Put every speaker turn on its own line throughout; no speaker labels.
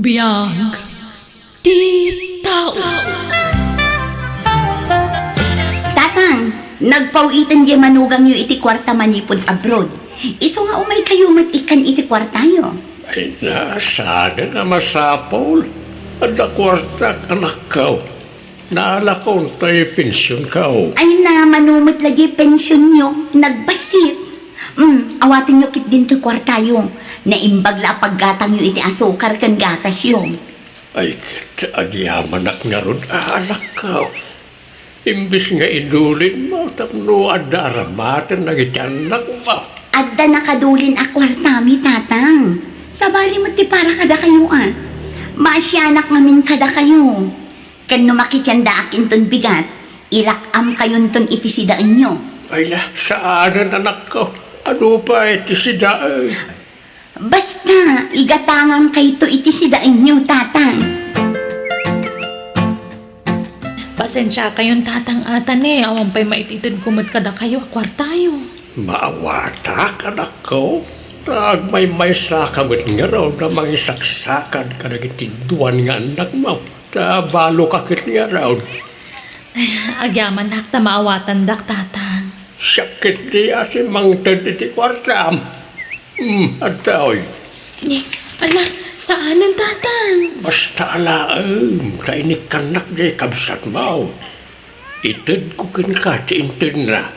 Biyag di tao.
Tatang, nagpawitan di manugang yu iti kwarta manipod abroad. Iso nga umay kayo mat ikan iti kwartayo.
Ay nasada na masapol. Ada kwarta anak kao. Naalakaw tayo pensyon kao.
Ay na manumot lagi pensyon nyo, nagbasit. Awatin nyo kit din to kwartayo. Naimbag la paggatang yu iti asukar kan gatas yung.
Ay agyaman nga ron anak kao. Imbis nga idulin mo, tapno adaramatan na anak mo.
Adda nakadulin a kwartami, tatang. Sabali mo ti para kada kayo Maasyanak namin kada kayo. Kan numakitsanda akin ton bigat, ilakam kayon ton iti sidaan nyo.
Ay la, saanan anak ko? Ano pa iti sidaan?
Basta, igatangan kay to iti sidaan nyo, tatang.
Pasensya kayong tatang atan awan pa'y maititid kumad kada kayo kwartayo.
Maawata ka na ko. Tag may sakamot nga raw na mangisaksakan ka nagitiduan nga anak mo. Balo kakit nga raw.
Agyaman nakta maawatan dak tatang.
Sakit di asin mangtad iti kwartam. At taoy.
Ala, saanan tatang?
Basta alaam, kainik kanak di kabsat mo. Itad ko kin ka ti intad na.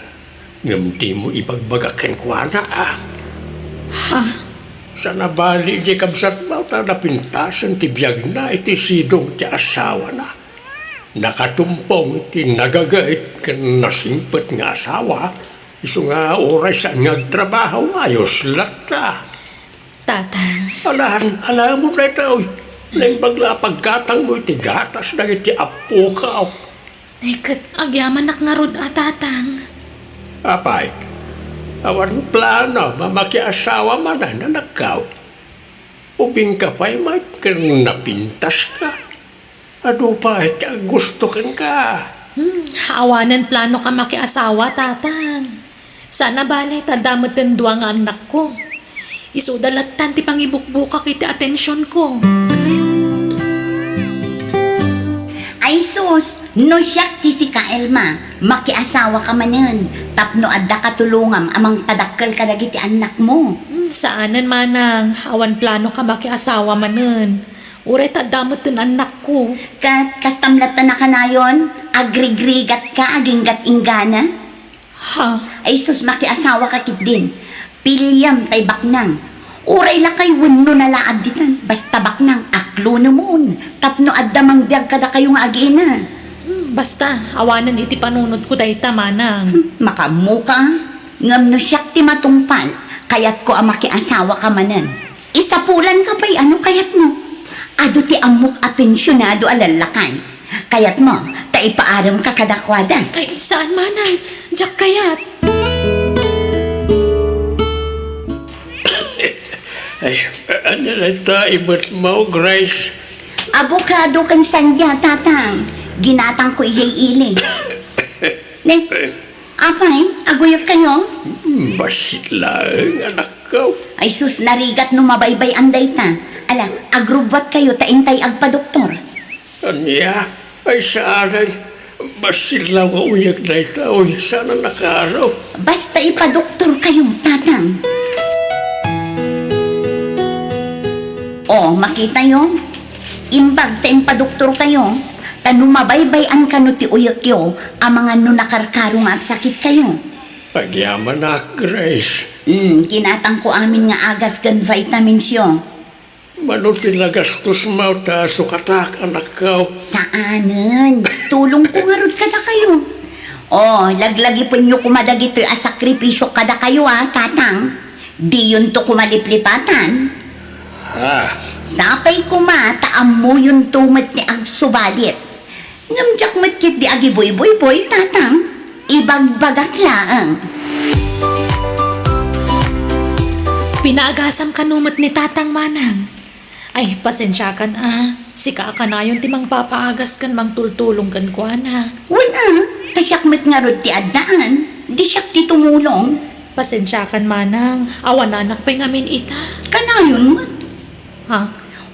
Ngamdi mo ibagbagakin kwa na
Ha?
Sa nabali di kabsat mo, napintasan ti biyag na iti sidong ti asawa na. Nakatumpong iti nagagait kan nasimpet nga asawa. Iso nga oray sa ngagtrabaho, ayos lata.
Tatang,
Alam mo na ito, nang bagla pagkatang mo iti gatas na iti apo ka.
ay kat agyaman nak nga rod tatang.
Apay, awan plano, mamakiasawa man na nakaw. Ubing ka pa'y may napintas ka. Ano pa, gusto kan ka.
Awanan plano ka makiasawa tatang. Sana bali tadamot ng duwa nga anak ko. Isudalatan ti pangibukbuka kiti atensyon ko.
Ay sus, no siyak ti si Kaelma, makiasawa ka manen. Tapno adda katulungam amang padakkel ka dagiti anak mo.
Saanan manang, awan plano ka makiasawa manen. Uray tadamot ng anak ko.
Kastamlatan na kanayon, agrigrigat ka, aginggat inggana.
Ha?
Ay sus, makiasawa ka kit din. Pilyam tay baknang. Uray la kay wano na laad ditan. Basta baknang, aklo na moon. Tapno adda mang diag kada kayong agina.
Basta, awanan iti panunod ko day tamanang.
Makamuka, ngam no siyak ti matungpal. Kayat ko ang makiasawa ka manan. Isapulan ka pa'y ano kayat mo? Ado ti amok a pensyonado alalakay. Kayat mo, taipaaram ka kadakwada.
Ay, saan manang? Diyak kayat.
Ay, ano na ito, ibot mo, Grace?
Abokado kan sandya, tatang. Ginatang ko iyay ili. Ne, apay, aguyok kayo?
Basit lang, anak ko.
Ay sus, narigat no mabaybay anday ta. Ala, agrubot kayo, taintay agpa-doktor.
Anya, ay saanan. Basit lang ang uyak na ito. Uy, sana nakaraw.
Basta ipa-doktor kayo, tatang. Oh, makita yun? Imbag ta impa-doktor kayo. Tanu mabaybayan ka no ti uyak yo, ang mga no nakarkarong at sakit kayo.
Pagyaman na, Grace.
Ginatang ko amin nga agas gan vitamins yo.
Manutin na gastos mo, ta sukatak, anak ko.
Saanan? Tulong ko nga rod kada kayo. Oh, laglagi po nyo kumadagito yung asakripisyo kada kayo tatang. Di yun to kumaliplipatan. Sapay kumataam mo yung tumat ni agsubalit. Ngamjak matkit di agi boy-boy-boy, tatang. Ibagbagak laang.
Pinaagasam kanumat ni tatang manang. Ay, pasensya kan Sika ka na yung timang papaagas kan mang tultulong kan kwa na.
Wala, tasyak met nga rod ti addaan. Di siyak ti tumulong.
Pasensya kan manang. Awan anak pa'y ngamin ita.
Kanayon mo.
Ha?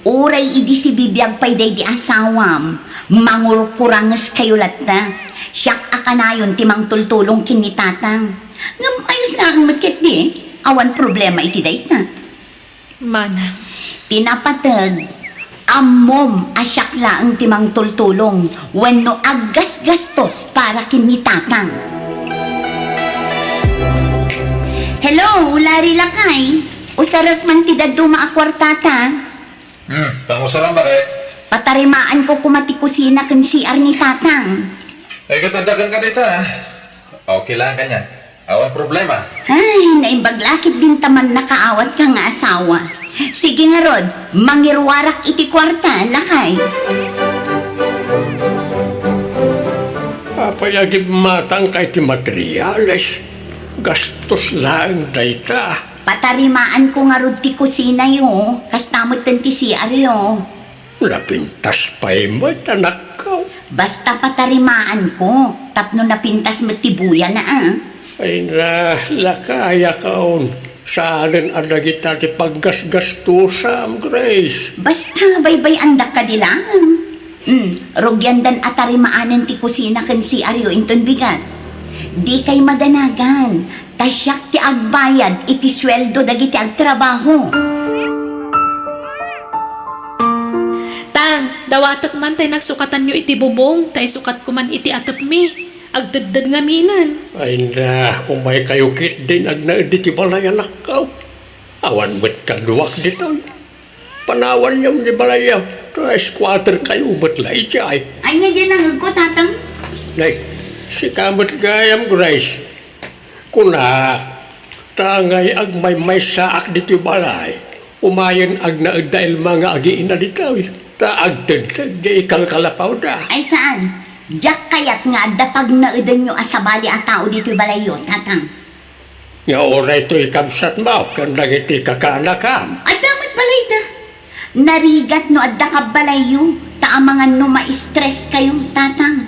Uray idi si bibiyag pay day di asawam. Mangurkurangas kayo latta. Siyak akanayon timang tultulong kinitatang. Ngam ayos na ang matkit di. Awan problema iti day na.
Manang,
Tinapatag. Amom asyak laang timang tultulong. Wenno aggas gastos para kinitatang. Hello, Lari Lakay. Usarak man ti dadto maakwartata.
Pangusaran ba kay?
Patarimaan ko kumati kusina ken CR ni tatang.
Ay, katandakan ka dito ha? Okay lang kanya. Awan problema.
Ay, naimbaglakit din taman nakaawat ka nga asawa. Sige nga Rod, mangirwarak iti kwarta, Lakay.
Apayagib matang kay ti materyales. Gastos lang dayta.
Patarimaan ko nga Rod ti kusina yo. Kastamot ten ti CR yo.
Napintas pa'y mo, anak ko.
Basta patarimaan ko. Tapno napintas matibuya na ah.
Ay na, lakaya kaon. Saan ang nagita ti paggasgastusam, Grace?
Basta baybay andak ka dilang. Rugyandan atarimaanan ti kusina ken CR yo inton bigat. Di kay madanagan. Tasyak ti agbayad iti sweldo dagiti agtrabaho.
Tang, dawatak man tay nagsukatan nyo iti bubong, tay sukat ko man iti atap mi. Agdaddad nga minan.
Ay na, umay kayo kit din ag naedi ti balay anak ko. Awan mo't kaluwak dito. Panawan niyam ni balayaw. Squatter kayo mo't lay ay.
Anya dyan ang ko, tatang?
Nay, si kamot gayam, Grace. Kuna, tangay ag may saak dito balay. Umayan ag naed dahil mga agiin na dito. Taagdad, di ikalkalapaw da.
Ay saan? Diyak kayat nga dapag naedan nyo asabali at tao dito balayo, tatang.
Nga oray to ikamsat mo, kandang iti kakanakam.
At damat balay da. Narigat no adda ka balayo. Taamangan no ma-stress kayo, tatang.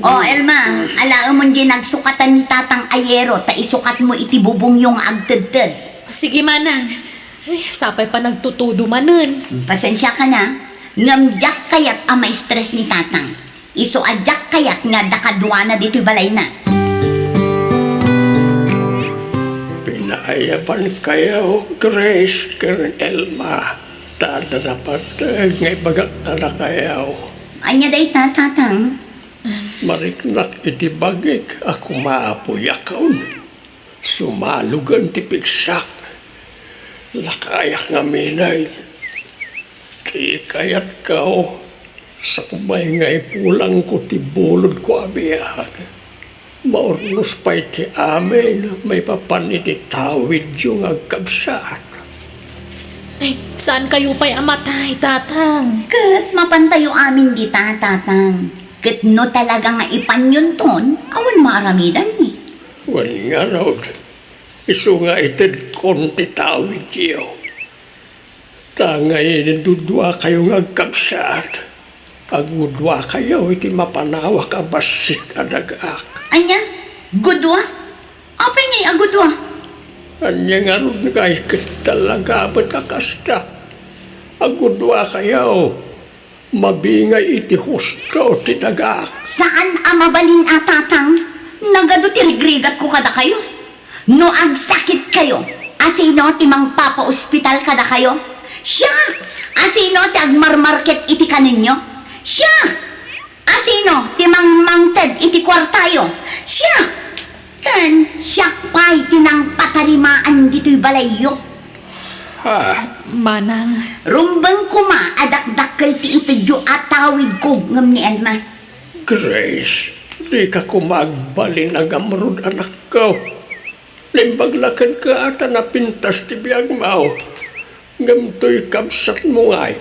O Elma, alaam mo din nagsukatan ni tatang ayero, ta isukat mo iti bubong yung agtedted.
Sige manang. Ay, sapay pa nagtutudo manan.
Pasensya ka na. Ngamjak kayat ang ma-stress ni tatang. Iso adyak kayat nga dakadwa na dito balay na.
Pinaayapan kayo, Grace, kern Elma. Tada dapat ngay bagak na kayo.
Anya day tatang?
Mariknak iti bagik ako maapuyakaon. Sumalugan ti piksak. Lakayak nga minay. Ti kayat kao. Sa kumay nga ipulang ko ti bulod ko abiyag. Maurnos pa iti amin. May papan iti tawid yung agkabsat.
Ay, saan kayo pa'y amatay, tatang?
Kat mapantayo amin di tatang. Kat no talaga nga ipanyon ton, awan maramidan ni.
Wan nga raw. Isu nga itid konti tawid siyo. Tangay nindudwa kayo nga agkabsat. Agudwa kayo iti mapanawak abasit adagak.
Anya? Gudwa? Apay ngay agudwa?
Anya nga rin kay talaga batakasta. Agudwa kayo. Mabingay iti husto ti dagak.
Saan amabalin atatang? Nagado tirigrigat ko kada kayo. No agsakit kayo, asino ti mang papa-ospital kada kayo? Siya! Asino ti agmarmarket iti kaninyo? Siya! Asino ti mang mangted iti kwartayo? Siya! Kan siya pa'y tinang patarimaan dito'y balayo.
Ha?
Manang,
Rumbang kuma adakdakkel ti itadyo at tawid ko ngam ni Elma.
Grace, di ka kumagbalin ang amrod anak ko. Limbaglakan ka ata na pintas ti biyag mo. Ngamto'y kabsat mo ngay.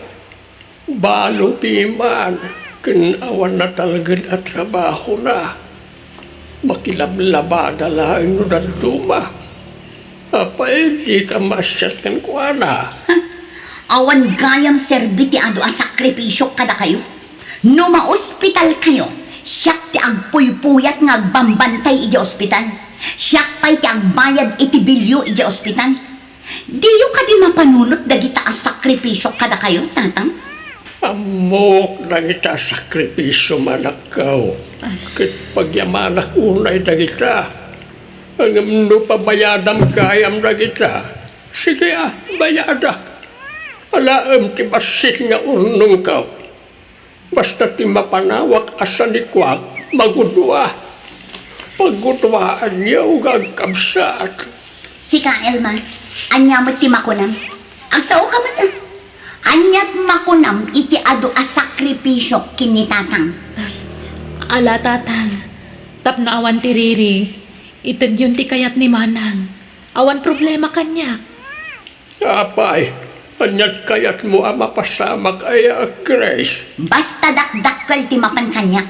Balo piman, kinawan na talagang at trabaho na. Makilablabada lang no na duma. Apay, di ka masyat ng kuwana.
Awan gayam serbiti ado a sakripisyo kada kayo. No ma-ospital kayo, siyak ti agpuypuyat nga agbambantay iti ospital. Siyak pa'y ti agbayad iti bilyo iti ospital. Di yung ka di mapanunot dagita ang sakripisyo kada kayo, tatang?
Amok na kita sakripisyo manakaw. Kit pagyamanak unay na kita. Ang pabayadam kayam na kita. Sige bayadak. Alaam ti basit nga unong kaw. Basta ti mapanawak asa ni Kwak, magudwa. Pagudwaan niya ugang kabsat.
Sika, Elma, anya mo ti makunam. Ang sao ka man anyat makunam iti ado a sakripisyo kini tatang.
Ala tatang, tapno awan ti Riri, itad yun ti kayat ni Manang. Awan problema kanyak.
Apay, anyat kayat mo ang mapasamak ay Grace.
Basta dakdakkel ti mapan kanyak.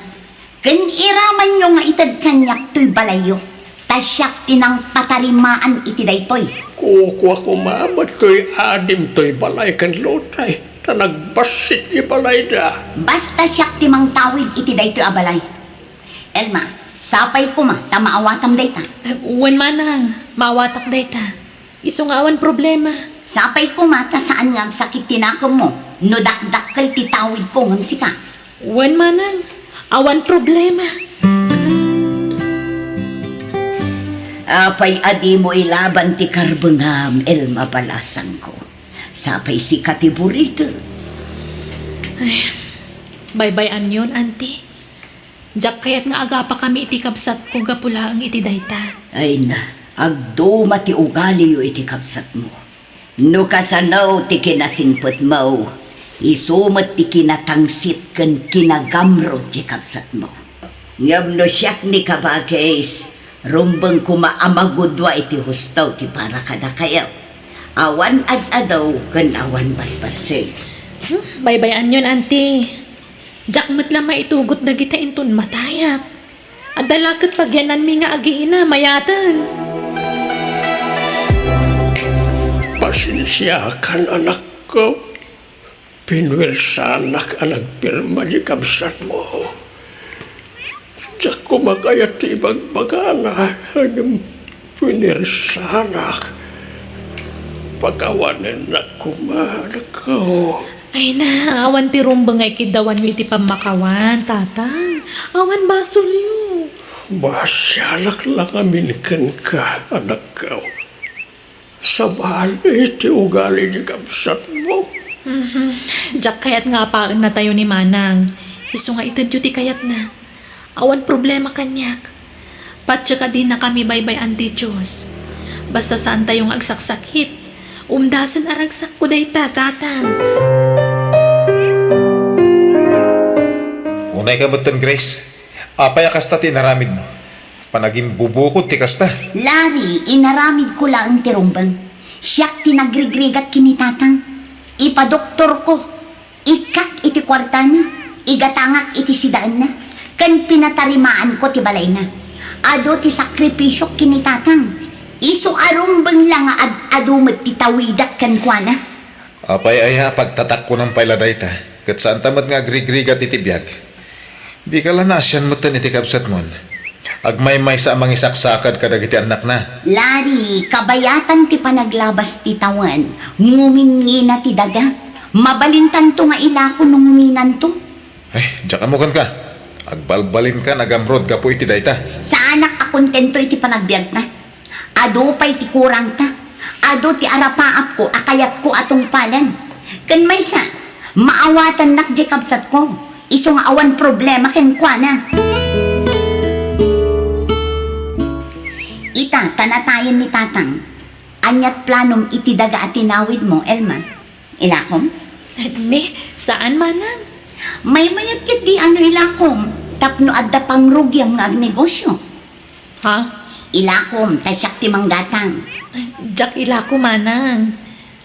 Ken iraman nyo nga itad kanyak to'y balayo. Tasyak tinang patarimaan iti daytoy.
Kukuha ko mamat to'y adim to'y balay kan lotay. Tanagbasit ni balay na.
Basta siyak timang tawid iti daytoy abalay. Elma, sapay ko ma, tamaawatam dayta.
Wen Manang, mawatak dayta. Iso nga awan problema.
Sapay ko ma, ta saan nga ang sakit tinakam mo. No dakdakkel ti tawid ko ngam sika.
Wen Manang, awan problema.
Apay adi mo ilaban ti karbengam, Elma balasan ko. Sapay si katiburito.
Bye-bye yun, auntie. Jak kayat nga aga pa kami iti kabsat ko gapula ang iti dayta.
Ay na, agduma ti ugali yo iti kapsat mo. No kasanaw ti kinasimpot mo, isumat ti kinatangsit ken kinagamro ti kapsat mo. Ngam no siyak ni kabagis, rumbang kumaamagudwa iti hustaw ti para kada kayo. Awan ad-adaw ken awan basbasig.
Bye-bye yun, auntie. Jak mo't lang maitugot na kita inton matayak. Adalakat pagyanan mi nga agiina, mayatan.
Pasensya kan anak ko. Pinwilsanak ang nagpirma ni kabsat mo. Diyak ko makayat ti bagbagana ang pinwilsanak. Pagawanan na kumanak ko.
Ay na, awan ti rumbang ay kidawan mo iti pamakawan, tatang. Awan basol yu.
Basyanak lang amin ka, anak ko. Sa bali, ti ugali ni kabsat mo.
Jak kayat nga paan na tayo ni Manang. Iso nga itadyo ti kayat na. Awan problema kanyak. Patya ka din na kami bye-bye anti Diyos. Basta saan tayong agsaksakit. Umdasan aragsak ko day tatang.
Unay ka beton, Grace. Apay kasta ti naramid mo. Panaging bubukod ti kasta.
Lari, inaramid ko lang ang tirumbang. Siyak tinagrigrigat kinitatang. Ipadoktor ko. Ikak iti kwarta na. Igatangak iti sidaan na. Kan pinatarimaan ko ti balay na. Ado ti sakripisyo kinitatang. Iso arumbang lang ad-adumat ti tawidat kan kwa na.
Apay aya pagtatak ko ng pailaday ta. Kat saan tamad nga grigrigat iti biyag. Di ka lang nasyan mo iti kabsat mon. Agmay-may sa amang isaksakad kadag iti anak na.
Lari, kabayatan ti panaglabas ti tawan. Ngumingi na ti daga. Mabalintan to nga ilako nung nguminan to.
Ay, diyak amukan ka. Agbalbalin ka, nagamrod ka po iti dayta.
Sa anak akontento iti panagbiag na. Ado pa'y ti kurang ta. Ado ti arapaap ko, akayat ko atong palan. Kan may sa, maawatan nak di kabsat ko. Iso nga awan problema ken kwa na. Ita, tanatayan ni tatang. Anyat planom iti daga at tinawid mo, Elma. Ilakom?
Ni, saan Manang?
May mayat kit di ano ilakom. Tapno adda pang rugyang nga agnegosyo.
Ha?
Ilakom, tasyak ti manggatang.
Jak ila ko Manang.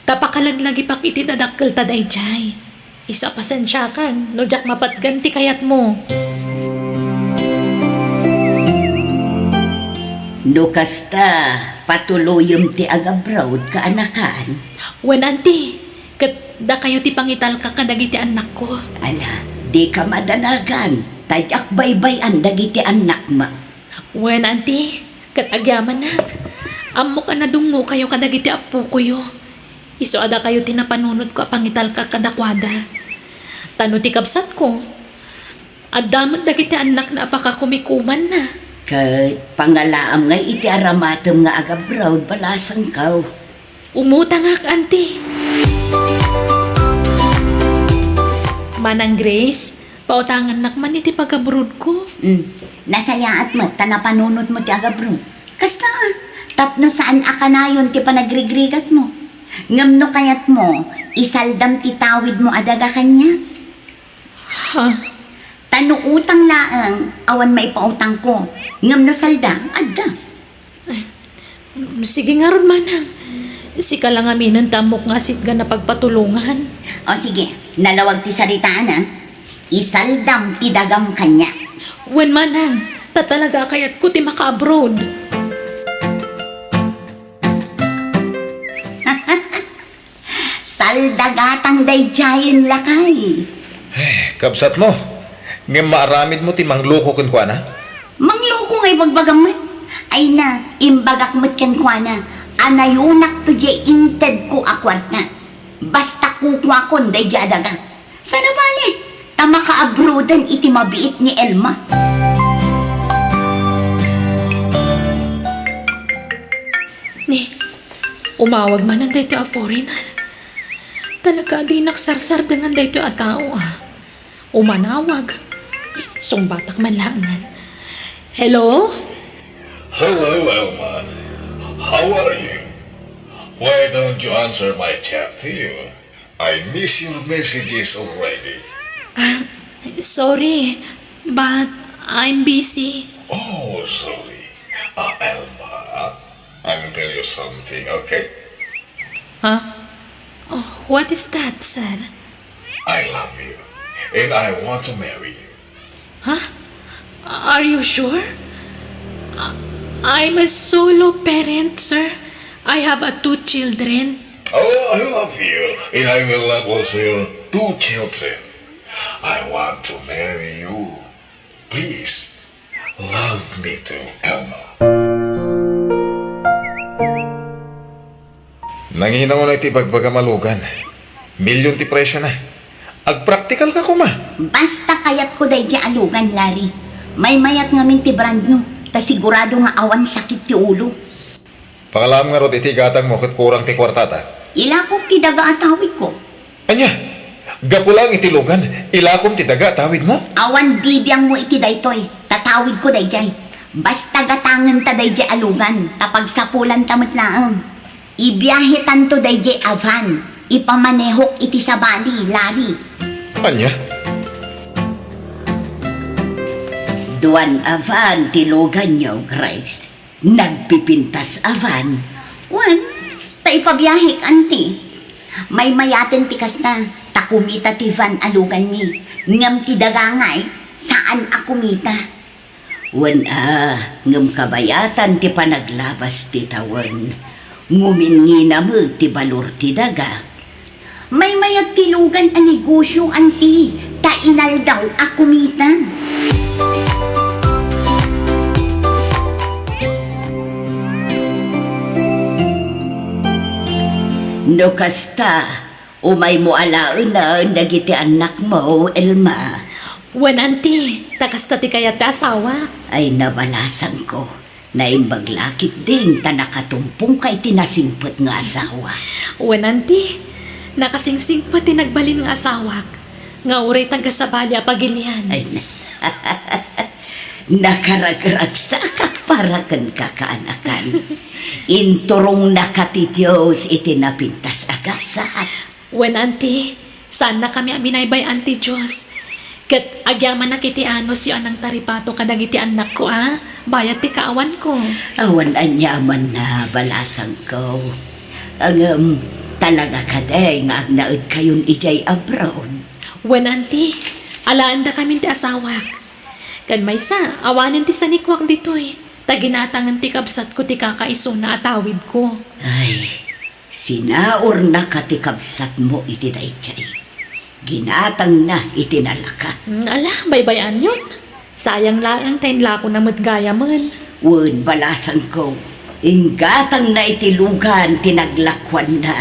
Tapakalaglagi pak iti dadakkel taday jay. Isa pasensya kan, no jak mapatganti kayat mo.
No kasta, patuluyom ti agabroad ka anakan.
Wen auntie, kat da kayo ti pangital ka kadagiti anak ko.
Ala, di ka madanagan. Tadyak baybay ang dagiti anak ma.
Wen auntie, kat agyaman nak. Amok ka na dungo kayo kadagiti apo ko yo. Iso ada kayo tinapanunod ko pangital ka kadakwada. Tano ti kabsat ko. Adamot dagiti anak na apakakumikuman na.
Kat pangalaam nga iti aramatem nga agabraw balasan kaw.
Umutang ak, auntie. Manang Grace, pautangan nakman iti pag-abroad ko.
Nasayaat mo, tanapanunod mo ti agabraw. Kasta, tapno saan akanayon ti panagrigrigat mo. Ngamno kayat mo, isaldam ti tawid mo adaga kanya.
Ha?
Tano utang laang, awan maipautang ko. Ngamno salda, adda.
Sige nga ron, manang. Sika lang aminan tamok nga sitga na pagpatulungan.
O sige, nalawag ti saritaan ha. Isaldam ti dagam kanya.
Wen manang, tatalaga kayat ko ti maka-abroad.
Saldagatang dayjayin lakay.
Kabsat mo, nga maaramid mo ti mangloko kun kwa na?
Mangloko ngay bagbagamit. Ay na, imbagak mo't kan kwa na. Anayunak to jay inted ko akwarta. Basta kukwa kon day adaga. Sana bali, tama ka abroadan iti mabiit ni Elma.
Ni, umawag man ang dayto a foreigner. Talaga di naksarsar dengan dayto a tao ah. Umanawag. Sungbatak man langan. Hello?
Hello, Elma. How are you? Why don't you answer my chat to you? I miss your messages already.
Sorry, but I'm busy.
Oh, sorry. Elma, I will tell you something, okay?
Huh? Oh, what is that, sir?
I love you, and I want to marry you.
Huh? Are you sure? I'm a solo parent, sir. I have 2 children.
Oh, I love you, and I will love also your 2 children. I want to marry you. Please, love me too, Elma.
Nangihina mo na iti bagbagamalugan. Milyon ti presyo na. Ag-practical ka kuma.
Basta kayat ko day alugan, Larry. May mayat ngamin ti brand nyo. Ta sigurado nga awan sakit ti ulo.
Pangalam nga rod iti gatang mo kat kurang ti kwartata.
Ilakop ti daga atawid ko.
Anya, gapulang iti lugan, ilakom ti daga tawid mo?
Awan bibiyang mo iti daytoy. Tatawid ko dayjay. Basta gatangan ta dayjay alugan. Tapag sapulan tamot laang. Ibiyahe tanto dayjay avan. Ipamanehok iti sabali, Larry.
Anya?
Duan avan tilugan nyo, Grace. Nagpipintas avan. Wan, taipabiyahik, anti. May mayaten tikas na, takumita ti van alugan ni. Ngam ti dagangay, saan akumita? Wan ngam kabayatan ti panaglabas ti tawan. Ngumingina mo ti balor ti daga. May mayat tilugan ang negosyo, anti. Tainal daw akumita. No kasta, umay mo alaon na nagiti anak mo, Elma.
Wen, auntie, takasta ti kayat ka asawa.
Ay nabalasan ko na imbaglakit din ta nakatumpong kay tinasimpot nga asawa.
Wen, auntie, nakasingsing pa ti nagbalin nga asawak. Nga uray taga-sabali a pagilian.
Ay na. Nakaragragsak para kan kakaanakan. Inturong nakatitios itinapintas agasat.
Wen, auntie, saan na kami aminaybay, auntie Diyos? Kat agyaman na kiti anos yung anang taripato kadagiti anak ko, ah? Bayat ti kaawan ko.
Awan anyaman na balasang ko. Ang talaga kaday nga agnaud kayon ijay abroad.
Wen, auntie, alaan da kami ti asawak. Kan may sa, awanin ti sanikwak ditoy. Taginatangan ti kabsat ko ti kakaiso na atawid ko.
Ay, sinaor na katikabsat mo iti dayjay. Ginatang na itinalaka.
Ala, baybayan yun. Sayang lang tayo lako na matgaya man.
Wen balasan ko. Inggatang na itilugan, tinaglakwan na.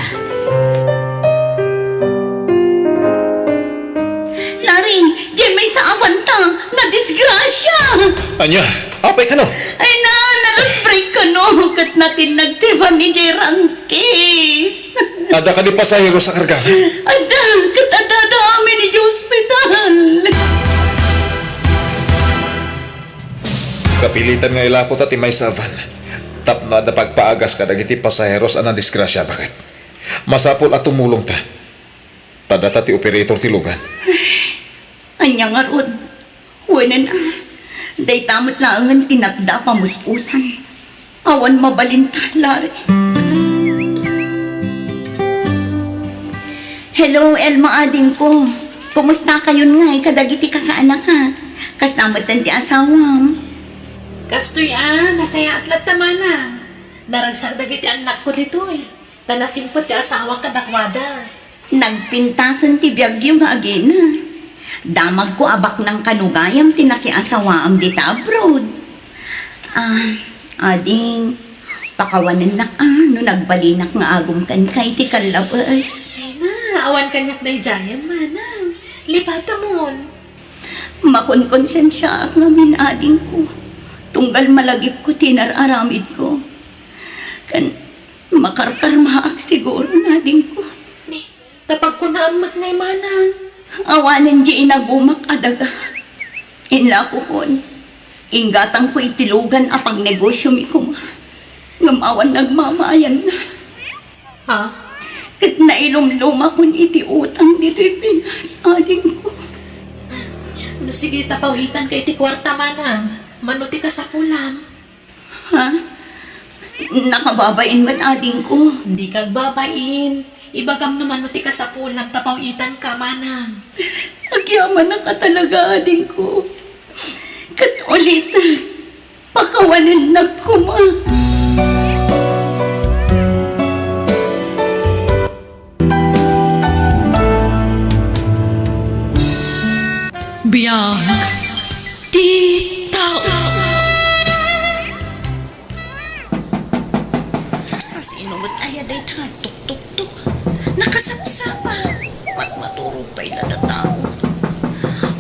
Laring, di may sa avanta, na disgrasya.
Anya, apay ka no?
Ay na, nalusbreak ka no, kat natin nagtiba ni Jay Rangkis.
Ada ka di pasahero sa karga.
Ada, kat ada amin ni Diyos Hospital.
Kapilitan nga ilako ta ti may savan. Tap na da pagpaagas ka dagiti pasaheros anang disgrasya. Bakit? Masapol at tumulong ta. Tadata ti operator ti lugan.
Anya nga rod, wala na. Day tamot lang ang tinapda pamuspusan. Awan mabalinta, Lari. Hello, Elma ading ko. Kumusta kayo nga? Kadagiti kakaanak ka. Kasama tan ti asawam.
Kastoy nasaya at latamana. Naragsag dagiti anak ko dito eh. Tanasimpot ti asawa kadakwada.
Nagpintasan ti biyag yung agina. Damag ko abak ng kanugayam tinakiasawaam dita abroad. Ading, pakawanan na no nagbalinak nga agum kan kay ti kalabas.
Ay na, awan kanyak na Giant manang. Lipata mon.
Makonkonsensya siya nga minading ko. Tunggal malagip ko tinararamid ko. Kan makarkar maak siguro nading ko.
Ni, tapag ko na amat ngay manang.
Awanan di inagumak adaga. Inla ko kon. Inggatang ko itilugan apang negosyo mi kuma. Ngamawan nagmamayan na.
Ha?
Kat nailumluma kon iti utang dito'y Pinas ading ko.
No, sige, tapawitan kay ti kwarta manang. Manuti ka sa kulam.
Ha? Nakababain man ading ko.
Hindi kag babain. Ibagam naman manuti ka sa kulam, tapawitan ka manang.
Agyaman na ka talaga ading ko. Kat ulit, pakawanan na kuma.
Biyag. Di tao.
As inumot ay aday ta, tuk-tuk-tuk. Nakasapsapa. Matmaturog pa ila na tao.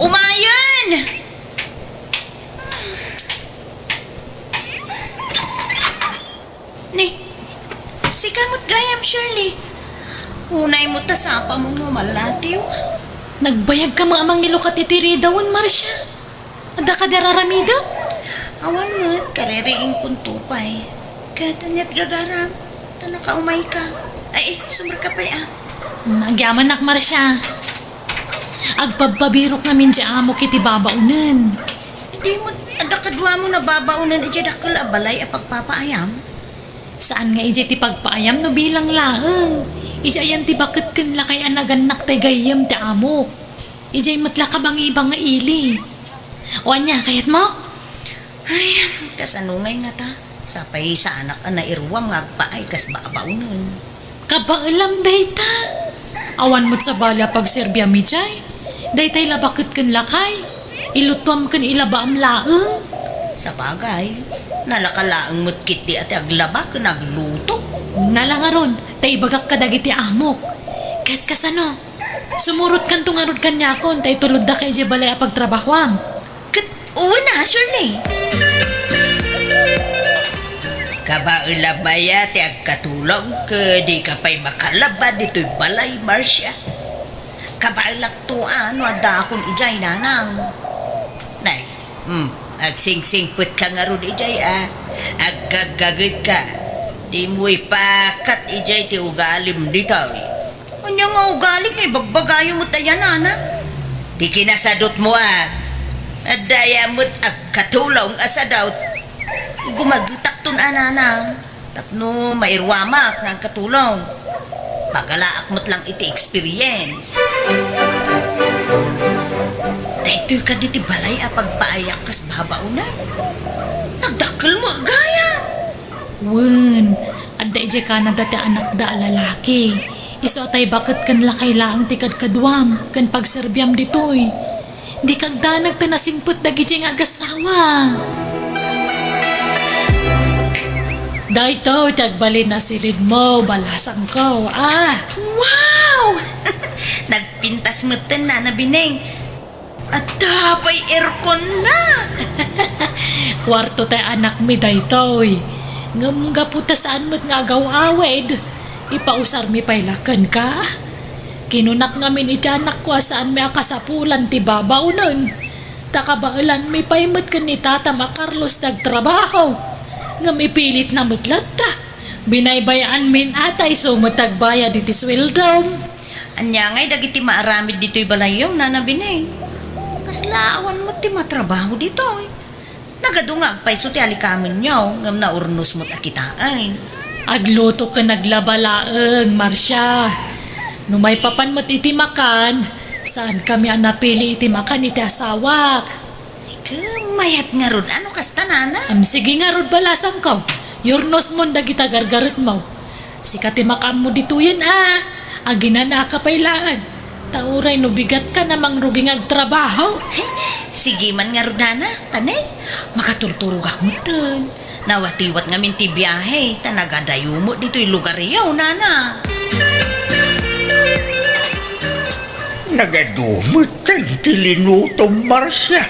Umayan! Ni, si kamot gayam Shirley. Unay mo tasapa mo malatiw.
Nagbayag ka mga amang nilukat itiri dawon, Marcia. Ada ka dararamida?
Awan mo't kaririing kong tupay. Katanyat gagaram. Tanaka umay ka. Ay, sumar ka pa
Nagyaman nak, Marcia. Agpababirok namin di amo kiti babaunan.
Di mo, ada kadwa mo na babaunan iti dakal abalay a pagpapaayam.
Saan nga ije ti pagpaayam no bilang laeng? Ije ayan ti bakit ken lakay anaganak tay gayam ti amo. Ije matla ka bangi-bang nga ili. O anya, kayat mo?
Ay, kasanungay nga ta. Sapay sa anak na irwam nga agpaay kas babaunan.
Kabaalam dayta. Awan mo't sa bala pag serbya mi jay. Daytay labakit ken lakay. Ilutwam ken ilabaam laeng.
Sa bagay, nalakalaang mo't kiti at aglaba ka nagluto.
Nalangaron, tay bagak kadagiti amok. Kahit kasano, sumurot kan tungarod kanyakon, tay tulod da kay balay a pagtrabahwam.
Kat, uwan na, Shirley. Kabaulabaya ti agkatulong ka di ka pa'y makalaba dito'y balay, Marcia. Kabaulaktuan, wada akong ijay nanang. Nay, agsingsingput ka nga ron ijay Aggagagit ka. Di mo ipakat ijay ti ugalim dito. Ano nga ugalim ay bagbagayo mo tayo nana? Di kinasadot mo Adaya mo't agkatulong asadaw. Gumagitak tun ananang. Tapno mairwamak ng katulong. Pagalaak mo't lang iti experience. Dahito ka diti balay pagpaayak kas babaw na. Nagdakkel mo gaya.
Wen, adda ije ka na dati anak da lalaki. Iso tay bakit kan lakay laang tikad kadwam, kan pagserbyam ditoy. Di kagda nagtanasimput dagi ije nga agasawa. Dahito, tagbalin na silid mo, balasang ko,
Wow! Nagpintas mo na Bineng. At tapay aircon na.
Kwarto tay anak mi daytoy. Ngam nga putasaan mo't nga agaw-awed. Ipausar mi pailakan ka. Kinunak ngamin iti anak ko saan mi akasapulan ti babaw nun. Takabailan mi paimot ka ni Tata Carlos nagtrabaho. Ngam ipilit na mutlat ta. Binaybayaan min atay so matagbaya diti sweldom.
Anya ngay dagiti maaramid dito'y balayong Nana Bineng. Kaslaawan mo ti matrabaho dito. Nagadungag pa iso ti alikamin nyo ngam na urnos mo't akitaan.
Agluto ka naglabalaeng, Marcia. Numay papan mo't iti makan, saan kami ang napili iti makan iti asawak?
Mayat nga rod, ano kasta Nana?
Sige nga rod balasang ko. Yurnos mo dagita gargarot mo. Sikati makam mo dito yan Agina na kapailaan. Tauray no bigat ka namang ruging agtrabaho.
Sige man nga rod Nana, tanay. Makaturturog ako ton. Nawatiwat nga min ti biyahe, tanagadayo mo dito'y lugar yaw Nana.
Nagadumot tayo tilinutong Marcia.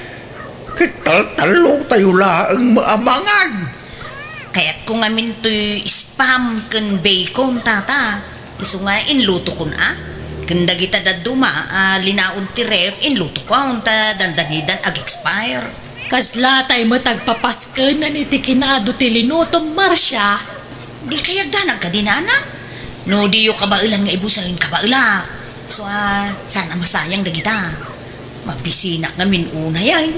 Kital-talong tayo laang maamangan.
Kaya't kung amin to'y spam kan bacon tata. Iso nga inluto ko na. Kanda kita daduma, linaon ti ref, inluto ko ta dandanidan ag-expire.
Kaslatay mo tagpapasken na iti kinado ti linutong Marcia.
Di kaya danag ka din Nana. No di yung kabailan nga ibusahin kabaila. So sana masayang dagita. Mabisinak ngamin una yan.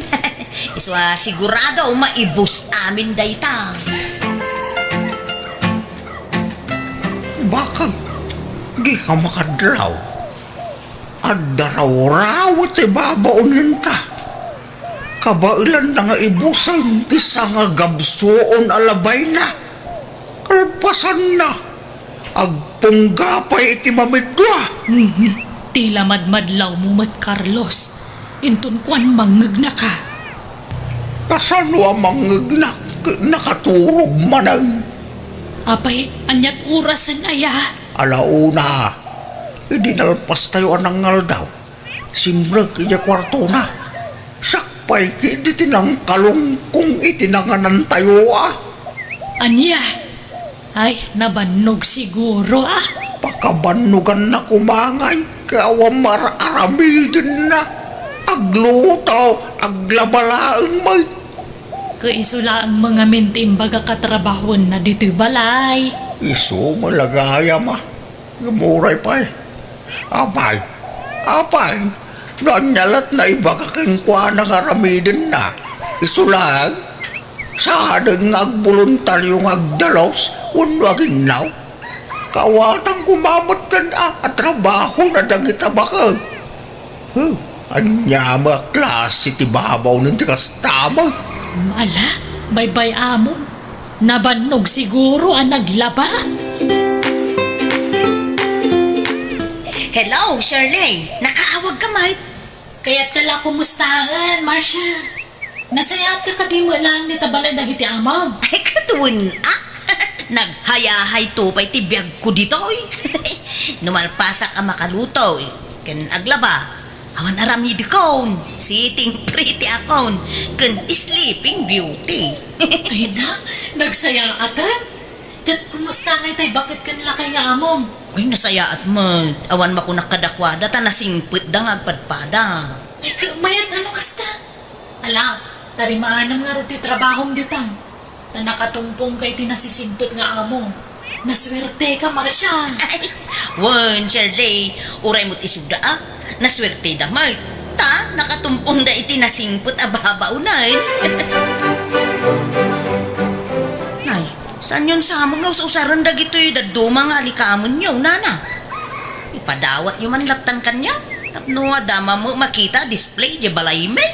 Iso sigurado maibus amin dayta.
Bakag, di ka makadlaw. At daraw-raw ti babaunin ta. Kabailan na nga ibusan ti nga gabsuon alabay na. Kalpasan na. Agpunggapay iti mamidwa.
Tila madmadlaw mo mat Carlos. Intun kuan mangeg na ka.
Kasano ang mangagnak nakaturog manang.
Apay, anyat urasan aya.
Alauna, idinalpas tayo anangal daw. Simrag iya kwarto na. Sakpay kiti tinang kalungkong itinanganan tayo
Anya? Ay, nabannog siguro
Pakabanugan na kumangay, kawang mararamidin na. Aglutaw, aglabalaan may.
Kaisula ang mga mintimbaga katrabahon na dito'y balay.
Iso malagaya ma. Gamuray pa Apay, nanyalat na iba kakingkwa ng aramidin na. Isulag, sadang agboluntaryong agdalos, unwagin now. Kawatang kumamatan at trabaho na dagita bakag. Anya mga klase ti babaw ng tikas tamag.
Ala, bye-bye amon. Nabannog siguro ang naglaba.
Hello, Shirley. Nakaawag ka, mate.
Kaya't kala kumustahan, Marcia. Nasayat ka kadimo lang ni tabalay dagiti amam.
Ay, katuon Naghayahay to pa'y tibiyag ko dito, Numalpasak ang makaluto, Kan aglaba. Awan arami di kon, sitting pretty akon, kan sleeping beauty.
Ay na, nagsayatan. Kat kumusta ngay tay bakit kan lakay nga amom?
Uy, nasaya at mo, awan ma ko nakadakwada, ta nasingpit da nga agpadpada.
Ay, mayat ano kasta? Ala, tarimaan nga roti trabahong dito. Na nakatumpong kay tinasisimpit nga amo. Naswerte ka, Marcia.
Ay, wan, Shirley, uray mo't isuda naswerte da mate. Ta, nakatumpong da iti nasingput ababaw na Nay, saan yun sa among nga usaran da gito'y daduma nga alikamon nyo, Nana? Ipadawat nyo man latan kanya. Tapno dama mo makita display di balay me.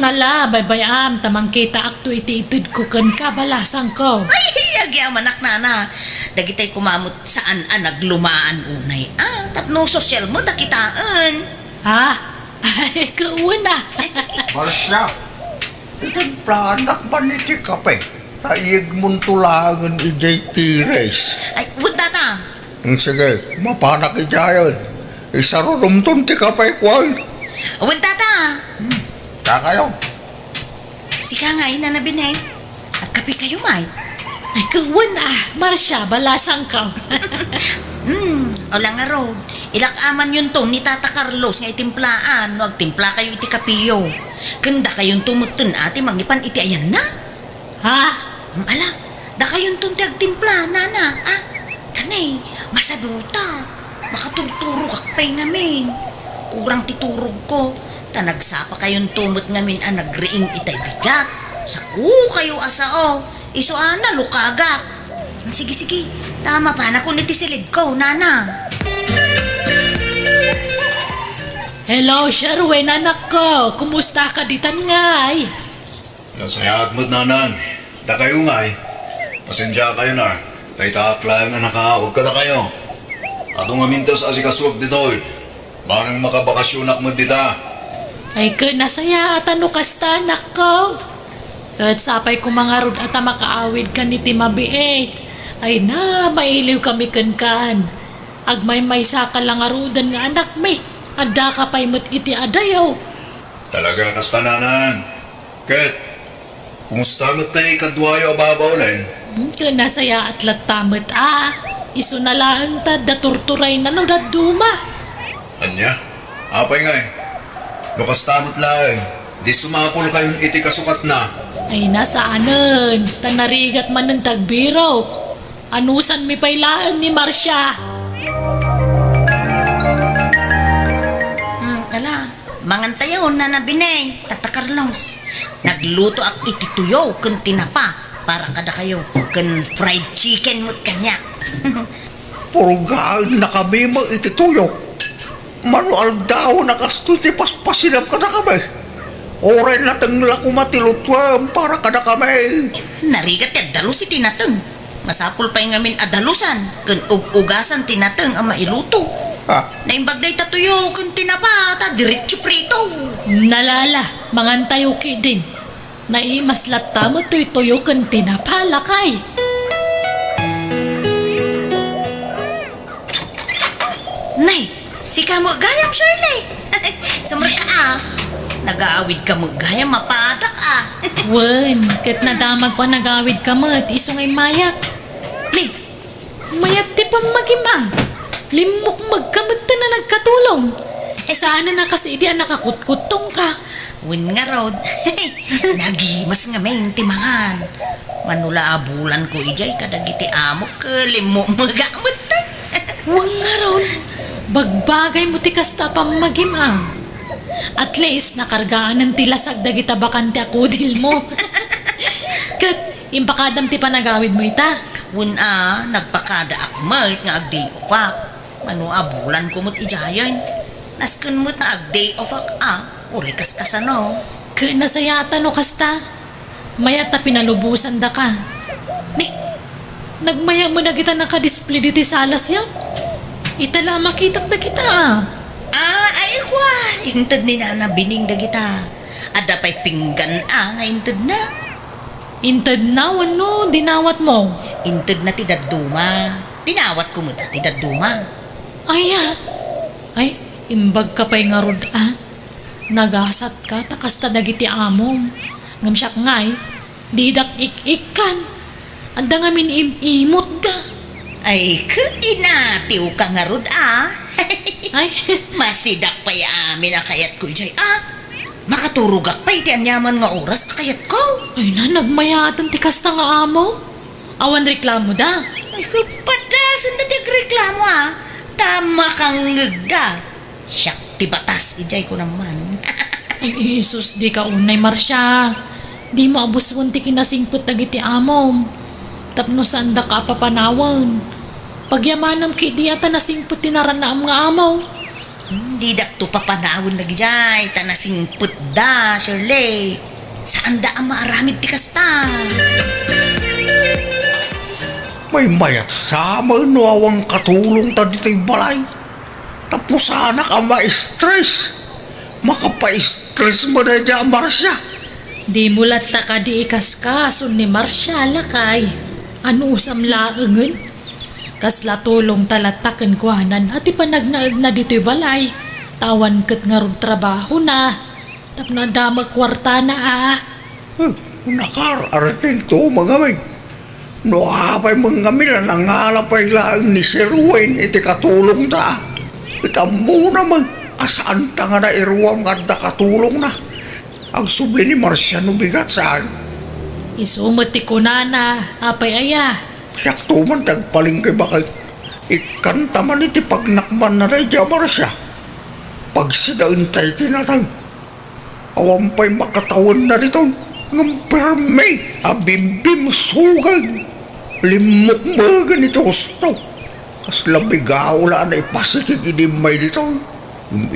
Nala, baybayam, tamang kita akto iti-itid ko kan kabalasang ko.
Ay, agyaman Nana. Dagitay kumamot saan naglumaan unay. Tapno social mo dakitaan.
Ha? Ay, kauna.
Marcia, itigplanak ba ni ti kape? Taig mong tulangan ijay tires.
Ay, wag tata.
Sige, mapanak ijayan. Isarurumton ti kapay kwan.
Wag tata.
Kakayo.
Sika nga inanabin eh. At kape kayo, May.
Ay, kawan Marsha, balasang ka.
Wala nga ro. Ilakaman yun to ni Tata Carlos nga itimplaan. Wag timpla kayo iti kapiyo. Kanda kayong tumutun ati mangipan iti ayan na.
Ha?
Ala, da kayong tunti agtimpla, nana. Kanay, masaduta. Makaturturo kakpay namin. Kurang titurog ko. Tanagsapa kayong tumot ngamin nagriing itay bigat. Saku kayo asao. Iso ana, lukagak. Sige, sige. Tama pa na kung itisilid ko, nana.
Hello, Sherwin, anak ko. Kumusta ka ditan ngay?
Nasayat mo't nanan. Da kayo nga eh. Pasensya kayo na. Tay taakla nga nakaawag ka na kayo. Atong amintas asikaswag dito eh. Marang makabakasyonak mo dita.
Ay, nasaya at ano kasta, anak ko. At sapay ko mga rod at makaawid ka ni Timabiit. Ay na, mailiw kami kan. Agmay may saka lang arudan nga anak may. Ada ka pa'y mo't iti adayaw.
Talaga kastananan. Ket, kumusta mo tayo kadwayo ababaw len?
Nasaya at latamot Iso na lang ta daturturay na no duma.
Anya? Apay nga eh. Lukastamot lang. Di sumakol kayong iti kasukat na.
Ay nasaanan, tanarigat man ng tagbiro. Anusan mi pailaan ni Marsha.
Ala, mangantayon na nabineng, Tata Carlos. Nagluto ak iti tuyo kun tinapa para kada kayo kun fried chicken mo't kanya.
Purugaan na kami mo itituyo. Manual daw nakastuti paspasilap ka na kami. Oray na tangla kumatilutwam para ka na kami.
Narigat ya dalus iti tinateng. Masapul pa yung amin adalusan kun ugasan tinateng ang mailuto. Naimbagday tatuyo kun tinapa ta diretso prito.
Nalala, mangantayo ki din. Naimaslat tamo tuyo kan tinapalakay.
Nay, si ka mo gayam, Shirley. Sumar ka nag-aawid ka mo gayam, mapadak
Wen, kat nadamag ko nagawid ka mat, iso ngay mayat. Ni, mayat ti pamagima. Limok magkamot na nagkatulong. Sana na kasi di nakakutkutong ka.
Win nga rod. Nagimas nga may timangan. Manula abulan ko ijay kadagiti amok limo magamot tay.
Wang nga ron, bagbagay mo ti kasta pamagima. At least nakargaan ng tilasag dagita bakante akudil mo. Kat, impakadam ti panagawid mo ita.
Win nagpakada akmat nga ag-day of ak. Manu abulan ko mo't ijayan. Nasken mo't na ag-day of ak uri kaskasano.
Ka nasayata no kasta. Mayat na pinalubusan da ka. Ni, nagmaya mo na kita nakadisplay dito sa alas yan. Itala makitak na kita
Ay kwa, intad ni Nana bining da kita. Ada pa'y pinggan nga intad na.
Intad na, ano, dinawat mo.
Intad na ti daduma. Tinawat ko mo ti daduma.
Ay, imbag ka pa'y nga rod Nagasat ka, takasta dagiti amom. Ngamsyak ngay, didak ik-ikan. Anda nga min imot ka.
Ay, inatiw ka nga rod
Ay,
Masidak pa amin kayat ko ijay makaturugak pa iti anyaman nga oras kayat ko.
ay na, nagmayatan ti kasta nga amo. Awan reklamo da.
Ay kapadasan na tigreklamo tama kang ngagda. Siyak ti batas ijay ko naman.
Ay, Isus, di ka unay, Marsha. Di mo abuswan ti kinasingput dagiti amom. Tapno sanda ka papanawan. Pagyamanam ki di ata nasingput tinaranaam nga amaw.
Hindi dakto papanawon lagi jay tanasing putda, Shirley. Saan da ang maaramid ti kasta?
May mayat sama no awang katulong ta dito'y balay. Tapos sana ka ma-stress. Makapa-stress mo na dyan, Marsha.
Di mulat ta ka di ikaskason ni Marcia lakay. Ano usam laengen? Kasla tulong talataken kuhanan at ipanagnaag na dito'y balay. Tawan ket nga rod trabaho na. Tapno damag kwarta na ah.
Nakarating to mga may. No hapay mga mila nangalapay lang ni Sir Wayne iti katulong ta. Itambo naman asaan ta nga na iruwam nga da katulong na. Ang subli ni Marciano bigat saan.
Isumati ko na, apay aya.
Siyak tuman tagpaling kay bakit. Ikanta man iti pagnakman na rin diya Marcia. Pagsidain tayo tinatag. Awan pa'y makatawan na rito. Ng perme, abimbim sugag. Limok mo ganito gusto. Kas labigaw la na ipasikig inimay dito.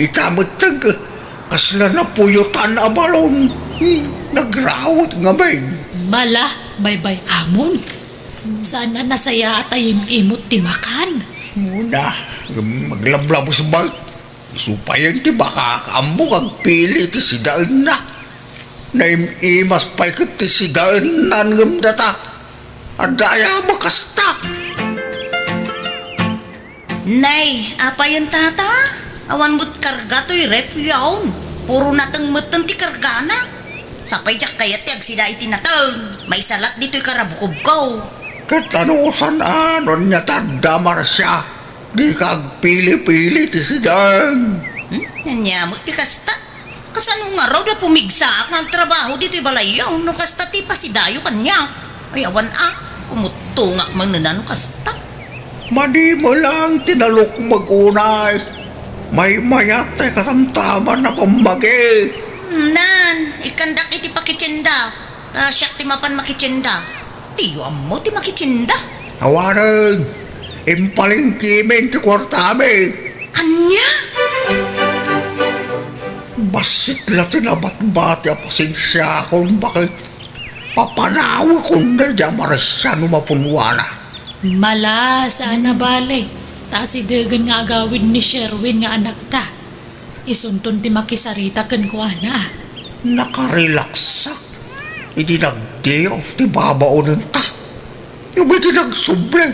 Itamot tag ka. Kasla na puyutan na balon. Nagrawat nga ba
Mala, baybay amon. Saan na nasaya at ayim imot timakan?
Muna, maglablabo sa bag. Supayan ti baka kaambong ang pili ti si daan na. Naimimas pa'y kat ti si daan na ngam data. Adaya makasta.
Nay, apa yun tata? Awan mo't karga to'y ref yaon. Puro natang matan ti karga na. Sapay jak kayat yag sida itinatang. May salat dito'y karabukob ko.
Katanusan anon niya tadamar siya. Di kag pili-pili ti si daan.
Nanyamot ti kasta. Kasano nga raw na pumigsaak ng trabaho dito'y balayaw. No kasta ti pasidayo kanya. Ay awan kumutungak man na no kasta.
Madi mo lang tinalok mag-unay. May mayat ay katamtaman na pamagi.
Nan, ikandak iti pakitsinda. Siyak ti mapan makitsinda. Tiyo mo ti makitsinda.
Awanan, impaling kimen ti kwartami.
Anya?
Basit la tinabat-bat ya pasensya kung bakit papanawa kung na dyan Marciano mapunwana.
Mala, saan na balay? Ta si Degan nga agawin ni Sherwin nga anak ta. Isunton ti makisarita ken ko ana.
Nakarelaksa. Hindi nag-day off ti babaonin ta. Yung hindi nagsuble.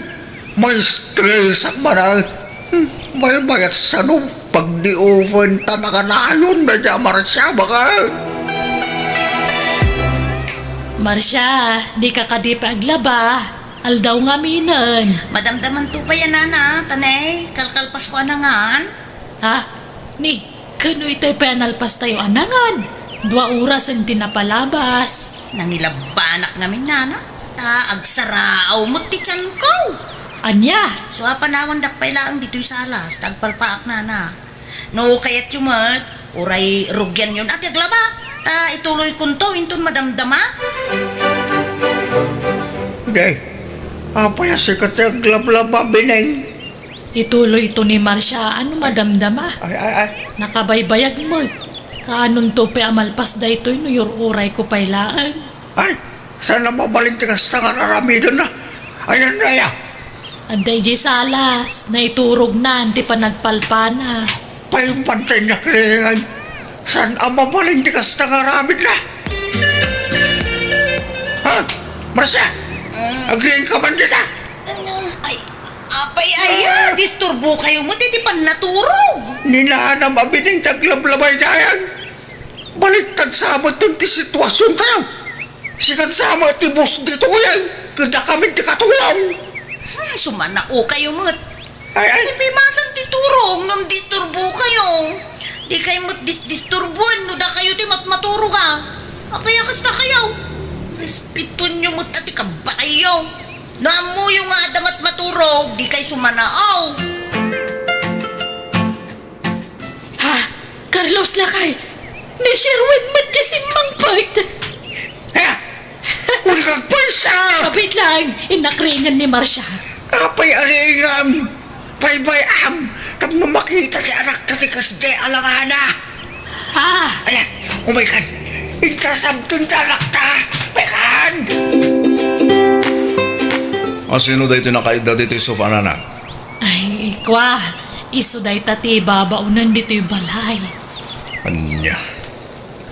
May stress ang manang. May mayat sa nung pag-di-oven ta nakanayon na dyan Marcia baka.
Marcia, di ka kadipa aglaba. Aldaw nga minan.
Madamdaman to pa yan, nana. Tanay, kalkalpas ko anangan.
Ha? Ni, kano ito'y penalpas tayo anangan? 2 oras ang tinapalabas.
Nangilabanak namin, nana. Agsaraaw mo ti tiyan ko.
Anya?
So, panawan dakpay lang dito'y salas. Tagpalpaak, nana. No, kaya't yumat. Uray rugyan yun. At yaglaba. Ituloy kunto. Intun madamdama.
Hindi. Apa ya sikat yung glablaba bineng?
Ituloy ito ni Marcia. Ano madamdama?
Ay.
Nakabaybayag mo. Kaanon to pe amalpas da ito'y no uray ko pailaan.
Ay, sana mabalin ti kasta nga naramidan na. Ayan na ya.
Anday di salas. Na iturog na. Anti pa nagpalpana.
Payumpantay na kailangan. Saan ang mabalin ti kasta nga ramid na? Ha? Marcia? Agree ka man dita?
Ay, apay aya. Disturbo kayo mo. Di pan naturog.
Ninahanam abining taglablabay dayan. Baliktad sama itong ti sitwasyon tayo. Sikat sama ti boss dito yan. Kada kami ti katulong.
Sumana o kayo mo't.
Ay.
May masan ti turong. Ngam disturbo kayo. Di kayo mo't disturbuan. No da kayo ti matmaturo ka. Apay akas na kayo. Respetun nyo mo't ati kabayo. Naamu yung nga adamat maturog. Di kayo sumanaaw.
Ha? Carlos lakay. Ni Sherwin magkasimbang part.
Ha? Uli kang pulsa.
Kapit lang. Inakringan ni Marcia.
Apay aringam. Paybayam. Tag mo makita si anak katikas de alangana.
Ha?
Ayan, umaykan. Intrasabtun ta anak ta. Umaykan.
Sino dahi tinakaida dito yung sofa na?
Ay, ikwa. Iso day tati babaunan dito yung balay.
Anya.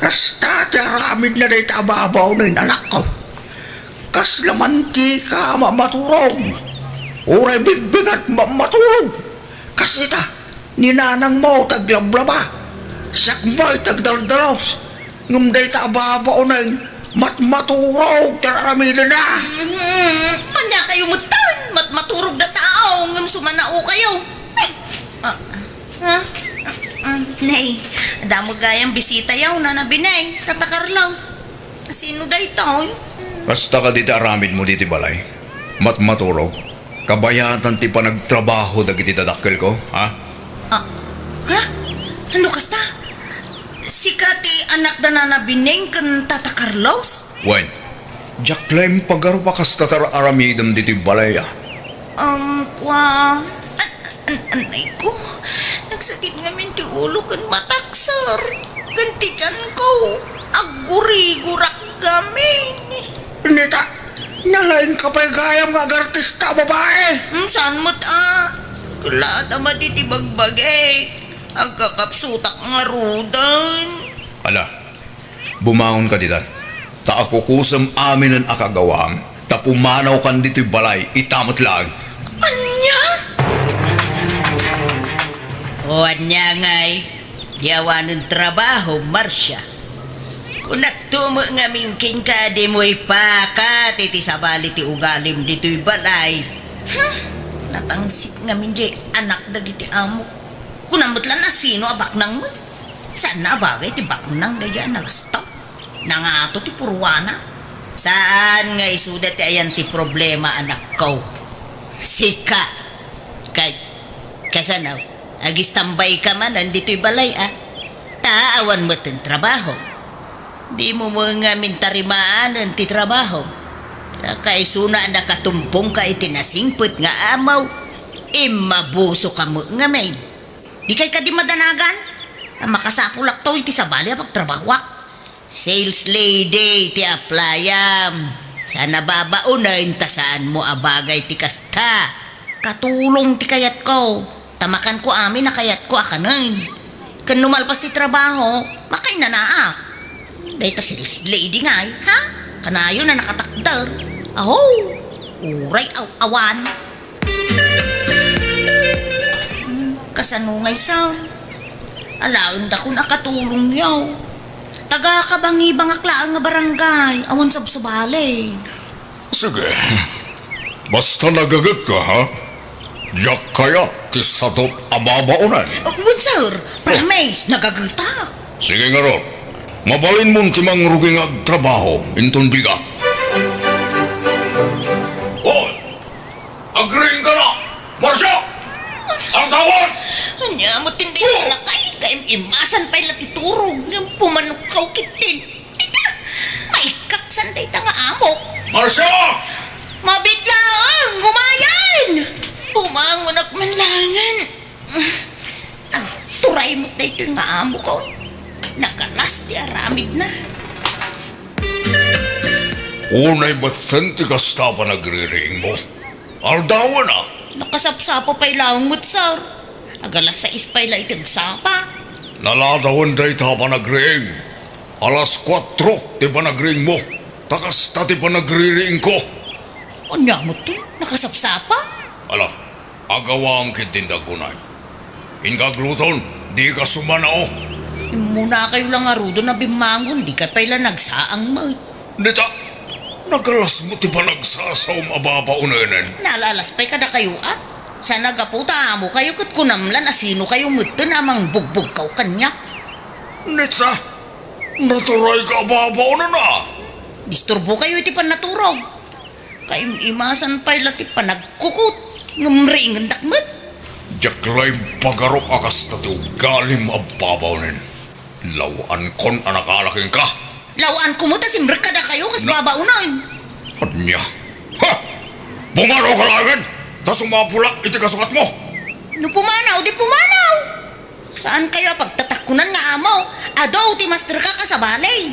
Kasta ti aramid na day tababaw na anak ko. Kas lamanti ka maturog. Uray bigbig at maturog. Kas ita, ninanang mo taglablaba. Sakbay tagdaldalos. Ngum day tababaw na maturog taramid na.
Kanya kayo mutan, maturog na tao, ngam sumanao kayo. Nay, damo gayang bisita yaw na nabinay, Tata Carlos. Sino da ito?
Basta ka dito aramid mo diti balay. Maturog. Kabayatan ti pa nagtrabaho dagiti dadakkel ko, ha?
Ha? Ano kasta? Sikati anak na nabinay kan Tata Carlos?
Wen, Jacklem pagaro pa kas tatar aramidam diti balay, ah.
Anay ko, nagsakit nga min ti ulo kan mataksar. Ganti dyan ko, aguri-gurak gamin.
Nita, nalain ka pa'y gayang mag-artista babae.
Saan mo't Kulaat ama diti bagbagay. Agkakapsutak nga rudan.
Ala, bumangon ka ditan. Ta ako kusam amin ang akagawam. Ta pumanaw kan diti balay, itamot lang.
Anya?
O anya ngay, yawa ng trabaho, Marcia. Kung nagtumo nga mingking ka, di mo'y pakat, iti sabali ti ugalim dito'y balay.
Natangsit nga minjay anak dagiti amo. Kunamot lang na sino abak nang mo. Saan na abagay ti baknang da dyan nalastap. Nangato ti purwana.
Saan nga isudat ti ayan ti problema, anak ko? Sika. Kasanaw, agistambay ka man, andito'y balay, ah. Taawan mo tin trabaho. Di mo mga mintarimaan ang ti trabaho. Kay suna nakatumpong ka itinasingput nga amaw. Mabuso ka mo nga may.
Di kay ka di madanagan. Makasapulak to iti sabali pag trabawak.
Sales lady ti aplayam. Sana babaunayin ta saan mo abagay ti kasta.
Katulong ti kayat ko. Tamakan ko amin na kayat ko akanin. Kan numalpas ti trabaho, makay na naak. Dahil ta sales lady nga ha? Kanayo na nakatakdar. Aho, uray awan. Kasanungay sa alaon da ko nakatulong yaw. Taga kabangi bangaklaan nga barangay, awan sabsabali.
Sige, basta nagagat ka, ha? Yak kaya ti satot ababaunan.
Awan sir, promise, nagagita.
Sige nga ron, mabalin mong timang ruging agtrabaho, inton biga. Hoy! Agreeing ka na! Marsha! Ang tawad!
Anya mo tinday na lakay, kayong imasan pa'y latiturog, yung pumanukaw kitin. Ita, may kaksan day ta nga amok.
Marsha!
Mabiglaan, gumayan! Pumangon at manlangan. Ang turay mo't na ito nga amok ko. Nakalas di aramid na.
Unay batan ti kasta pa nagre-ring mo. Aldawan na!
Nakasapsapo pa'y laong mo't sir. Agalas sa ispay la itigsapa.
Naladawan day ta pa nagre-ring. Alas 4 ti pa nagre-ring mo. Takas ta ti pa nagre-ring ko.
Anya mo to, nakasapsapa?
Ala, agawang kitindag kunay. Inkagluton, di ka sumanao.
Muna kayo lang arudo na bimangon, di ka pa'y la nagsaang mo.
Nita, nagalas mo ti pa nagsasaw mababaunanan.
Nalalas pa'y kada kayo Sa nagaputa mo kayo kat kunamlan asino kayo muto namang bugbog kaw kanya.
Nita, naturay ka babaunan na.
Disturbo kayo iti panaturog. Kayong imasan pa'y lati panagkukot. Ngamring ang dakmat.
Jaklay pagarop akas tatu galim ababaunin. Lawan kon anakalaking ka.
Lawan kumuta simber kada kayo kas babaunan.
Kanya. Ha! Bumaro ka langin! Tas umapulak iti kasukat mo!
No pumanaw, di pumanaw. Saan kayo pagtatakunan nga amaw? Adaw ti master ka kasabalay.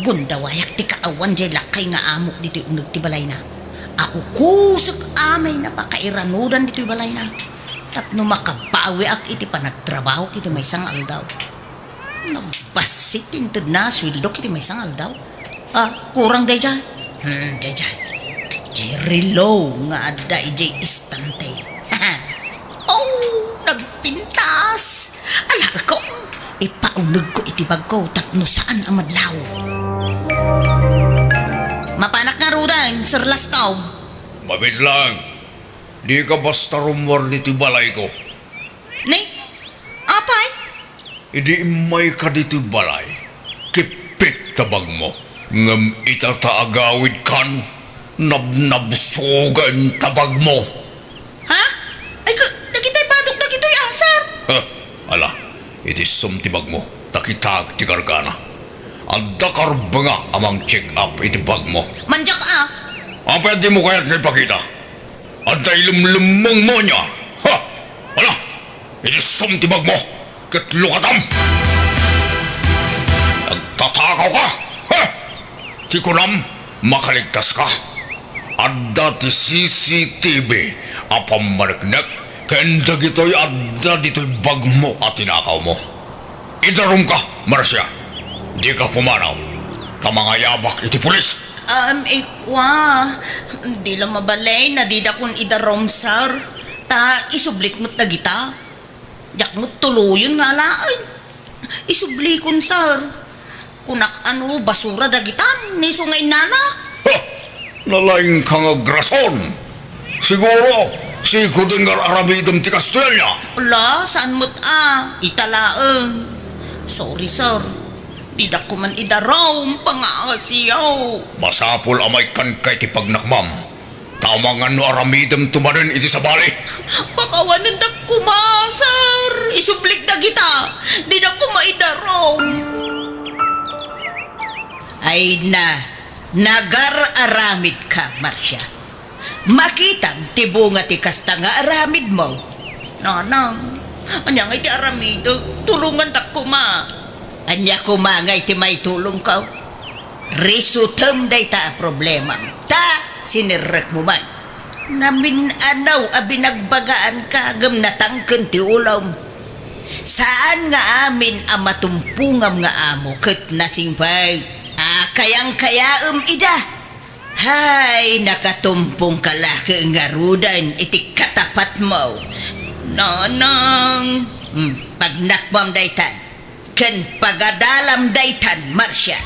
Gundawayak ti kaawan jay lakay nga amok dito unag ti balay na. Ako kusag amay na pakairanudan dito balay na.
Tapno makabawi ak iti panagtrabaho kiti may isang aldaw. Nabasit intod na sweldo kiti may isang aldaw. Kurang day dyan. Day dyan. Jerry Low nga adda ijay istante. Oh, nagpintas. Ala ko, ipaunag ko iti bag ko tapno saan ang madlaw. Mapanak nga rudan, Sir Lastaw.
Mabit lang. Di ka basta rumor dito balay ko.
Ni, apay?
Idi may ka dito balay. Kipit tabag mo. Ngam itataagawid kan. Nabnabsugan tabag mo.
Ha? Ay, nagitay badok na gito'y asar.
Ala, iti sumtibag mo. Takitag ti kargana. Adda karbanga amang check up iti bag mo.
Manjak
Apa di mo kaya't nipakita? Adda ilumlumang mo niya. Ha? Ala, iti sumtibag mo. Katlukatam. Nagtatakaw ka. Ha? Ti kunam, makaligtas ka. Adda ti CCTV. Apam mariknek. Kenda gito'y adda dito'y bag mo at tinakaw mo. Idarum ka, Marcia. Di ka pumanaw. Tamangayabak iti pulis.
Ikwa. Di lang mabalay na di da kun idarom, sir. Ta, isublik mo't na gita. Yak mo't tuluyon nga lain. Isublikon, sir. Kunak basura da gitan, ni sungay nanak.
Ha! Nalaing kang agrason. Siguro, si Kudengar Arabidam ti Castella.
Ala, saan mo't italaan. Sorry, sir. Di da ko man idarom, pangasiyaw.
Masapol amay kan kay ti pagnakmam. Tamangan no aramidam tumarin iti sabali.
Pakawanan da kuma, sir. Isublik da kita. Di da ko maidarom. Ay nagar-aramid ka, Marcia. Makitang tibo nga ti kasta nga aramid mo. Nanang, anya nga iti aramido, tulungan da kuma. Anya kuma nga iti may tulong ka. Risutem day ta problema. Ta, sinirek mo man. Namin binagbagaan ka, agam natangken ti ulam. Saan nga amin ang matumpungam nga amo, ket nasimpay. Kayang-kayaam ida. Hay, nakatumpong kalaki nga rudan, iti katapat mo. Nanang, pagnakbam daytan, ken pagadalam daytan, Marcia.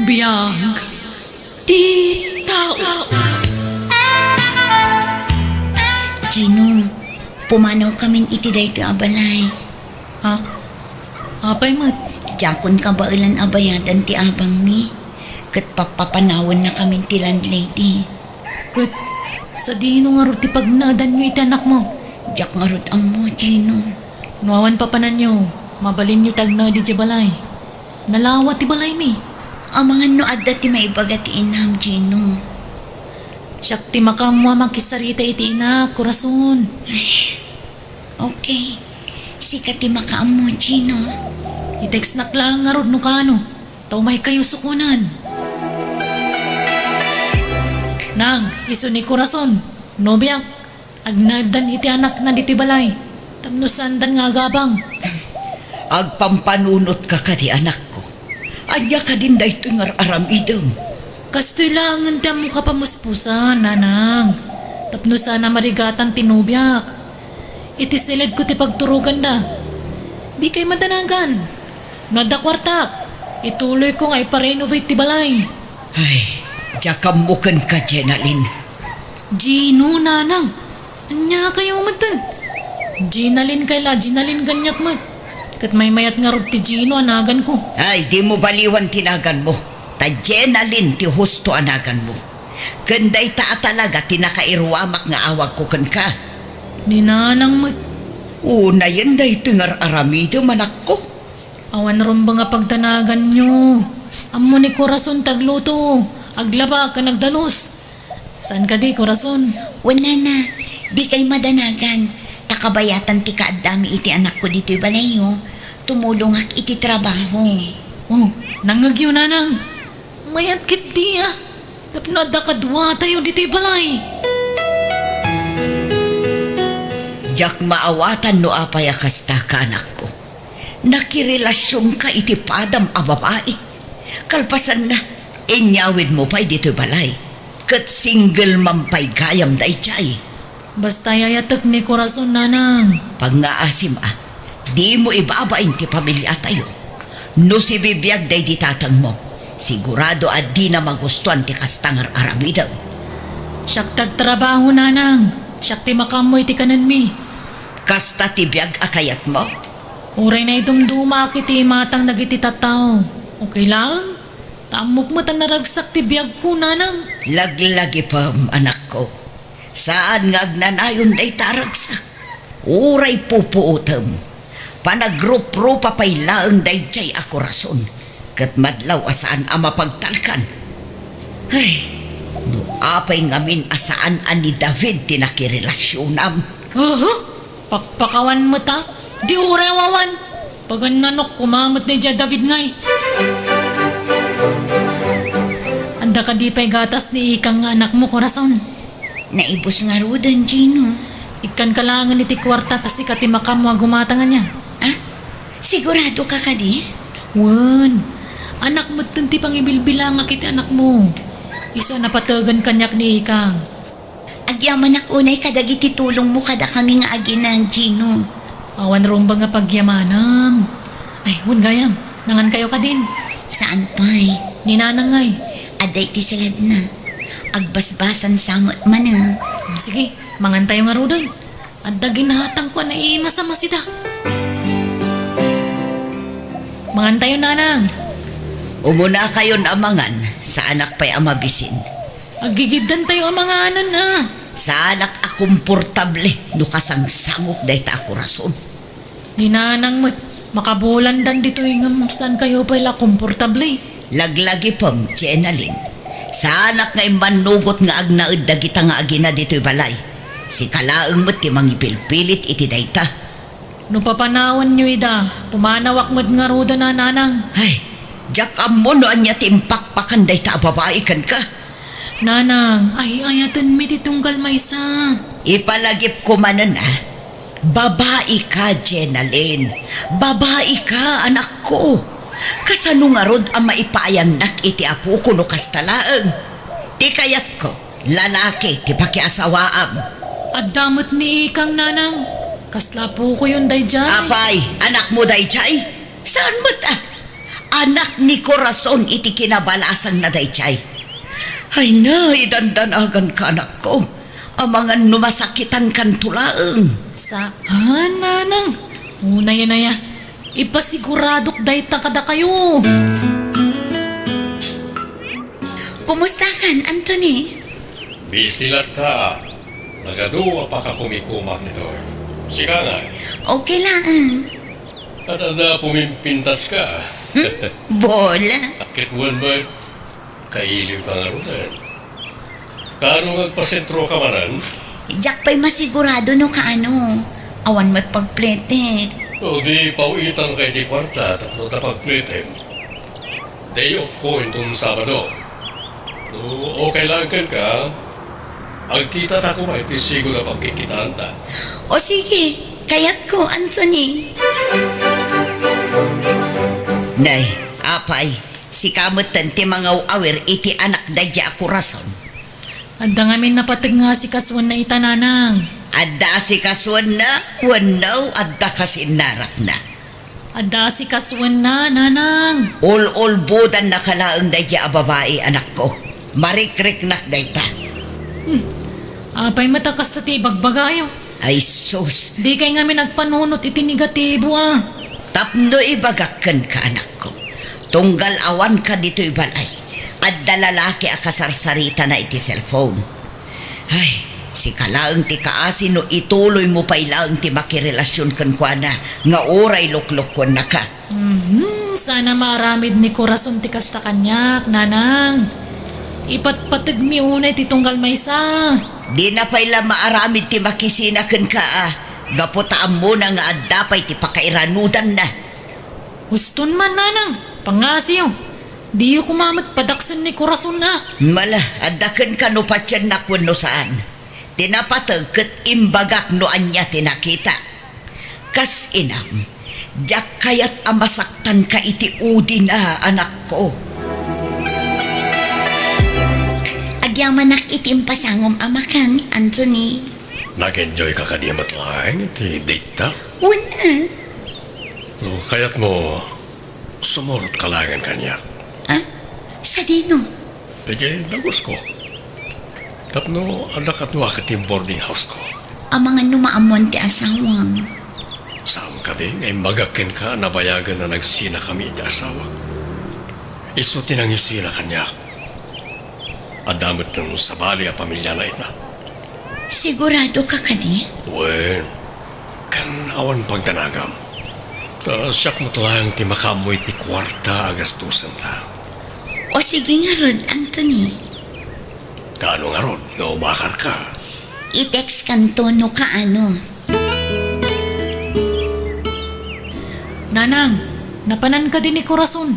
Biyag. Di tao.
Gino, pumanaw kaming iti dayto abalay.
Ha? Apay mat.
Jakon ka ba ilan abayadan ti abang mi? Kat papapanawan na kaming ti landlady.
Kat, sa dino nga ro ti pagnadan nyo iti anak mo.
Jak nga rod ang mo, Gino.
Nuawan pa panan nyo. Mabalin nyo tagna di balay. Nalawat ti balay mi.
Amangan no adda ti maibaga ti inam, Gino.
Siyak ti makamwa makisarita iti ina, kurason.
Okay. Sika ti makaam mo, Gino.
I-text na lang nga rod no kano. Tau may kayo sukunan. Nang, iso ni kurason. Nobiyak, agnadan iti anak na diti balay. Tamnusandan nga agabang.
Agpampanunot ka di anak ko. Anya ka din dayto nga aramidam.
Kastoy langan ti mo kapamuspusan, nanang. Tapno sana marigatan tinubyak. Iti silid ko ti pagturugan da. Di kay madanagan. Nada kwartak. Ituloy ko nga iparenovate ti balay.
Ay, jakam mo kan ka, Jenalyn.
Gino, nanang. Anya kayo matan. Ginalin kayla, Ginalin ganyak mat. Kat may mayat nga rod ti Gino anagan ko.
Ay, di mo baliwan tinagan mo. Ta Jenalyn ti husto anagan mo. Kanday ta talaga tinakairwamak nga awag ko kan ka.
Ni nanang mat.
Una yan day tingar aramido manak ko.
Awan ron ba nga pagtanagan nyo? Amo ni Corazon tagluto. Aglaba ka nagdalos. Saan ka di, Corazon?
Wala na. Di kay madanagan. Takabayatan ti kaadami iti anak ko dito'y balayo. Tumulong ak iti trabaho.
Oh, nangagyo nanang. Sumayat kit di Tapno da kadwa tayo dito'y balay.
Jak maawatan no apay kasta ka anak ko. Nakirelasyon ka iti padam a babae. Kalpasan na, inyawid mo pa'y dito'y balay. Kat single mampay gayam da ichay.
Basta yayatak ni Corazon, nanang.
Pag ngaasim di mo ibabain ti pamilya tayo. No si bibiyag day di tatang mo. Sigurado di na magustuhan ti kastangar aramidaw.
Siyak tagtrabaho, nanang. Siyak ti makamoy ti kanan mi.
Kasta ti biyag akayat mo?
Uray na idumduma kiti matang nagiti tataw. Okay lang? Tamok mo tan naragsak ti biyag ko, nanang.
Laglagi pa, anak ko. Saan nga agnanayon day taragsak? Uray pupuutam. Panagrup-ro papaylaang day chay ako rason. Kat madlaw asaan ang mapagtalkan. Ay, no apay ngamin asaan ani David tinakirelasyon
Pakpakawan mo ta? Di urewawan. Pagan nanok kumamot ni David ngay. Anda ka di pa'y gatas ni ikang anak mo, Corazon.
Naibos nga rudan, Gino.
Ikan kalangan iti kwarta tas ikati makamo gumatangan niya.
Ah? Sigurado ka di?
Wan, anak mo tinti pang ibilbilang kiti anak mo. Isa napatagan kanyak ni ikang.
Agyaman ako na'y kadagiti tulong mo kada kami nga aginan, Gino.
Awan rong ba nga pagyamanam. Ay, wan gayam, nangan kayo ka din.
Saan pa'y?
Ninanangay.
Aday ti salad na. Agbasbasan samot man.
Sige, mangan tayo nga rudan. At daginahatang ko na imasama sida. Mangan tayo, nanang.
Umuna kayon amangan sa anak pa'y amabisin.
Agigidan tayo ang mga anan
Sa anak akomportable no kasangsangok day ta ako rason.
Ninanang mo't makabulan dan dito yung saan kayo pala komportable.
Laglagi pam, Jenalyn. Sa anak nga imanugot nga agnaid dagita nga agina dito'y balay. Si kalaang mo't timang ipilpilit iti dayta.
No papanawan nyo pumanawak mo't nga ruda na nanang.
Ay, jak amo no anya timpakpakan dayta babae kan ka.
Nanang, ay ayatan mi titunggal maysa.
Ipalagip ko manan Babae ka, Jenalyn. Babae ka, anak ko. Kasano nga rod ang maipayan nak iti apo ko no kastalaang. Ti kayat ko, lalaki, ti pakiasawaam.
At damot ni ikang nanang. Kasla po ko yun dayjay.
Apay, anak mo dayjay? Saan mo't anak ni Corazon iti kinabalasan na dayjay? Ay na, idandanagan ka anak ko. Ang mga numasakitan kan tulaang.
Saan, nanang? Una yan na ya. Ipasiguradok dayta kada kayo.
Kumusta kan, Anthony?
Busy ta. Nagaduwa pa ka kumikumak nito. Sika nga.
Okay lang.
At pumimpintas ka.
Bola.
Akit buwan ba? Kailiw ka nga rin. Kano magpasentro ka manan?
Jack pa'y masigurado no kaano. Awan mo't pagplete.
O di pauitan kay di kwarta tapno tapagplitem. Day off ko itong Sabado. No, okay lang ka. Ang kita na ko may tisigo na pagkikitaan ta.
O sige, kayat ko, Anthony.
Nay, apay, si kamot ti mga awir iti anak dadya ako rason.
Adda ngamin napatag nga si kaswan na itananang.
Adda si kaswan na, wanaw adda kasinarak na.
Adda si kaswan na, nanang.
Ol budan na kalaang dadya a babae anak ko. Marikrik nak dayta.
Apay matakas na ti bagbagayo.
Ay sus,
Di kay ngamin nagpanunot iti negatibo
tapno ibagakan ka anak ko. Tunggal awan ka dito ibalay. Adda lalaki a kasarsarita na iti cellphone. Ay, si kalaang ti kaasi no ituloy mo pa ilaang ti makirelasyon kan kwa na nga oray luklukon na ka.
Sana maaramid ni Corazon ti kasta kanyak, nanang. Ipatpatag mi unay ti tunggal maysa.
Di na pa'y maaramid ti makisinakan ka Gaputaan mo na nga adda pa'y ti pakairanudan na.
Huston man, nanang. Pangasiyo. Di ko mamat padaksan ni Corazon na.
Mala, adakan ka no patyan na kung no saan. Tinapatag kat imbagak no anya tinakita. Kas inam, jak kayat amasaktan ka iti udi na anak ko.
Agyamanak itim pasangom amakan, Anthony.
Nag-enjoy ka kadiyamat lang iti date ta.
Wala.
No, kaya't mo sumurot ka langan kanya.
Ah? Sa dino?
E di, dagos ko. Tapno, anak at wakit yung boarding house ko.
Ang mga numaamon ti asawang.
Saan ka din, ay magakin ka na bayagan na nagsina kami iti asawa. Iso tinangisina kanya. Adamit ng sabali a pamilya na ita.
Sigurado ka kani?
Wen, kan awan pagdanagam. Ta siyak mo talang ti makamoy ti kwarta agastusan ta.
O sige nga Rod, Anthony.
Kaano nga ron, nga umakar ka.
I-text kanto no kaano.
Nanang, napanan ka din ni Corazon.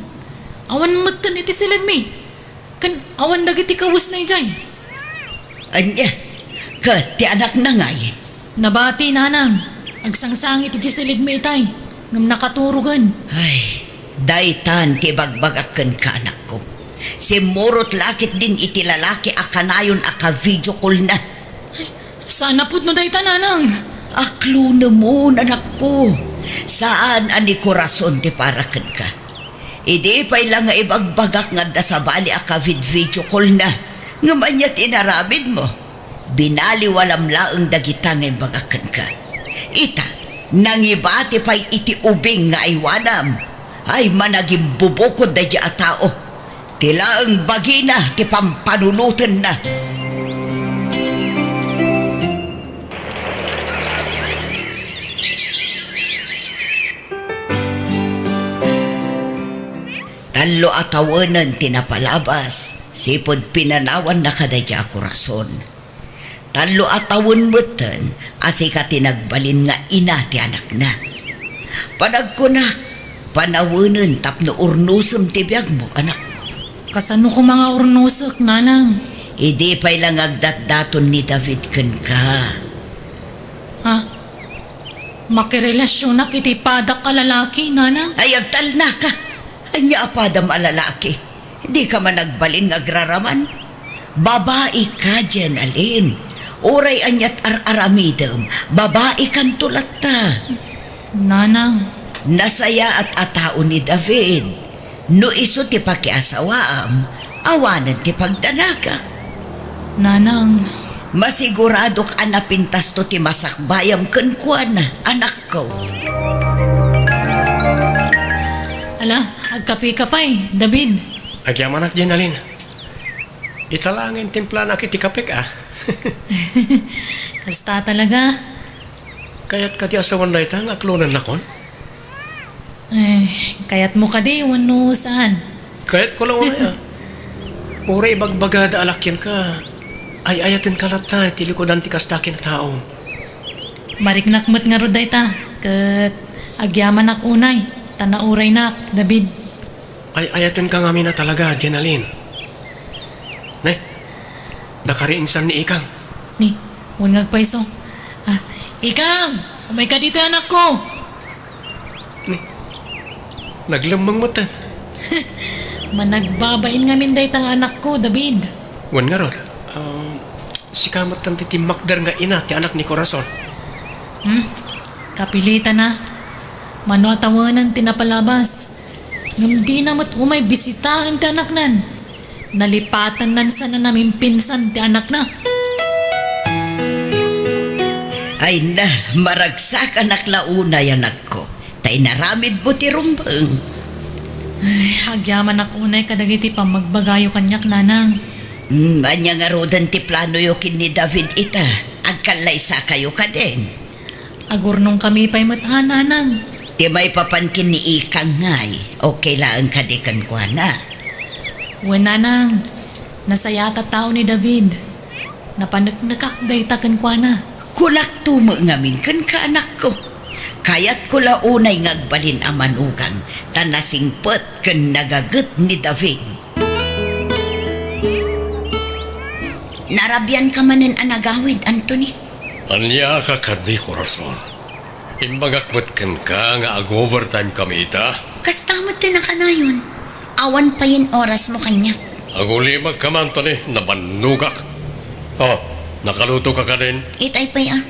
Awan matan iti silid mi. Kan awan dagiti kawas na ijay.
Anya, kat ti anak na ngay.
Nabati nanang, agsangsang iti silid mi itay. Ngam nakaturugan.
Ay, daytan ti bagbagakan ka anak ko. Si Murot lakit din iti lalaki akanayon aka video call na.
Sana put no dayta nanang.
Aklo na mo, anak ko. Saan ani Corazon ti parakan ka? Idi pa'y lang nga ibagbagak nga da sa bali aka video call na. Ngaman niya tinaramid mo. Binali walam laang dagita nga ibagakan ka. Ita, nangibati pa'y iti ubing nga aywanam. Ay managing bubukod da di a tao. Tila ang bagina ti pampanulutan na. Talo atawanan tinapalabas, sipod pinanawan na kadadya Corazon. Talo atawan mutan, asi ka tinagbalin nga ina ti anak na. Panagkunak, panawanan tapno urnusam ti biyag mo, anak ko.
Kasano ko mga urnusok, nanang?
Idi pa'y lang agdat-daton ni David kan ka.
Ha? Makirelasyon na kiti padak ka lalaki, nanang?
Ay agtal na ka. Anya apadam alalaki. Di ka man nagbalin agraraman. Babae ka dyan, alin. Oray anyat ar-aramidam. Babae kan tulat ta.
Nanang,
Nasaya at atao ni David. No iso ti pakiasawaam, awanan ti pagdanagak.
nanang,
Masiguradok anapintas to ti masakbayam kenkwan, anak ko.
ala, agkapi ka pa'y, David.
Agyaman ak Jenalin. Italangin timpla na kiti kapik ah.
Kasta talaga.
Kaya't kati asawan na itang aklunan na kon.
Kaya't mo ka di, wano saan?
Kaya't ko lang una ya. Ura ibagbagada alakyan ka. Ay ayatin kalata, tilikodan ti kastakin na tao.
Mariknakmat nga roday ta. Kat agyaman ak unay. Tanauray nak, David.
Ay ayatin ka nga na talaga, Jenalin. Ne, nakariinsan ni Ikang.
Ni, huwag ngagpaiso. Ikang! Umay ka dito anak ko!
Naglamang mata.
Managbabain nga minday tang anak ko, David.
Wan nga ron. Si kamat ng titi Makdar nga ina, ti anak ni Corazon.
Kapilita na. Mano atawanan tinapalabas. Ngam di namat umay bisitahan ti anak nan. Nalipatan nan sana namin pinsan ti anak na.
Ay na, maragsak anak launay anak ko. Tay naramid mo ti rumbang.
Agyaman ako unay kadagiti pa magbagayo kanyak nanang.
Anya nga rodan ti plano yokin ni David ita. Agkalay sa kayo ka din.
Agurnong kami pa'y mataan nanang.
Ti may papankin ni Ikang ngay. Okay lang kadikan ko na.
Wen nanang, nasayata tao ni David. Napanagnagak day takan kwa na.
Kulak tumo ngamin kan ka anak ko. Kayat ko launay ngagbalin ang manugang tanasingpet ken nagaget ni David.
Narabyan ka manen anagawid, Anthony.
Anya ka kadi korason. Imbagakmat kan ka nga ag-overtime kami ita.
Kastamot din na kanayon. Awan pa yin oras mo kanya.
Agulimag ka man to ni, nabanugak. Oh, nakaluto ka din.
Itay pa yan.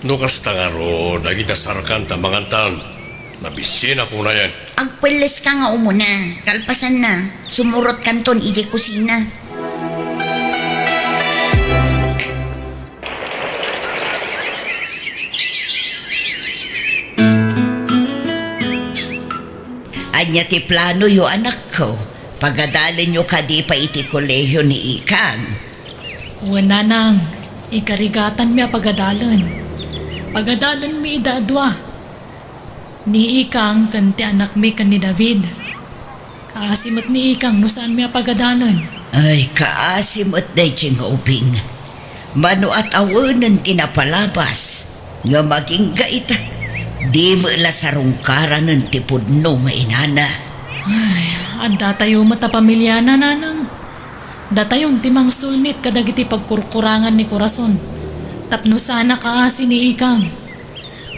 Nukas tangaro, nagidasarkan ta mangantan. Nabisin ako na yan.
Agpilis ka nga umuna. Kalpasan na. Sumurot kanton iti kusina.
Anya ti plano yo anak ko. Pagadalin nyo kadi pa iti kolehiyo ni Ikang.
Wala nang, ikarigatan mi pagadalan. Pagadalan mi idadwa. Ni Ikang kanti anak mi kan ni David. Kaasimot ni Ikang no saan mi pagadalan.
Ay, kaasimot day ubing. Mano at awanan tinapalabas. Nga maging gaita. Di mo la sarungkaran ng tipudno nga inana.
At datayo mata pamilya na nanang. Datayon timang sulnit kadagiti pagkurkurangan ni Corazon. Tapno sana kaasi ni Ikang.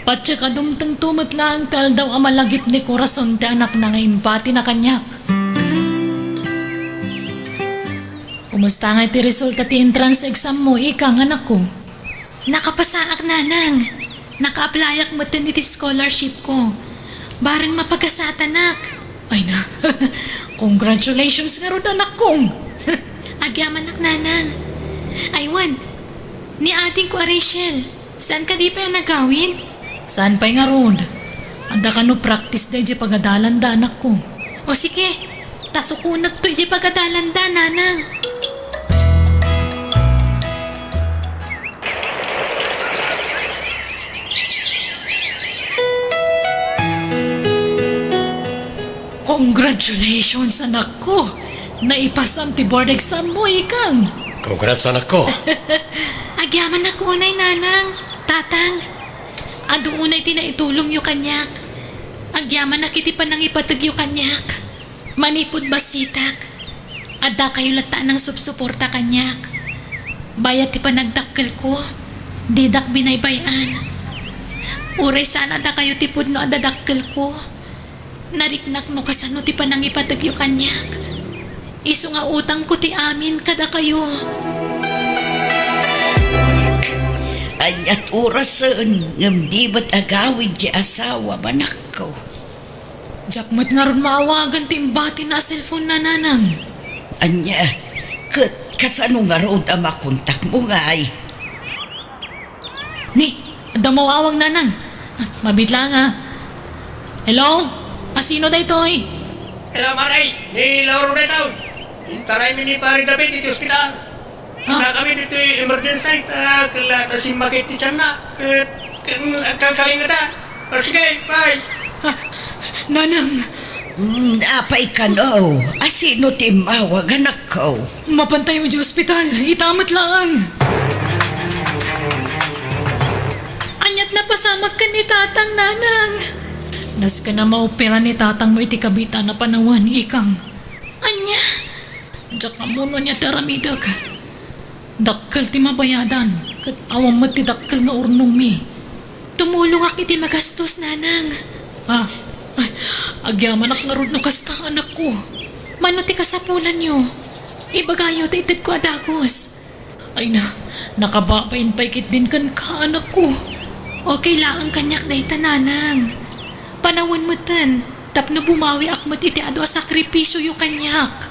Patya kadumtang tumot lang tal daw ang malagip ni Corazon ti anak na ngayon pati na kanyak. Kumusta nga iti resulta ti entrance exam mo, Ikang anak ko? Nakapasaak nanang. Naka-applyak mo din iti scholarship ko. Barang mapagkasata anak. Ay na, congratulations nga ron anak kong. Agyaman nak nanang. Aywan, ni ating ko Rachel, saan ka di pa yung nagawin? Saan pa'y nga ron? Anda ka no practice da iti pagadalan da anak ko. O sige, tasukunag to iti pagadalan da nanang. Congratulations anak ko! Naipasam ti board exam mo, Ikang!
Congrats anak ko.
Agyaman na ko unay nanang, tatang. Ado unay tinaitulong yu kanyak. Agyaman na kiti pa nang ipatag yu kanyak. Manipod basitak. Adda kayo lataan ng subsuporta kanyak. Bayat ti panagdakkel ko. Didak binaybayan. Uray sana da kayo tipod no adadakkel ko. Nariknak no kasano ti panang ipatag yu kanyak. Isu nga utang ko ti amin kada kayo.
Anyat orasan ngam di ba't agawid di asawa manak ko.
Jakmat nga ron maawagan ti imbati na cellphone na nanang.
Anya, kasano nga road ang makontak mo nga ay.
Ni, ada mawawag nanang. Mabitla nga. Hello? Asino da ito'y?
Hello, Maray. Ni Lauro na ito. Intaray mi ni Pari David iti ospital. Na kami dito emergency. Kalata si Makit ti tiyan na. Kakaling na ta. Sige, bye.
Nanang,
Apay ka no, asino timawag anak ko.
mapantay mo di ospital. Itamat lang. Anyat na pasamag ka ni tatang nanang. Nas ka na maopera ni tatang mo iti kabita na panawan, Ikang. Anya, diyak ka muna niya teramidag. Dakkal ti mabayadan, kat awang mat ti dakkal nga urnong mi. Tumulong ak iti magastos, nanang. Ay, agyaman ak nga rod no kasta anak ko. Mano ti kasapulan nyo. Ibagayo ti ited ko adagos. Ay na, nakababain paikit din kan ka anak ko. Okay lang kanyak na itananang. Panawin mo tan, tapno bumawi akmat iti adwa sakripisyo yu kanyak.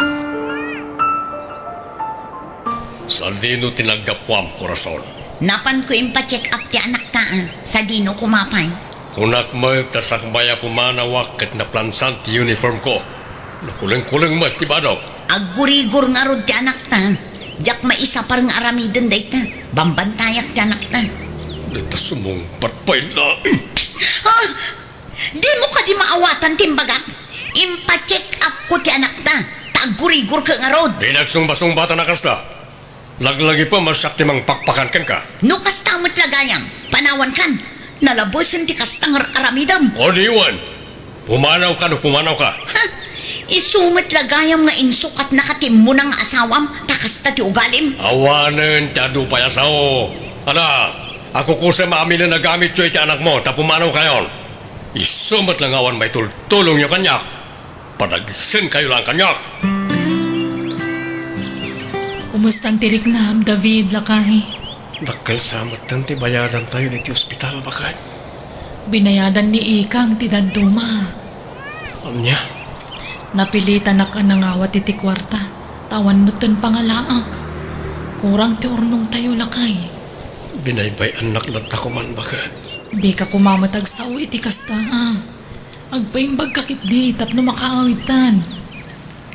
Saan dino tinaggapuam, Corazon?
Napan ko impa-check up ti anak ta sa dino kumapay.
Kunak mo tasakbaya pumanawak kat naplansan ti uniform ko. Nakuling-kuling mo ti badok.
Aggurigur nga rod ti anak ta. Diyak maisa parang aramiden day ta. Bambantayak ti anak ta.
Dito sumungpat pa'y laing.
Ha? Di mo ka di maawatan timbagak. Impa-check up ko ti anak ta. Tagurigur ka nga rod.
Pinagsumba-sumbatan na kasta. Laglagi pa masakti mang pakpakan kan ka.
Nukas tamot lagayam. Panawan kan. Nalabosan ti kastang aramidam.
O diwan, pumanaw ka no pumanaw ka.
Ha? Isumat lagayam nga insukat nakatim mo ng asawam, takasta ti ugalim.
Awanan ti adu payasaw. Ala, ako kusa maamin na nagamit yo iti anak mo, ta pumanaw kayon. Isumat lang awan may tultulong yung kanyak. Padagsin kayo lang kanyak.
Kumustang tirik na, David, lakay?
Dakal samat ng ti bayaran tayo niti ospital bakit?
Binayadan ni Ikang ti Daduma.
Anya?
Napilitan na ka nangawat iti kwarta. Tawan mo ton pangalaang. Kurang ti urnong tayo lakay.
Binaybay anak lang ko man bakit?
Di ka kumamatag sa iti kasta Agpaimbag kakit di tapno makaawitan.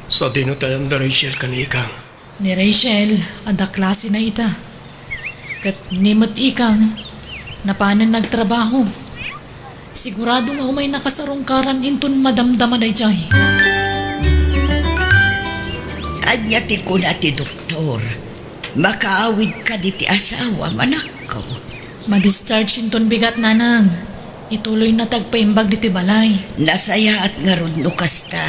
Sa dino tayo na Rachel kanikang.
Ni Rachel, ada klase na ita. Kat nimot Ikang, napanan nagtrabaho. Sigurado nga umay nakasarungkaran inton madamdama day jay.
Anya ti ko na ti doktor. Makaawid ka di ti asawa, manak ko.
Ma-discharge inton bigat nanang. Ituloy na tagpaimbag diti balay.
Nasaya at nga rod no kasta.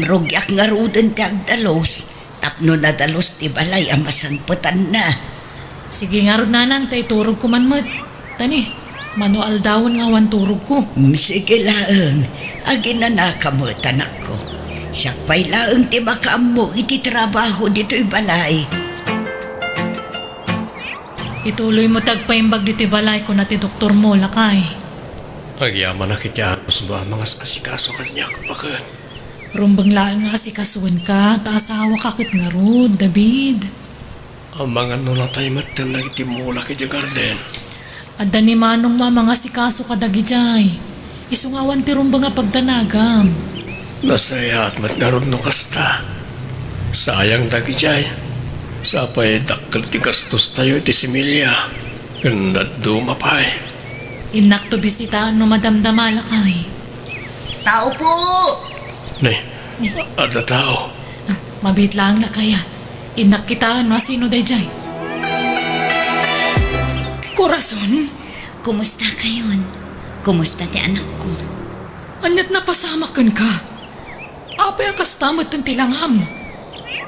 Rugyak nga roden ti agdalos. Tapno na dalos ti balay amasanputan na.
Sige nga rod nanang, tay turog ko man mat. Tani, manual dawon nga wan turog ko.
Sige laeng, agin na nakamutan ako. Siya pa'y laeng ti makaam mo iti trabaho dito'y balay.
Ituloy mo tagpaimbag diti balay ko na ti doktor mo, lakay.
Agyaman na kitya ba mga asikaso kanyak bakit?
Rumbang laang nga asikasuan ka, taasawa kakit nga rod, David.
Ang mga nunatay matan na itimula kitya garden.
Adda ni manong mga sikaso kadagijay. Isungawan ti rumbang nga pagdanagam.
Nasaya at matnarod no kasta. Sayang dagijay. Sapay dakkel ti gastos tayo iti similya. Ganda dumapay.
Inak to bisitaan no madamdama, lakay.
Tao po!
Nay, ada tao.
Mabit lang na kaya. Inak kita no sino dayjay. Corazon,
Kumusta kayon? Kumusta ti anak ko?
anyat na pasamakan ka. Apay akas tamat ng tilangham.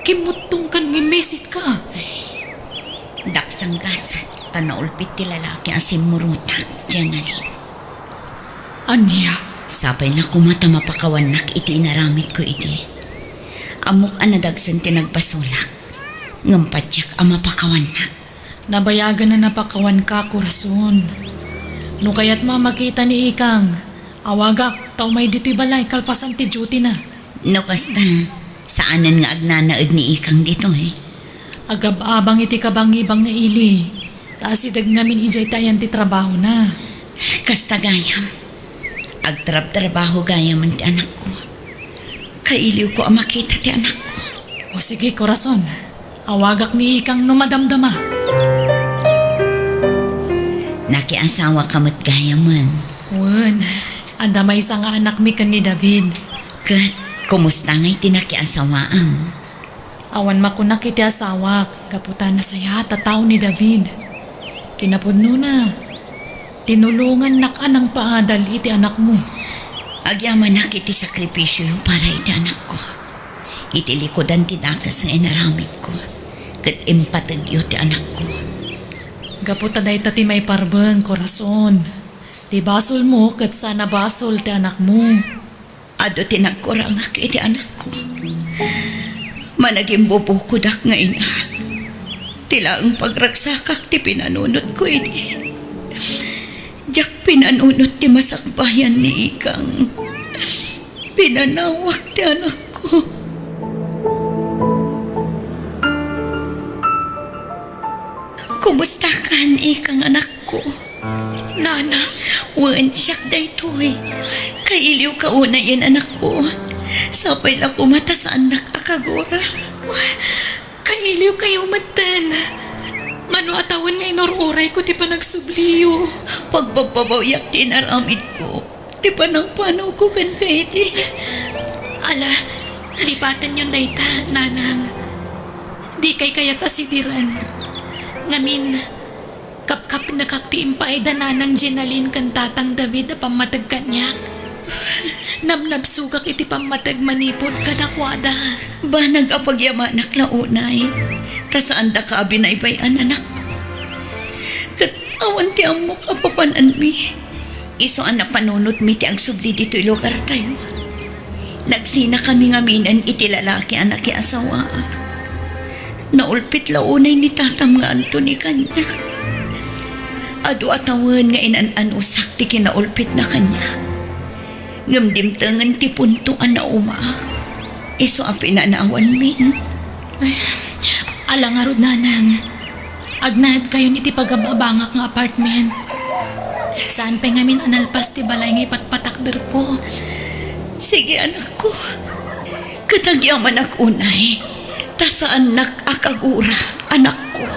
Kimutong kan ngimisit ka.
Daksang gasat, tanaulpit ti lalaki ang simurutak, Janalin.
Anya,
Sapay na kumata mapakawanak iti inaramid ko iti. Amok anadagsan ti nagbasulak. Ngampatsyak ang mapakawanak.
nabayagan na napakawan ka, Corazon. No kaya't mamakita ni Ikang, awagak, tao may dito'y balay, kalpasan ti duty na.
No kasta, saanan nga agnanaad ni Ikang dito eh.
Agab-abang iti kabangibang nga ili. Taas idag namin ijay tayan ti trabaho na.
Kasta gayam. Agtrab-trabaho gayam ang ti anak ko. Kailiw ko ang makita ti anak ko.
O sige, Corazon. Awagak ni Ikang no madamdama.
Nakiasawa kamot gayam man.
Wan, anda may isa nga anak mi kan ni David.
Kat, kumusta nga'y tinakiasawaam?
Awan makunak iti asawak, kaputan na saya tataw ni David. Kinapudno na. Tinulungan anang paadal iti anak mo.
Agyaman na kiti sakripisyo para iti anak ko. Iti likodan ti dakas nga inaramid ko. Kat impatagyo ti anak ko.
Gaputa day tati may parbeng, Corazon. Ti basol mo kat sana basol ti anak mo.
Ado tinagkurangak iti anak ko. Managing bubukudak nga ina. Tila ang pagragsakak ti pinanunot ko ini. Diyak pinanunot ti masakbayan ni Ikang. Pinanawak ti anak ko. Kumusta kan Ikang anak ko?
Nana,
Wan siyak daytoy. Kailiw ka una yan anak ko. Sapay la kumata sa anak akagora.
kailiw kayo matan. Mano atawan nga inururay ko ti panagsubliyo.
Pagbababayak tinaramid ko. Ti panang panaw ko kan kaiti.
Ala, lipatan yun dayta, nanang. Di kay kayat asidiran. Ngamin, Kapkap nakaktiimpay dananang Jenalyn kan tatang David na pamatag kanyak. Namnabsugak iti pamatag manipod kadakwada.
Ba nag-apagyamanak launay, tasaan da ka binaybayan anak ko. Kat awan ti amok apapanan mi. Iso ang napanunot mi ti ang subli dito'y lugar tayo. Nagsina kami ngaminan iti lalaki anak ki asawa. Naulpit launay ni tatam nga Anthony kanya. Adu atawan nga inan-an usak ti kinaulpit na kanya. Ngamdimtangan ti puntuan na umaak. Iso ang pinanaawan min.
Alang arod nanang. Agnahad kayo ni ti pagababangak nga apartment. Saan pa ngamin analpas ti balay nga ipatpatakder ko.
Sige anak ko. Katagyaman ak unay. Tasaan nakakagura anak ko.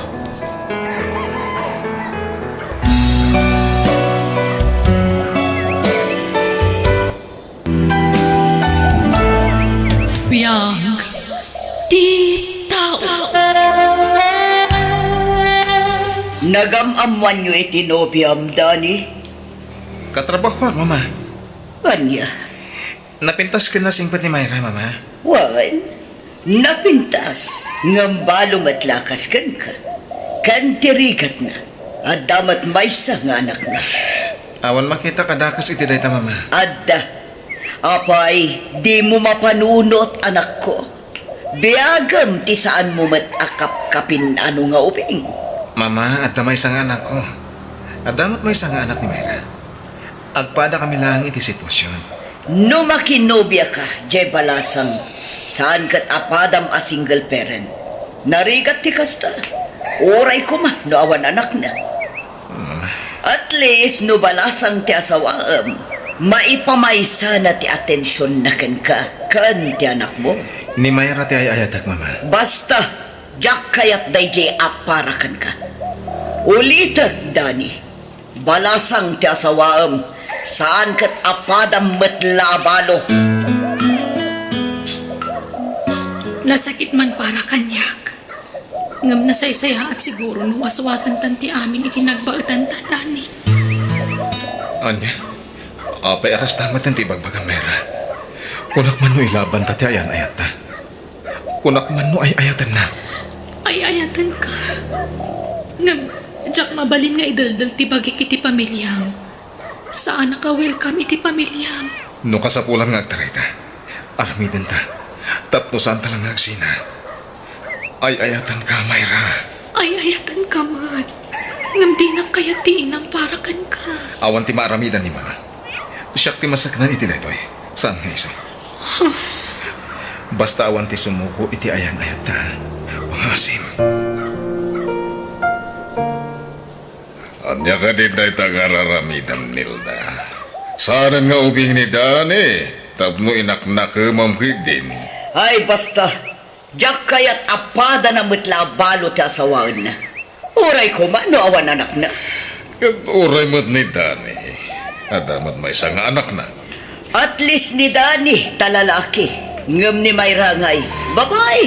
Fiyang. Titaw.
Nagamamuan nyo iti nobyam, Dani?
Katrabaho, mama.
Anya?
Napintas ka na singpat ni Mayra, mama.
Wan, napintas, ngambalo matlakas kan ka. Kantirigat na, at damat maysa nga anak na.
Awan makita kadakas iti dayta, mama.
Adda, apay, di mo mapanunot anak ko. Biagam ti saan mo matakap-kapin ano nga uping.
Mama, at may isang anak ko. At damat may isang anak ni Mayra. Agpada kami lang iti sitwasyon.
No makinobya ka, jay balasang, saan kat apadam a single parent. Narigat ti kasta. Oray ko ma, no awan anak na. At least, no balasang ti asawaam, maipamaysa na ti atensyon na kan ka, kan ti anak mo.
Ni Mayra ti ayayatak, mama.
Basta, jak kayat dayjay aparakan ka. Ulitag, Dani, balasang ti asawaam, saan kat apadam matlabalo.
Nasakit man para kanyak. Ngam nasaysaya at siguro nung aswasan tanti amin itinagbaatan tatani.
Anya, apay akas tamat ng tibagbagang Mayra. Kunak man no ilaban tati ayan ayat na. Kunak man no ay ayatan na.
Ay ayatan ka. Ngam, jak mabalin nga idaldal ti bagik iti pamilyam. Saan ka welcome iti pamilyam?
No kasapulan nga agtaray ta. Aramidin ta. Tapno saan talang agsina. Ay ayatan ka, Mayra.
Ay ayatan ka mat. Ngam di na kaya tiinang para kan ka.
Awan ti maaramidan ni mama. Siyak ti masaknan iti daytoy. Saan nga iso? Basta awan ti sumuko iti ayan ayat ta. Pangasim.
Anya ka din na itang Nilda. Saan nga ubing ni Dani? Tapno inaknak ka mamkid din.
Ay, basta, jak kayat apada na matlabalo ti asawaan na. Uray ko man, no awan anak na.
Uray mo't ni Dani. Adamat may isang anak na.
At least ni Dani, talalaki. Ngam ni Mayra ngay, babae.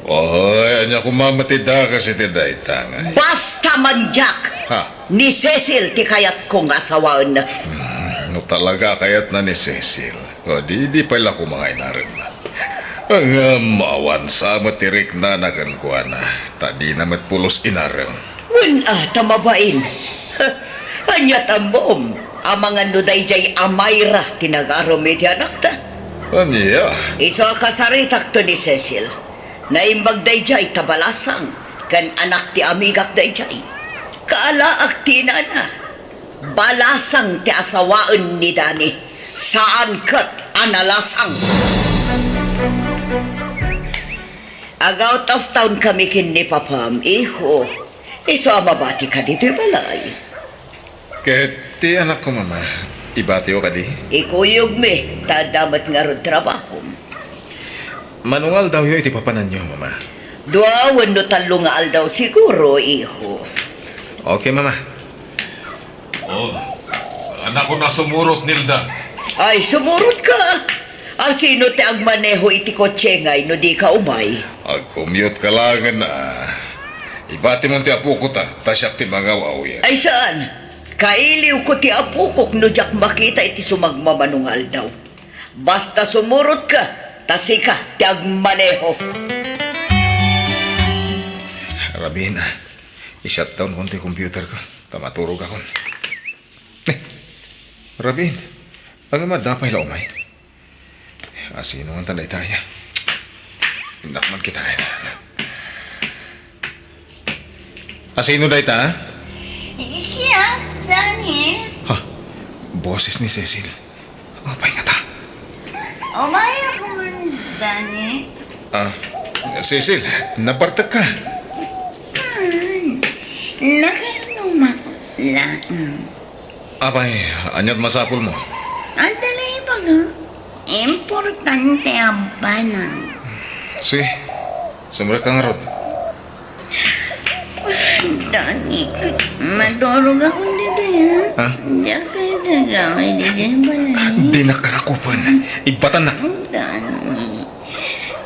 Oy, anya kumamatida kasi ti daytang.
Basta man, Jack.
Ha?
Ni Cecil ti kayat kong asawaan na.
No talaga kayat na ni Cecil. O di pala ko mga inarin na. Ang maawan sa matirik na nakankuha na. Tadi na matpulos inarin.
Tamabain. Anya tambom. Ang mga nuday jay amayra tinagarami ti anak ta.
Anya?
Iso kasaritak to ni Cecil. Naimbag day jay tabalasang. Kan anak ti amigak day jay. Kaalaak ti na. Balasang ti asawaan ni Dani. Saan kat analasang. Out of town kami kin ni Papam, iho. Iso amabati ka dito'y balay.
Kahit ti anak ko, mama. Ibati o ka di.
Ikuyog mi, tadamat nga ron trabaho.
Manungal daw yun iti papanan niyo, mama.
Duawan no talungal daw siguro, iho.
Okay, mama.
Oh, saan ako na sumurot, Nilda?
Ay, sumurot ka. Ang sino ti agmaneho iti kotse ngay no di ka umay.
Ag-commute ka lang na.
Ibati mo ti apo ko tasyak ti mga wawya.
Ay saan? Kailiw ko ti apo ko no jak makita iti sumagmamanungal daw. Basta sumurot ka, tasika ti agmaneho.
Rabin, i-shutdown ko ti computer ko. Tamaturog ako. Rabin, ang madapay la umay. Asino ang tanay tayo? Nakman kita. Asino dahi ta?
Siya, Dani.
Ha? Boses ni Cecil. Apay nga ta.
Umaya ko man, Dani.
Cecil, napartak ka.
Saan? Nakainumak lang.
Apay, anyat masapul mo.
Adalay ba nga? Importante ang banang.
Si, sumra kang rod.
Dani, madurog ako dito ya.
Ha?
Diyan kayo nagawin dito ba lang?
Di nakarakupan. Ibatan na.
Dani,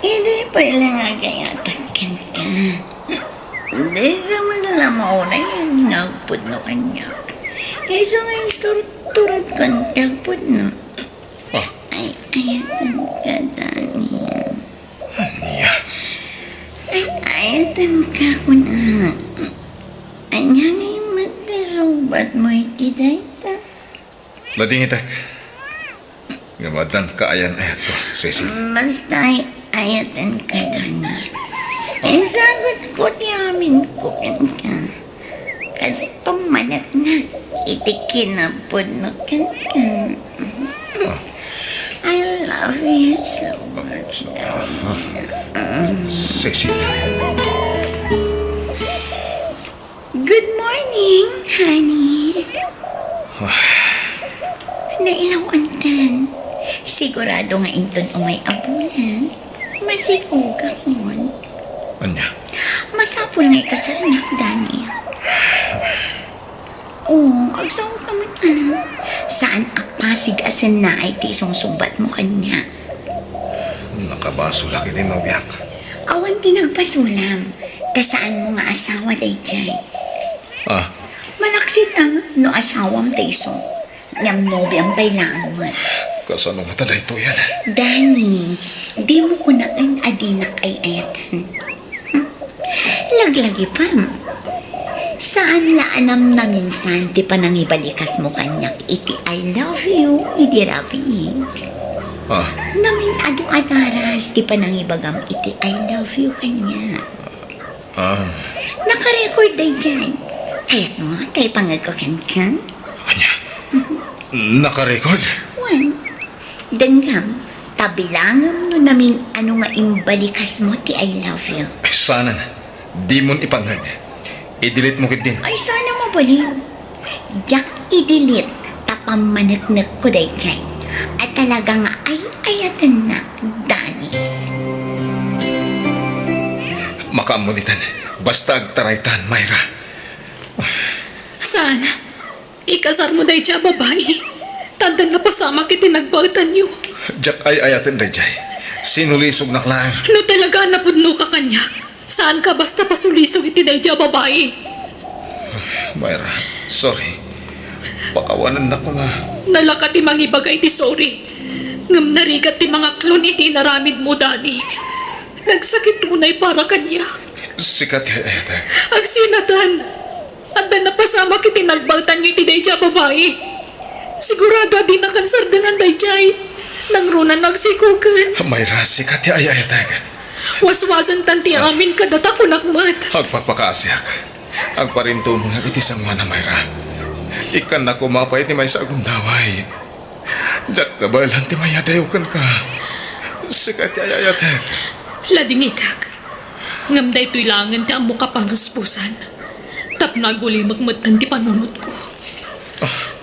hindi pa ilang agayatan ka. Hindi ka madala mauna yan. Nagpud no kanya. Kaysa ngayon turut kang tagpud no.
Ah,
Ay, ayatan ka, Dani.
niya.
Ay, ayatan ka ko na. Anya ngayon matisumbat mo iti dayta.
Lading itak. Gamadan ka ayan ayat ko, Cecil.
Basta ay ayatan ka, Dani. Eh, sagot ko ti amin ko ka. Kas pamanak na iti kinapod no kan. I love you so much, Dani.
Cecil.
Good morning, honey. Nailawan tan. Sigurado nga inton umay abulan. Masikuga mon.
Anya.
Masapul nga kasanak, Dani. Oo, agsaw ka man. Saan apasig asan na ay ti isong sumbat mo kanya?
Nakabaso lagi din mabiyak.
Awan tinagpasulam. Kasaan mo nga asawa day jay?
Ah,
Malaksit ang no asawam tayo. Ngam nobi ang bailangan.
kasano nga tada ito yan?
Dani, di mo ko na ang adinak ay ayatan. Laglagi pa. Saan laanam na minsan ti panangibalikas mo kanyak iti I love you, iti rabi.
Ah,
Namin adu-adaras ti panangibagam iti I love you kanya. Nakarecord day dyan. Kaya't mo, tayo pangagkakan ka.
anya. Nakarecord?
One, danggam, tabilangam no namin ano nga imbalikas mo ti I love you.
Ay, sana na. Di mon ipangad. I-delete mo kit din.
Ay, sana mabalik. Jak i-delete, tapamanak-nak ko day dyan. At talaga nga ay ayatan na, Dani.
Makamunitan. Basta agtaraytan, Myra.
Saan? Ikasar mo dahi siya, babae. Tanda na pasama kiti nagbautan niyo.
Jack ay ayatan dayjay. Sinulisog na klaan.
No talaga napudno ka kanya. Saan ka basta pasulisog iti dahi siya, babae?
Myra, sorry. Pakawanan na ko nga.
Nalakat ti mangibagay ti sorry. Ngam narigat ti mga klon iti naramid mo, Dani. Nagsakit tunay para kanya.
Sikat ay ayatan.
Agsinatan. Anda na pasama kiti nagbautan niyo iti dahi siya, babae. Sigurado di na kansar dengan dahi siya. Nang runa nagsikugan.
Myra, sikat ay ayatan.
Waswasan tanti amin kadata ko nakmat.
Agpapakaasyak. Agparinto mo nga iti sangwa na Myra. Ikan na kumapay ti may sagong daway. Jack kabalan ti may adayokan ka. Sikat ay ayatan.
Ladingikak. Ngamday to'y langan ti amo ka pangaspusan. Tapnaguli magmatan ti panunod ko.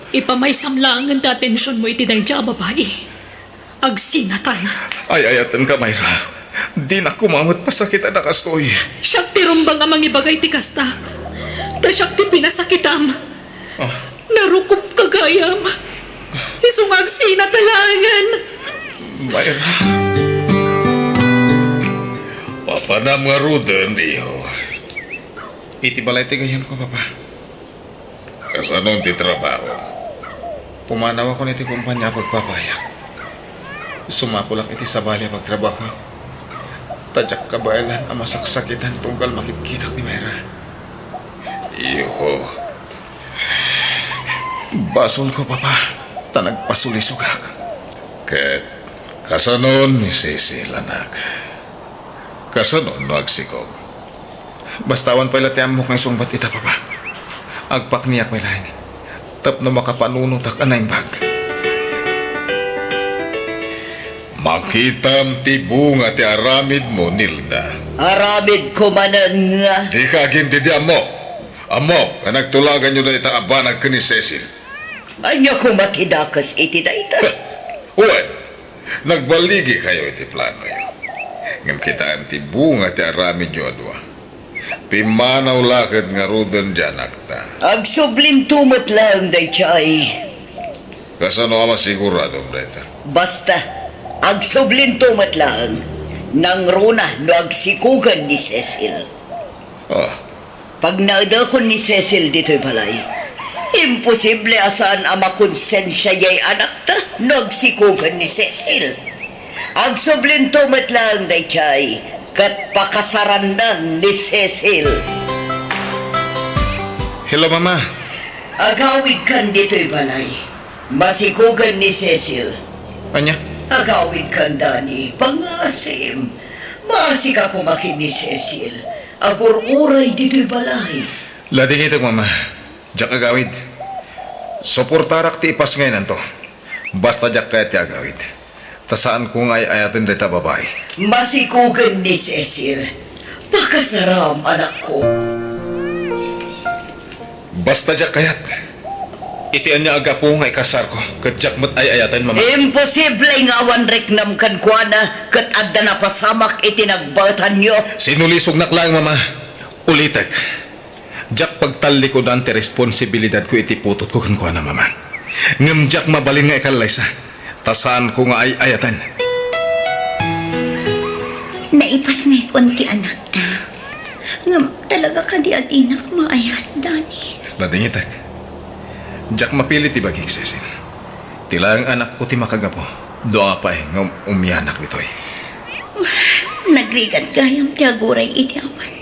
Ipamay samlangan ti atensyon mo iti dahi siya, babae. Agsinatan.
Ay ayatan ka Myra. Di na kumamot pa sakit na kastoy.
Siyak ti rumbang amang ibagay ti kasta. Ta siyak ti pinasakitam. Narukup kagayam. Isungag sinatalangan.
Myra. Papanam nga rudan, diho. iti balay ti gayan ko, Papa.
Kasanong ti trabaho?
Pumanaw ako niti kumpanya pagpapayak. Sumako lang iti sabali pagtrabaho. Tadyak kabayalan ang masaksakitan tunggal makitkitak ni Mayra.
Iyo,
Basol ko, Papa. Tanagpasulisugak.
ket kasanon ni Cecil, anak. Kasanon no agsikog.
Bastawan pala ti amok ng sumbat ita, Papa. Agpak niyak may lain. Tap na makapanunutak anay bag.
Makitam ti bunga ti aramid mo, Nilda.
Aramid ko manan nga.
Di ka ginti di amo. Amo, nga nagtulagan nyo na itang abanag ka ni Cecil.
Anya ko matidakas iti daita.
Uwan, nagbaligi kayo iti plano yun. Ngam kitaan ti bunga ti aramid nyo adwa. Pimanaw lakad nga rudon dyan, akta.
Agsublim tumat lang day chay.
Kasano ka masigurado, Breta?
Basta, agsublim tumat lang. Nang runa no agsikugan ni Cecil.
Ah,
Pag naadakon ni Cecil dito'y balay, imposible asan ang makonsensya yay anak ta no agsikugan ni Cecil. Agsublim tumat lang day chay. Kat pakasarandan ni Cecil.
Hello, Mama.
Agawid kan dito'y balay. Masikugan ni Cecil.
Anya?
Agawid kan Dani. Pangasim. Masik ako makin ni Cecil. Agur-uray dito'y balay.
Lading itag, Mama. Diyak agawid. Suportarak ti ipas ngayon to. Basta diyak kaya ti agawid. Tasaan kung ay ayatin dita babae.
Masikugan ni Cecil. Pakasaram anak ko.
Basta diyak kayat. Itian niya aga po nga ikasar ko. Kat diyak mat ay ayatin, Mama.
Imposible nga awan reknam kan kuana kat adda na pasamak itinagbatan nyo.
Sinulisog na lang, Mama. Ulitek. Diyak pagtalikodan ti responsibilidad ko iti putot ko kan kuana, Mama. Ngam diyak mabalin nga ikalaysa. Tasaan ko nga ay ayatan.
Naipas na konti anak ta. Ngam talaga ka di at inak maayat, Dani.
Lading itak. Diyak mapilit ti baging Cecil. Tila ang anak ko ti makagapo. Doa pa nga umyanak ditoy.
Nagrigat gayam ti aguray iti awan.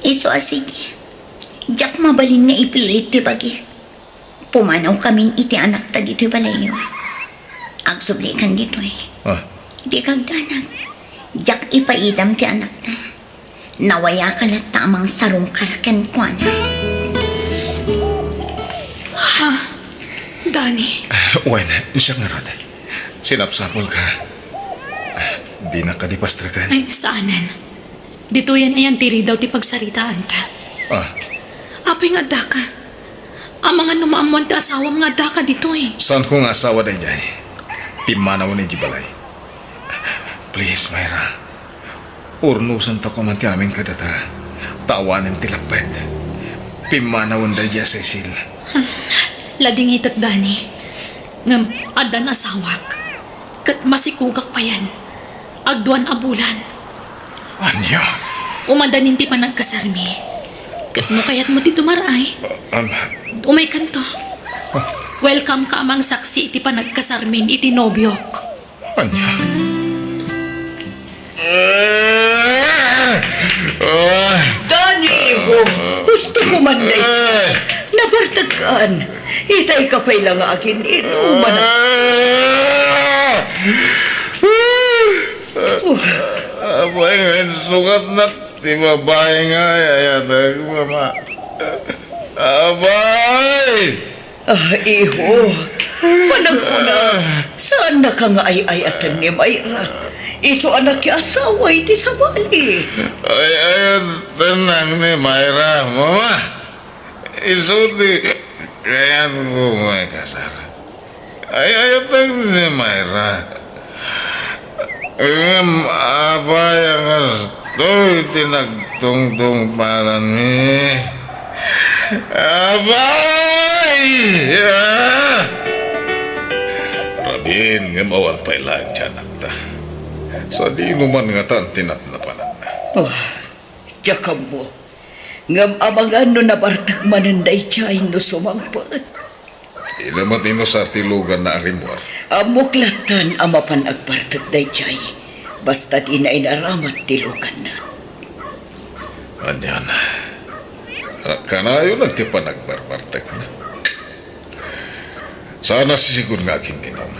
Iso asige. Diyak mabalin nga ipilit ti bagi. Pumanaw kaming iti anak ta dito'y balayo. Agsubli kan dito'y.
Ah,
Di kag danag. Diyak ipaidam ti anak ta. Nawaya ka na tamang sarungkar ken kuana.
Dani,
wen, siya nga rod. Sinapsapol ka. Di na ka di pastrakan.
ay saanan. Dito yan ayan tiri daw ti pagsaritaan ta.
Ah,
Apay nga da ka. Ang mga numaamon ti asawa nga da ka dito eh.
saan ko nga asawa day jay? Pimanaw ni Jibalay. Please, Mayra. Urnusan ta ko man ti aming kadata. Tawanan ti lapet. Pimanaw day jay, Cecil.
Lading itat Dani. Ngam adan asawak. Kat masikugak pa yan. Agduan abulan.
Anya?
Umadanin ti panagkasarmi. Kat mo kayat mo ti tumaray. Umay kanto. Welcome ka amang saksi iti panagkasarmin iti nobyok.
Anya?
Dani, iho. Gusto ko man day. Nabartagaan. Itay ka pa'y lang akin. Inuman na.
Abay nga, sukat na ti babae nga, ayatag, Mama. Abay!
Iho. Panag ko na. Saan na ka nga ay-ayatan ni Mayra? Iso anak ki asawa iti sabali.
Ay, ayun, tenang ni Mayra, Mama. Isuti, kaya ko may kasar. Ay, ayatag ni Mayra. Ngam, abay ang astoy, tinagtungtung palan ni. Abay! Rabin, ngam awan pa'y lang tiyanak ta. Sa di naman nga tan tinatnapanan na.
Oh, Jakam mo.
Ngam amangan no nabartag mananday chay no sumangpat.
Ilamat nino sa artilugan na arimwar.
Amuklatan amapan agbartag day chay. Basta't inainaramat tilugan na.
Anyan. Kanayo nagtipanagbarbartek na. Sana sisiguro nga aking minom.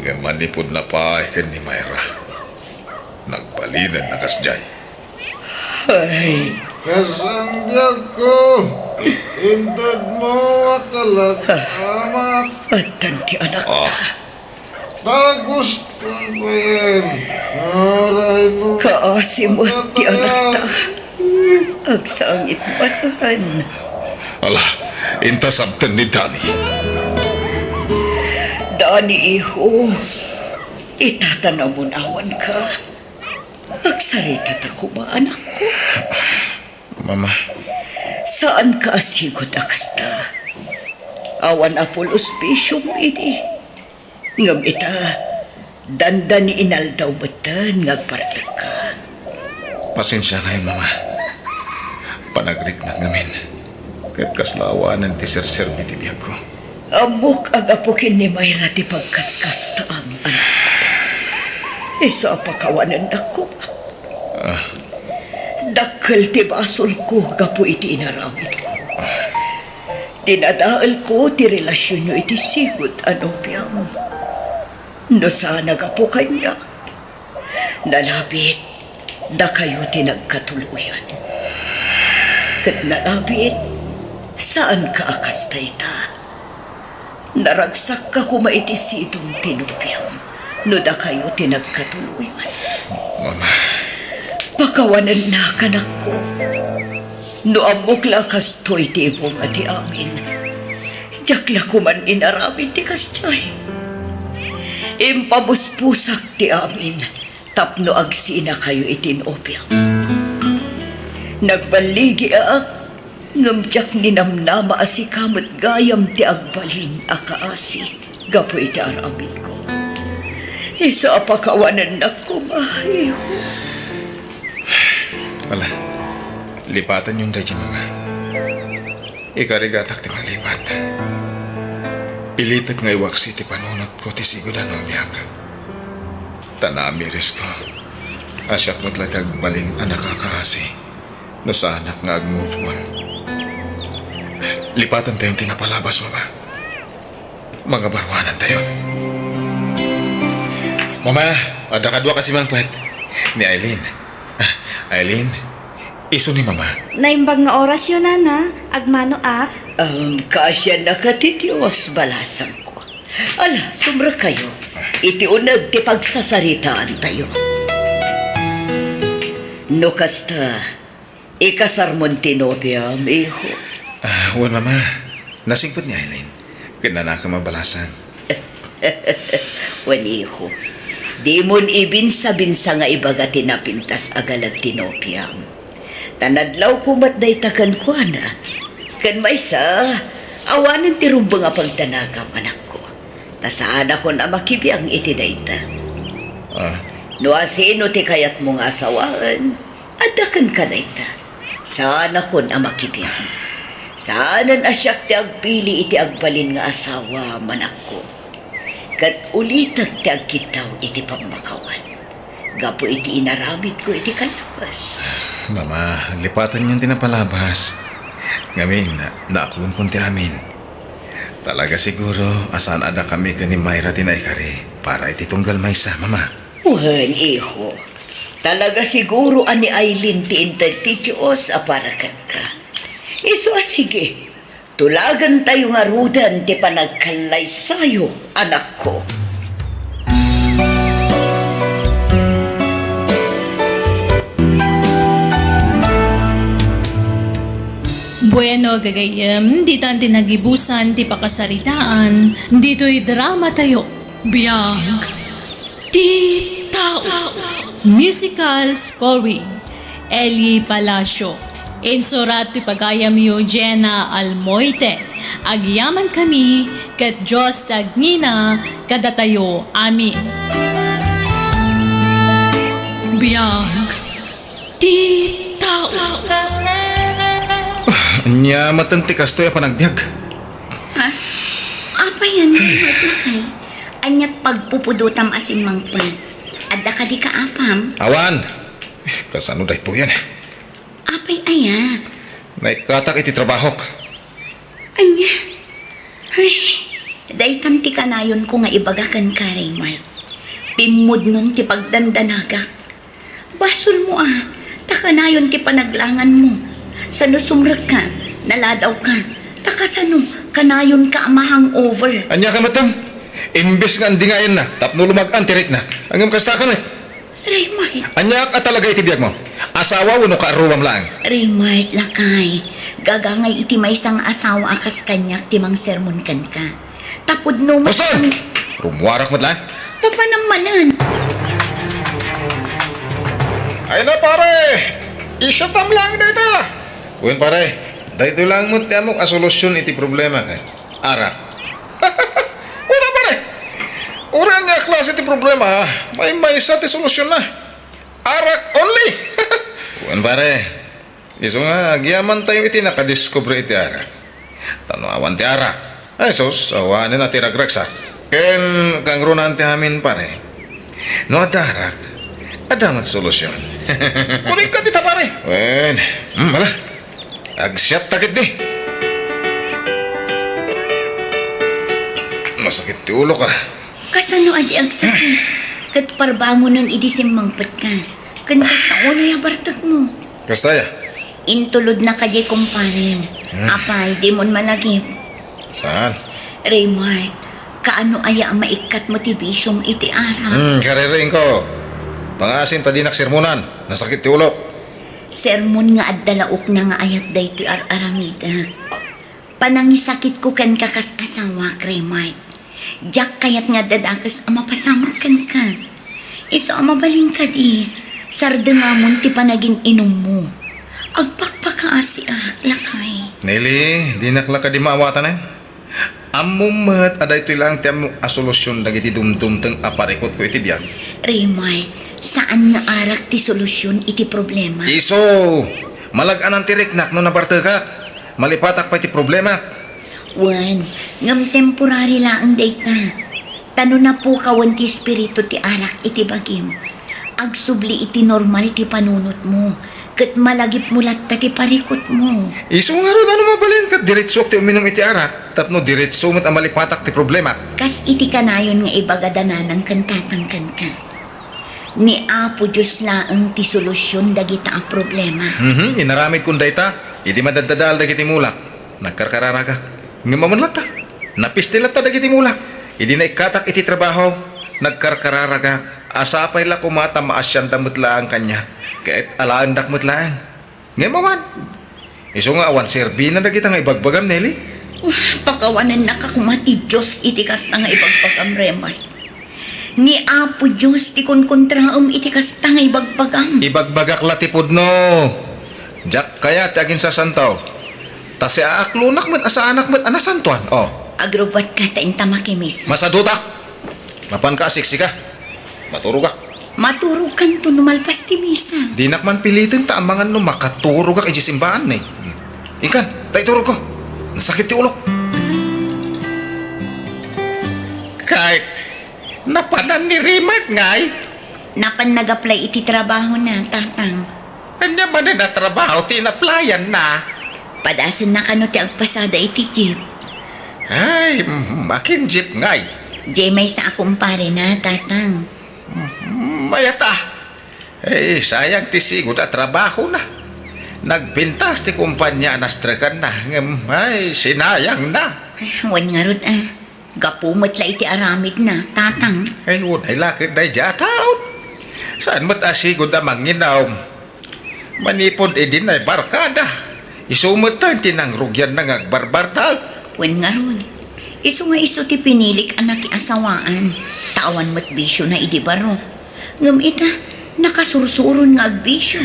Nga manipod na paahikan ni Mayra. Nagbalinan na kasjay.
Ay,
Kasangyan ko, intad mo akala't
atan ti anak ta.
Tagusto ko yan. Aray mo.
Kaasimot ti anak ta. Agsangit manahan.
Ala, intasabtan ni Dani.
Dani iho, itatanamunawan ka. Agsarita ta kuma anak ko.
Mama,
Saan ka asigot akasta? Awan apol ospesyo mo ini. Ngam ita, dandan ni inaldaw matan ngagpartag ka.
pasensya na yun, Mama. Panagrik na ngamin. Kahit kaslawanan ti sir-sir bitibiyag ko.
Amok ang apukin ni Mayra ti pagkaskas ta ang anak ko. Isa pakawanan ako. Dakkel ti basol ko gapo iti inaramid ko. Dinadaal ko ti relasyon nyo iti sigot ano piyam. No sana gapo kanya. Nalabit da kayo ti nagkatuluyan. Kat nalabit saan ka akastay ta? Naragsak ka kuma iti sidong tinupiyam. No da kayo ti nagkatuluyan.
Mama,
Pakawanan na kanak ko. No amok lakas to'y tibong ati amin. Jakla ko man inaramid ti kasjay. Impabuspusak ti amin. Tapno agsina kayo itinopyam. Nagbaligi ak. Ngamjak ni namnama asikamot gayam ti agbalin akaasi. Gapo iti aramid ko. Isa pakawanan na ko mahiho.
wala. Lipatan yung dadya, Mama. Ikarigatak ti malipat. Pilitak nga iwaksi ti panunot ko ti sigudan o biyak. Tanamiris ko. Asyak mo't lagag balin anak kakaasi. No sa anak nga ag-move on. Lipatan tayong tinapalabas, Mama. Mga barwanan tayo. Mama, ada kadwa kasi mang puwet. Ni Aileen. Aileen, iso ni Mama.
Naimbag nga oras yun, Nana. Agmano ak.
Kasya nakatitios balasan ko. Ala, sumra kayo. Iti unag ti pagsasaritaan tayo. No kasta, ikasarmon tinopya, miho.
Wan, Mama. Nasingpot ni Aileen. Ganana ka mabalasan.
Waniho. Di mon ibinsa-binsa nga ibaga tinapintas agalag tinopyam. Tanadlaw kumat day takan ko na. Kan may sa, awanan ti rumba nga pagtanagaw anak ko. Tasaan ako na makibiyang iti dayta. No asino ti kayat mong asawaan, adakan ka dayta. Saan ako na makibiyang. Saanan asyak ti agpili iti agbalin nga asawa manak ko. Kat ulitag ti agkitaw iti pamakawan. Gapo iti inaramid ko iti kalawas.
Mama, lipatan yung tinapalabas. Ngamin, naaklon kon ti amin. Talaga siguro, asan ada kami ka ni Mayra tinaykari para iti tunggal maysa, Mama.
Wan, iho. Talaga siguro ani Aileen ti intad ti Diyos aparakan ka. Iso sige. Tulagan tayo nga rudan ti panagkalay sayo, anak ko.
Bueno, gagayam, di tan tinagibusan ti pakasaritaan, dito'y drama tayo. Biyag, ti tao. Musical scoring, Eli Palacio. Insurat ti pagayam yu Jenna Almoite. Agyaman kami, kat Diyos tagnina, kadatayo amin. Biyag, ti tao.
Anya matanti kastoy panagbiag.
Ha? Apa yan, Raymart na kay? Anyat pagpupudutam asin mangpad. Adda ka di ka apam.
Awan! Kasano dahi po yan?
Apay aya.
Naikatak iti trabahok.
Anya. Ay, daytan ti kanayon ko nga ibagakan ka, Raymart. Pimod nun ti pagdandanagak. Basol mo takanayon ti panaglangan mo. Sano sumrag ka, naladaw ka. Takasano, kanayon ka amahang over.
Anya ka matam? Imbes nga andingayan na, tapno lumag-an tirik na. Angam kasta ka na.
Raymart.
Anya ka talaga itibiyag mo? Asawa wano ka aruwam lang.
Raymart, lakay. Gagangay iti may isang asawa akas kanyak timang sermon kan ka. Tapod no mas
Osan! Rumwarak mo lang.
Papanamanan.
Ay na pare! Isatam lang dito. Uwin pare, dito lang mo tiyamok a solusyon iti problema kay. Arak. Una pare! Ura niya klase iti problema, may isa ti solusyon na. Arak only! Uwin pare, iso nga, agyaman tayo iti nakadiscover iti arak. Tanawan ti arak. Ay sus, awanin na ti ragragsa. Ken kang runan ti amin pare. No adarak, adamat solusyon. Kunin ka dita pare. Wen, mala. Agsyat takit di. Masakit ti ulo ka.
Kasano adi ang sakit? Kat parbangon nun idisimmangpat ka. Kan kasta una yabartag mo.
Kastaya?
Intulod na kadi kumparin. Apay, di mon malagip.
Saan?
Raymart, kaano aya ang maikat motivasyong iti ara?
Karerain ko. Pangasin ta dinak sermonan. Nasakit ti ulo.
Sermon nga at dalaok na nga ayat daytoy aramida. Panangisakit ko kan kakas asawa, Raymart. Diyak kayat nga dadakas ang mapasamot kan ka. Iso ang mabaling ka di. Sarda nga mon ti panagin inom mo. Agpakpakaasi lakay.
Nelly, dinak la ka di maawatan eh. Amumat aday ito lang tiyam asolusyon dagiti dumdum teng aparikot ko iti biyag.
Raymart, saan nga arak ti solusyon iti problema?
Iso! Malag-anan ti riknak no nabartekak. Malipatak pa iti problema.
Wan, ngam temporary laang data. Tano na po kawan ti espiritu ti arak iti bagim. Agsubli iti normal ti panunot mo. Kat malagip mulat ta ti parikot mo.
Iso nga ron ano mabalin kat diretsok ti uminom iti arak. Tapno diretso mo't ang malipatak ti problema.
Kas iti kanayon nga ibagadanan ng kantatang kanka. Ni Apo Diyos laang ti solusyon dagita ang problema.
Inaramid kong dayta. Idi madadadal dagiti mulak. Nagkarkararagak. Ngamamanlat ta. Napistilat ta dagiti mulak. Idi na ikatak iti trabaho. Nagkarkararagak. Asapay la kumata maasyan damot laang kanya. Kahit alaan dakmot laang. Ngamaman. Iso nga awan serbi na dagita nga ibagbagam, Nelly.
Pakawanan na kakumati Diyos iti kasta nga ibagbagam, Raymart. Ni Apo Diyos ti konkontraam iti kasta nga ibagbagam.
Ibagbagak latipod no. Jack kaya ti agin sa santaw. Ta si aaklunak mo't asa anak mo't anasantuan. Oh,
Agrobat ka ta intamakimis.
masadutak. Mapan ka asiksi ka. Maturo ka.
Maturog kan to numalpas ti misa.
Dinak man pilitin ta amangan no makaturo ka iji simbahan eh. Ikan, tayo turo ko. Nasakit ti ulo. Kahit napanan ni Rimat ngay.
Napan nag-apply iti trabaho na, tatang.
Kanya ba na trabaho tinaplayan na?
Padasan na kano ti agpasada iti jeep.
Ay, makin jeep ngay.
Jay may sa akong pare na, tatang.
Mayata. Eh, sayang ti sigod at trabaho na. Nagpintas ti kumpanya anastrekan na. Ay, sinayang na.
Wan nga rod Gapumot la iti aramid na, tatang.
Ay, unay lakit na jataon. Saan mo't asigod amang ginaw? Manipod edin ay barkada. Isumot tayo tinangrugyan na ngagbarbartag.
Wan nga rod. Iso nga iso ti pinilik anak asawaan. Tawan mo't bisyo na idibaro. Ngam ita, nakasursuron nga agbisyo.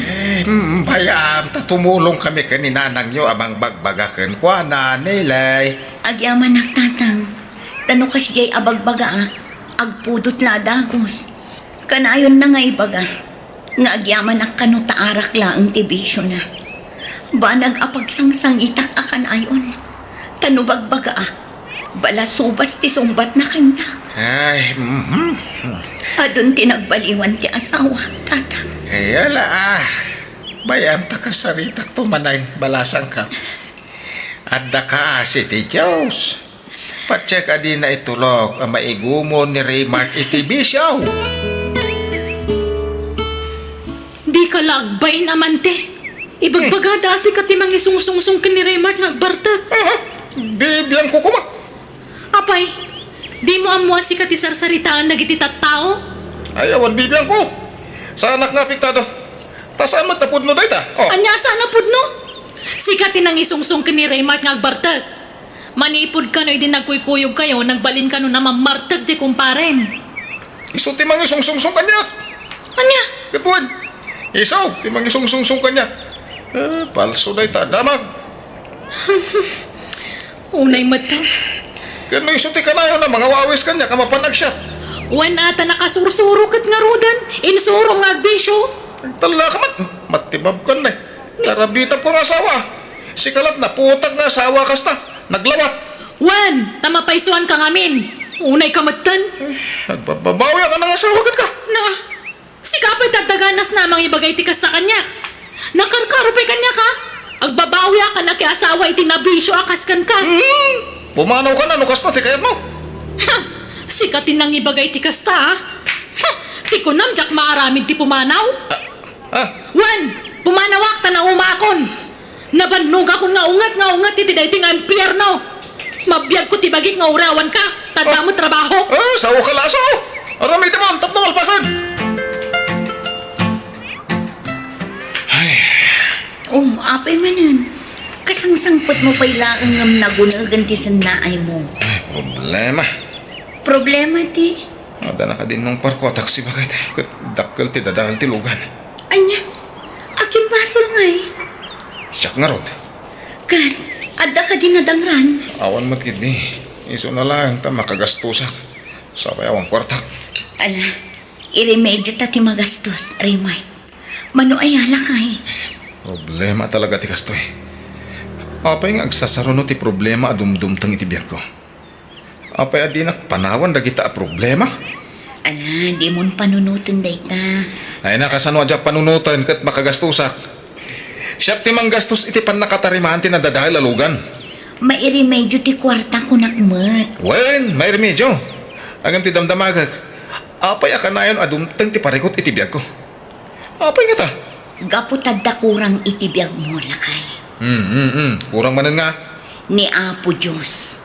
Bayam, tumulong kami kaninanang nyo amang bagbagakan kwa na nilay.
Agyaman nagtatang. Tano kas jay abagbaga agpudot la dagos. Kanayon na nga ibaga. Nga agyaman ak kano taarak laang tibisyo na. Banag apagsangsang itak akan ayon. Tanubagbaga ak. Bala subas ti sumbat na kanya.
Ay,
Adun tinagbaliwan ti asawa, tatang.
Yala Bayam ta ka saritak tumanay balasang ka. Adda ka si ti Diyos. Patsya ka din na itulog ang maigumo ni Raymart iti bisyaw.
Di ka lagbay naman te. Ibagbagada si katimang isungsungsung ka ni Raymart nga agbartag.
Bibiyang ko kuma.
Apay, di mo amwa si katisarsaritaan na gititat tao?
Ayawan bibiyang ko. Sa anak nga piktado. Tasaan matapod no dayta. Oh.
Anya sana pud no? Si katinang isungsung ka ni Raymart nga agbartag. Manipod ka no, hindi nagkuykuyog kayo, nagbalin ka no na mamartag di kumparem.
Iso timang isungsungsung kanya.
Anya?
Katuan. Isaw, timang isungsungsung kanya. Palso dayta. Damag.
Unay matan.
Kano iso ti kanayo na mga wawis kanya kamapanag siya.
Wan ata nakasursurukot nga rudan. Insurong nga agbisyo.
Tala ka man. Matibab ka na eh. Tarabitab ko nga asawa. Si kalat na putag nga asawa kasta. Naglawat.
Wan, tamapaisuan ka ngamin. Unay kamatan.
Nagbababawi ka ng asawa ka.
Na, si kapay tagdaganas namang ibagay tikas na kanya. Nakarkarupay kanya ka. Agbabawi ka na kay asawa itinabisyo akas kan ka.
Pumanaw ka na nukas na tikayat mo.
Ha! Sikatin nang ibagay ti kasta, ha? Ha! Ti ko nam, jak maaramid ti pumanaw. Wan! Pumanawak ta na umakon. Nabannog ako nga ungat iti dayto nga impyerno. Mabiyag ko ti bagik nga urawan ka. Tanda mo trabaho.
Sawo ka laso. Aramay tamon, tap na malpasan.
Apay manan. Kasangsangpot mo pa'y laang ngam nagunal ganti sa naay mo.
Ay, problema.
Problema ti.
Ada na ka din nung parko taksi bakit. Kat dakkel ti dadahal ti lugan.
Anya, aking basol nga eh.
Siyak nga rod.
Kat, adda ka din nadangran.
Awan matkid ni. Iso na lang ta makagastusak. Sabay awang kwarta.
Ala, iremedyo ta ti magastos, Raymart. Mano ay ala ka eh.
Problema talaga ti kastoy. Apay nga agsasaruno ti problema adumdumtang iti biyak ko. Apay adinak panawan dagita a problema.
Ala, di mon panunutin day ta.
Ay nakasano adya panunutan kat makagastusak. Siyak ti manggastos iti pan nakatarimaan ti nadadahil alugan.
Mairemedyo ti kwarta ko nakmat.
Wen, may remedyo. Agam ti damdamagag. Apay akanayon adumtang ti parikot iti biyak ko. Apay nga ta?
Gaputad da kurang itibiyag mo lakay.
Kurang manan nga.
Ni Apo Diyos.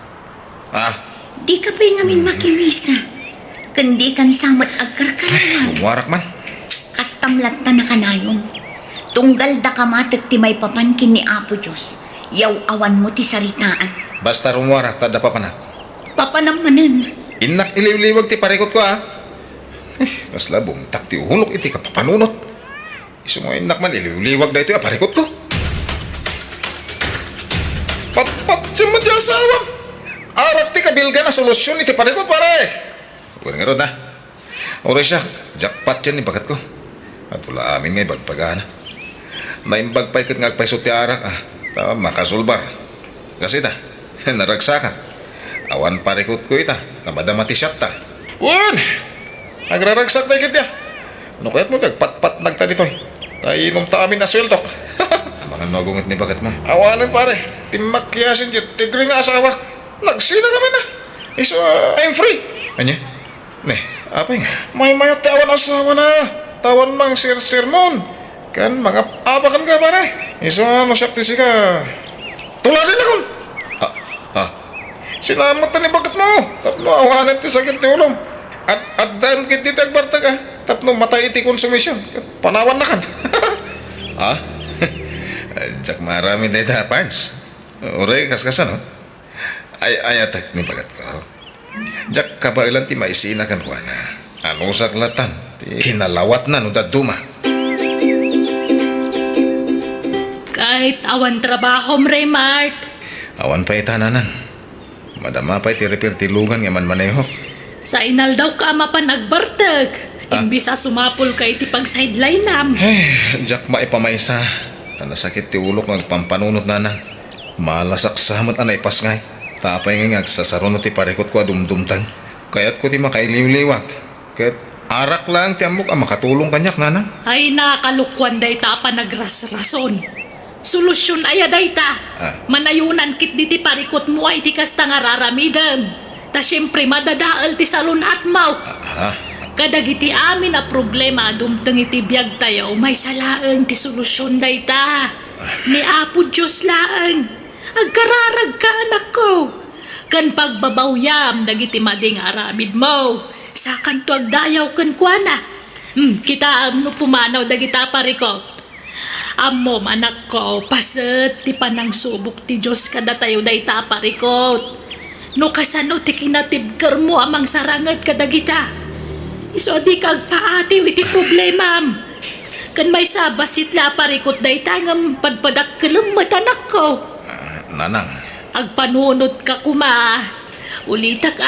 Di ka pa'y ngamin makimisa. Kundi kan samat agkarkarawan.
Warak man.
Kastamlat na nakanayon. Tunggal da ka matik ti may papankin ni Apo Diyos. Yaw awan mo ti saritaan.
Basta rumwarak tada papanak.
Papanamanan.
Inak iliw-liwag ti parikot ko kasla bumtak ti uhulok iti kapapanunot. Isu mo inak man iliw-liwag da ito parikot ko. Pat siya mo di asawa. Arak ti kabilga na solusyon iti parikot pare. Huwag nga ron na. Ore siya, jackpot yan ni bagat ko. At wala amin nga ibagpagana. Maimbag pa ikot nga agpaiso ti arak tawa makasulbar. Kasi ta, naragsakan. Awan parikot ko ita, tamadama ti siyat ta. Wan! Nagraragsak na ikit ya. Ano kaya't mo tagpat-pat nagta dito inom ta amin na sweldo. Mga nagungit ni bagat mo. Awanan pare, timakyasin dyan, tigre nga asawa. Nagsina kami na. Iso, I'm free. Anya? Ne, apa nga? May mayat tawan asawa na. Tawan mang sir-sir nun. Kan, mga apakan ka pare. Iso, masyakti si ka. Tuladin ako. Sinamat na ni bagat mo. Tapno, awanan ti sakit ti ulong. At dahil kiti tagbarta ka. Tapno, matay iti konsumisyon. Panawan na kan. Jack marami na ita, Pards. Uray, kaskasan, no? Ayatak ni bagat ko. Jack kabailan ti maisina kan ko na. Ano saklatan? Kinalawat na no daduma.
Kahit awan trabaho, Raymart.
Awan pa itananan. Madama pa iti repair ti lugan nga man maneho.
Sa inal daw ka mapan nagbartag. Imbis sa sumapol ka iti pag sideline nam.
Jack maipamaysa. Nasakit ti ulok magpampanunot nanang. Malasak samat anay pasngay. Tapay nga sa saron ti parekot ko dumdumtang. Kaya't ko ti makailiw-liwag. Kaya't arak lang ti amok ang makatulong kanyak nanang.
Ay nakalukwan dayta pa nagrasrason. Solusyon aya dayta. Manayunan kit di ti parikot mo ay ti kasta nga raramidan. Ta syempre madadaal ti salon at mau. Kadagiti amin na problema dumteng iti biyag tayo may salaeng ti solusyon dayta. Ni Apo Diyos laeng. Agkararag ka anak ko. Kan pagbabawyam dagiti mading aramid mo. Sa kanto agdayaw kan kuana. Kita no pumanaw dagita parikot. Amom anak ko, paset ti panang subok ti Diyos kada tayo dayta parikot. No kasano ti kinatibker mo amang sarangat kadagita. Iso di kag paatiw iti problemam. Kan may sabasit la parikot dayta ngam padpadak kelemet anak ko.
Nanang,
Agpanunod ka kuma. Ulitak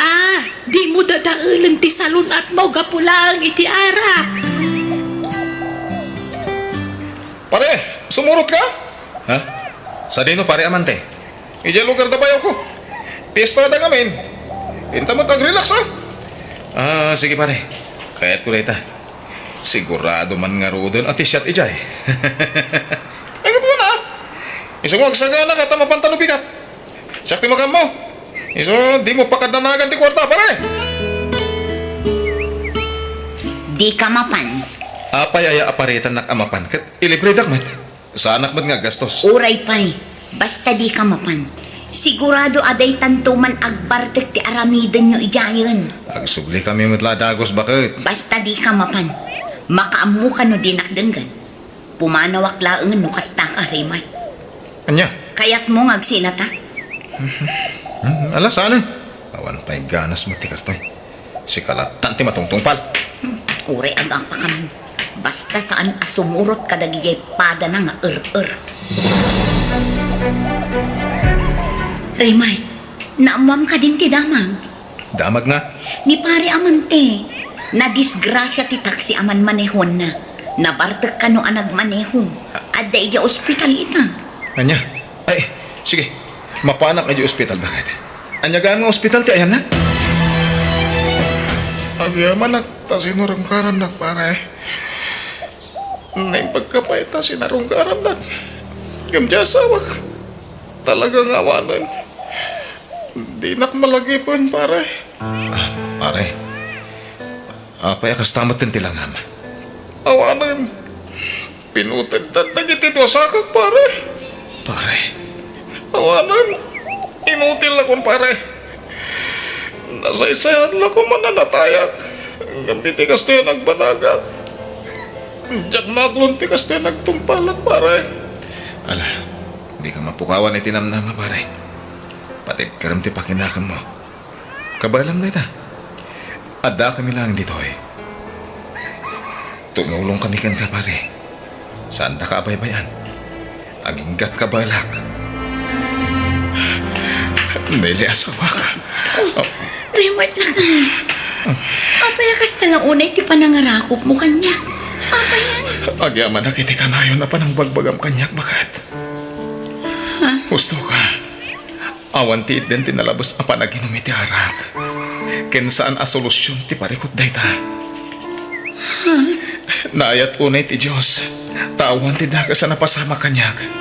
di mo dadaulan ti salon at mo gapulang iti arak.
pare, sumurot ka? Ha? Sa dino pare amante? Ija lugar da bayaw ko. Pista da ngamin. Pinta mo tag-relax sige pare. Kaya't ko rita. Sigurado man nga rodon at isyat ijay. Ay ka na. Isang wagsagana ka tama pantalo bigat. Sakti makam mo. Iso di mo pakadanagan ti kwarta pare.
Di ka mapan.
Apay aya aparitan nak amapan ket ilibre dak met. Sa anak met nga gastos.
Uray pay. Basta di ka mapan. Sigurado aday tantuman agbartek ti aramidan nyo ijayon.
Agsubli kami metla dagos bakit.
Basta di ka mapan. Makaamu ka no dinakdenggan. Pumanawak laeng no kasta ka rimay.
Anya?
Kaya't mo ngagsinata.
Ala sana. Awan pay ganas matikas toy. Si kalatan ti matungtungpal.
Uray agang pa kami. Basta saan asumurot kadagigay pada na nga Rimay, naamam ka din ti damag.
Damag nga.
Ni pare amante, na disgrasya ti taksi aman manehon na. Nabartek ka no anag maneho. Adda iya ospital ita.
Anya? Ay, sige. Mapanak ay di ospital bakit? Anya gaan nga ospital ti ayan na? Agyaman nak ta sinurungkaran nak pare. Nang pagkapay ta sinarungkaran nak. Gamjasawak. Talagang awanan. Di nak malagipon pare. Pare. Apay akastamat din tilangam. Awanan. Pinutid na nagitito sakak pare. Pare. Awanan. Inutil akong pare. Nasaysayan lang ko mananatayak. Gambiti kasto yung nagbanagat. Diyan maglon ti kasto yung nagtumpalak pare. Ala, di ka mapukawan itinamnama pare. Patid karam ti pakinakam mo. Kabalam na ita. Ada kami lang dito eh. Tumulong kami kan ka pare. Saan na ka abaybayan? Aginggat ka balak. Nili asawak.
Rimay lang ay. Apayakas talang unay ti panangarakop mo kanyak. Apayan.
Agyaman na kiti ka na yun na panang bagbagam kanyak bakat. Gusto ka. Awan ti din tinalabos ang panaginom iti arak. Ken saan a solusyon ti parikot dayta. Naayat unay ti Diyos. Tawan ti daka sa napasama kanyak.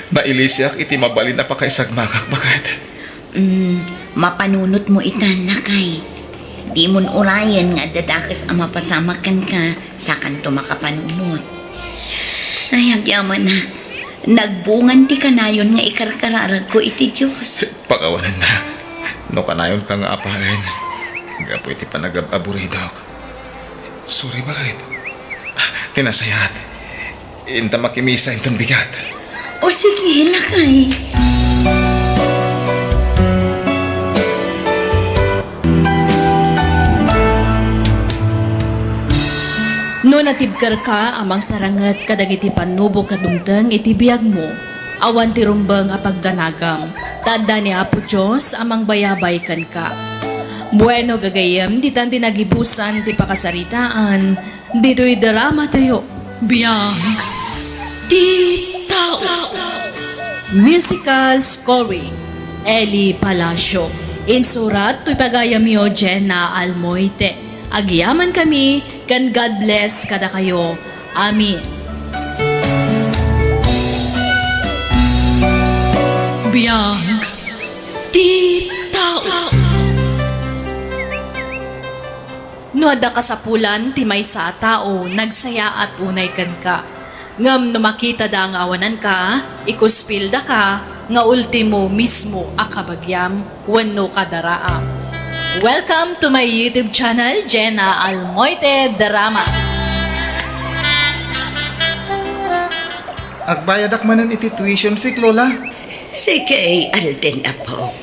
Nailisyak iti mabalin na pakaisagmakak bakat.
Mapanunot mo itan lakay. Di mon urayan nga dadakas ang mapasamakan ka sa kanto makapanunot. Ay, agyaman na. Nagbungan ti kanayon nga ikarkararag ko iti Diyos.
Pagawanan na. No kanayon ka nga apahin. Gapo iti panagab-aburidok. Sorry bakit? Tinasayat. Inta makimisa intong bigat.
O sige, lakay.
No natibkar ka amang sarangat kadagiti panubo kadumteng iti biyag mo. Awan ti rumbeng a pagdanagam. Tanda ni Apo Diyos amang bayabay kan ka. Bueno gagayem di tan tinagibusan ti pakasaritaan. Dito'y drama tayo. Biyag. Tita! Musical scoring, Eli Palacio. Insurat tuy pagayamyo Jenna Almoite. Agyaman kami, kan God bless kada kayo. Amin. Biyag. Tita! Nuada ka sa pulan, timay sa tao, nagsaya at unay kan ka. Ngam no makita da nga awanan ka, ikuspilda ka, nga ultimo mismo akabagyam, wano kadaraam. Welcome to my YouTube channel, Jenna Almoite Drama.
Agbayad akmanan iti tuition fee, Lola.
Sige, Alden apo.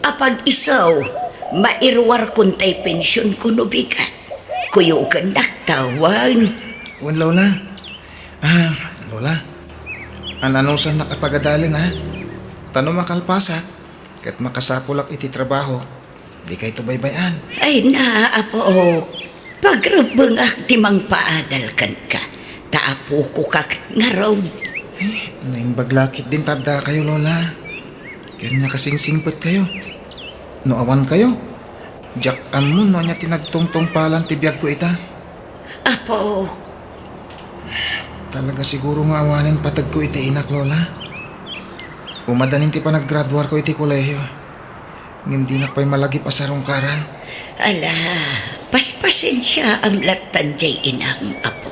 Apag isaw, mairwar kuntay pensyon ko no bigat. Kuyo ka naktawan.
Wan, Lola. Lola. Ananusan nakapagadalin, ha? Tano makalpasak, kat makasapulak iti trabaho, di kay tubaybayan.
Ay na, apo. Pagrabang timang paadal kan ka. Taapo ko kak nga raw.
Naimbaglakit din tada kayo, Lola. Kaya nga kasing singpot kayo. No awan kayo. Jack mo no niya tinagtungtong palan tibiyag ko ita.
Apo,
Talaga siguro nga awanin patag ko iti inak, Lola. Umadanin ti pa naggraduar ko iti kolehiyo. Hindi na pa'y malagi pa sa rungkaran.
ala, paspasin siya ang latan jay inang apo.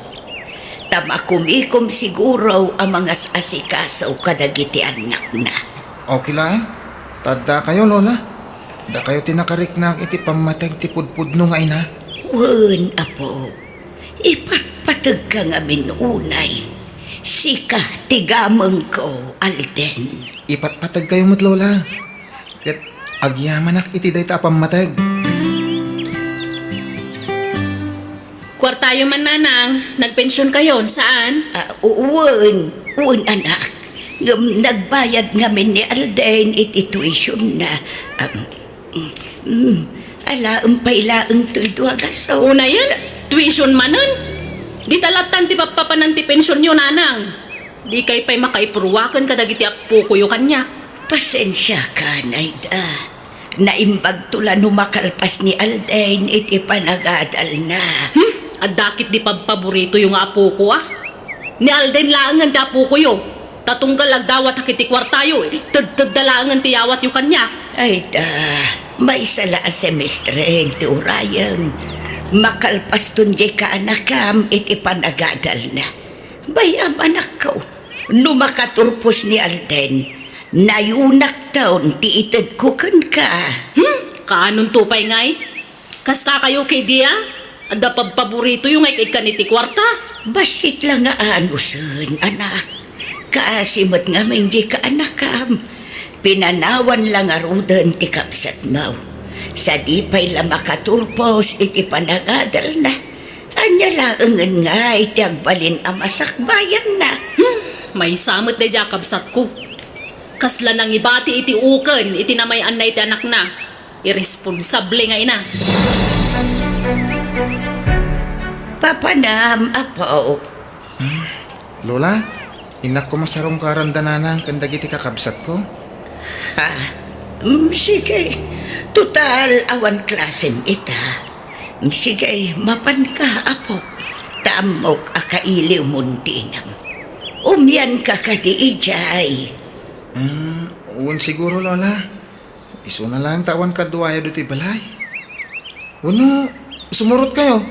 Tama kumikom siguro ang mga asikasaw kadagiti anak na.
Okay lang. Tada kayo, Lola. Da kayo tinakariknak iti pamatag ti pudpudno nga ina.
Wen, apo. Ipatpatag ka nga minunay. Sika, tigamang ko, Alden.
Ipatpatag kayo mo't, Lola. Kat agyamanak iti day ta pamatag.
Kwartayo man nanang, nagpensyon kayo, saan?
Wen, anak. Nagbayad ngamin ni Alden iti tuition na. Ala, umpaylaang to'y duwagasaw.
Una yan, tuition manan. Di talatan ti papapanan ti pensyon nyo, nanang. Di kay pa'y makaipurwakan kadagiti apo ko yung kanya.
Pasensya ka, Naida. Naimbag tula numakalpas ni Alden iti panagadal na.
At dakit di paborito yung apo ko, ah. Ni Alden laangan ti apo ko yung. Tatunggal agdawat hakiti kwartayo, eh. Taddalangan ti yawat yung kanya.
Ay da, may sala a semestre ti urayan. Makalpas tun di ka anakam iti panagadal na. Bayam anak ko, numakaturpos ni Alden, nayunak taon ti itad ko kan ka.
Kaanon tupay ngay? Kasta kayo kay Dia? Ada paborito yung ngay kay kaniti kwarta?
Basit lang nga anusan, anak. Kaasimot nga may hindi ka anakam. Pinanawan lang arudan ti kapsat mau. Sa di pa'y lamakaturpos iti panagadal na. Anya laangan nga iti agbalin amasakbayan na.
May samot na jakabsat ko. Kasla nang ibati iti uken, iti namayan na iti anak na. Irresponsable nga ina.
Papanam, apo.
Lola, inak ko masarong karandananang kandagiti kakabsat ko.
Ha? Sige. Total, awan klasem ita. Sige, mapan ka, apo. Tamok akailiw muntinam. Umyan ka kadi ijay.
Uwan siguro, Lola. Iso na lang tawan kaduaya do'ti balay. Uno, sumurot kayo.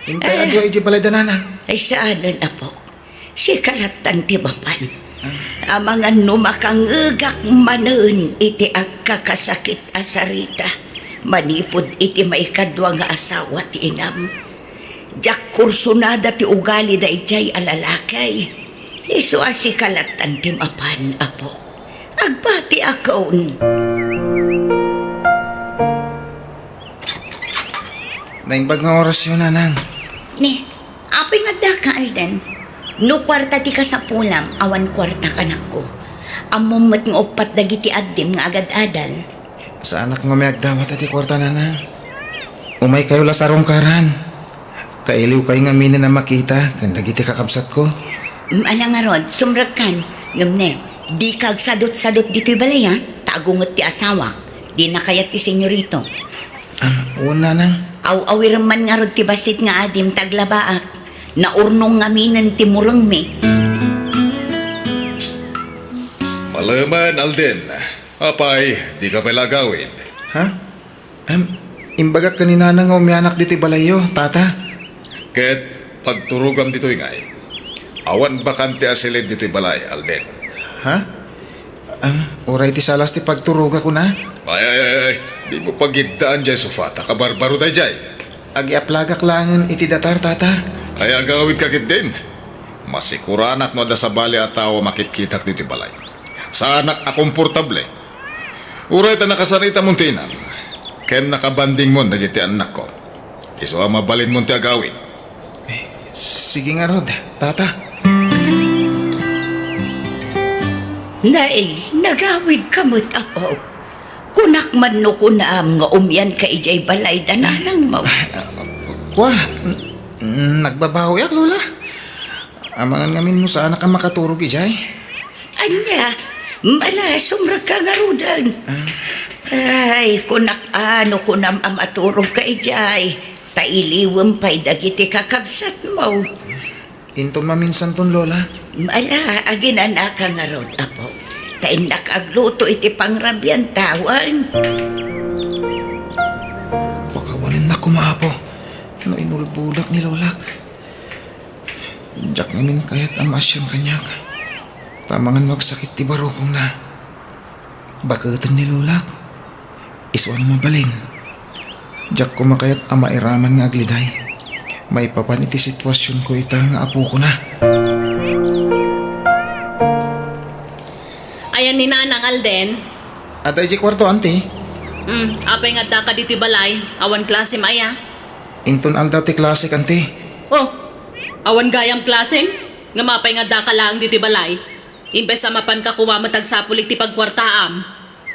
Hintay adwa iti balay danana.
Ay saanan, apo. Si kalatan ti bapan. Ang mga numakangagak manon iti agkakasakit asarita. Manipod iti may kadwa nga asawa ti inam. Jak kursunada ti ugali da ijay alalakay. Iso si kalatan ti mapan, apo. Agbati akon.
Naimbag nga oras yun, nanang.
Ni, apay nga da ka, Alden. No kwarta ti ka sa pulam, awan kwarta ka na ko. Amumot ng upat dagiti addim nga agad-adal.
Sa anak nga may agdawat ati kwarta, nanang. Umay kayo lasarong karan. Kailiw kayo nga minin na makita, kandagiti kakabsat ko.
Alang nga rod, sumrag kan. Ngamne, di kag sadot-sadot dito'y balay ha. Tagungot ti asawa. Di na kaya ti senyorito.
Uwan, Nanang.
Aw-awir man nga rod ti basit nga adim taglabaak. Naurnong ngaminan ti murang mi.
Malaman, Alden. Apay, di ka pala gawin.
Ha? Imbaga kanina nga umianak dito'y balayo, tata.
Ket pagturugam dito ingay. Awan bakante asilid dito'y balay, Alden.
Ha? Oray ti salas ti pagturuga ko na.
Ay. Di mo pagidaan dyan, Sufata. Kabarbaro da dyan.
Agi-aplagak langan iti datar, tata.
Ay agawid kakit din. Masikuranak no da sa bali at tao makitkitak dito'y balay. Sa anak akomportable. Uray ta nakasarita mong tinang. Ken nakabanding mo nagiti anak ko. Iso mabalin mo ti agawid.
Sige nga, Rod, tata.
Nay, nagawid kamot apaw. Kunak man no kunaam nga umyan ka ijay balay dananang mo.
Kwa, nagbabawi ak, Lola. Amangan ngamin mo sa anak ang makaturog, ijay.
Anya, mala sumrag ka nga rudan. Ay, kunak ano kunam ang maturog ka ijay. Tailiwam pa'y dagiti kakabsat mo.
Inton maminsan ton, Lola.
Mala, agin anak ka nga rod, apo. Tain nakagluto iti pangrabyan tawan.
Pakawanin na kumapo. No inulbudak ni Lolak. Diyak ngamin kayat amasyan kanyak. Tamangan magsakit ti barokong na. Bakatan ni Lolak. Iswan mabalin. Diyak kumakayat ama iraman nga agliday. May papan iti sitwasyon ko ita nga apo ko na.
Ayan ni Nanang Alden.
At ay di kwarto, ante.
Apay nga da ka dito balay. Awan klase maya.
Inton aldaw ti klasik, ante.
Oh, awan gayam klase. Nga mapay nga da ka lang dito balay. Imbes sa mapan ka kuwa matagsapulik ti pagkwartaam.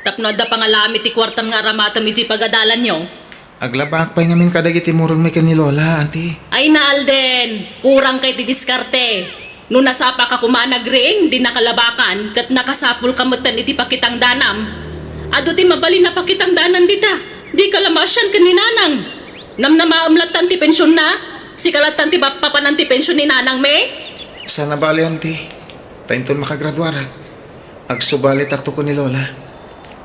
Tapno da pangalami ti kwartam nga ramatam iti pagadalan nyo.
Aglabak pa'y ngamin kadagiti murong may ni Lola, ante.
Ay na Alden, kurang kay ti diskarte. No nasapa ka kumanagring, di nakalabakan, kat nakasapul kamutan iti pakitang danam. Ado ti mabalin na pakitang danan dita, di kalamasyan ka ni Nanang. Nam na maamlatan ti pensyon na, si kalatan ti papanan ti pensyon ni Nanang me.
Sana bali, ante. Tainton makagraduarat. Agsubalit akto ko ni Lola.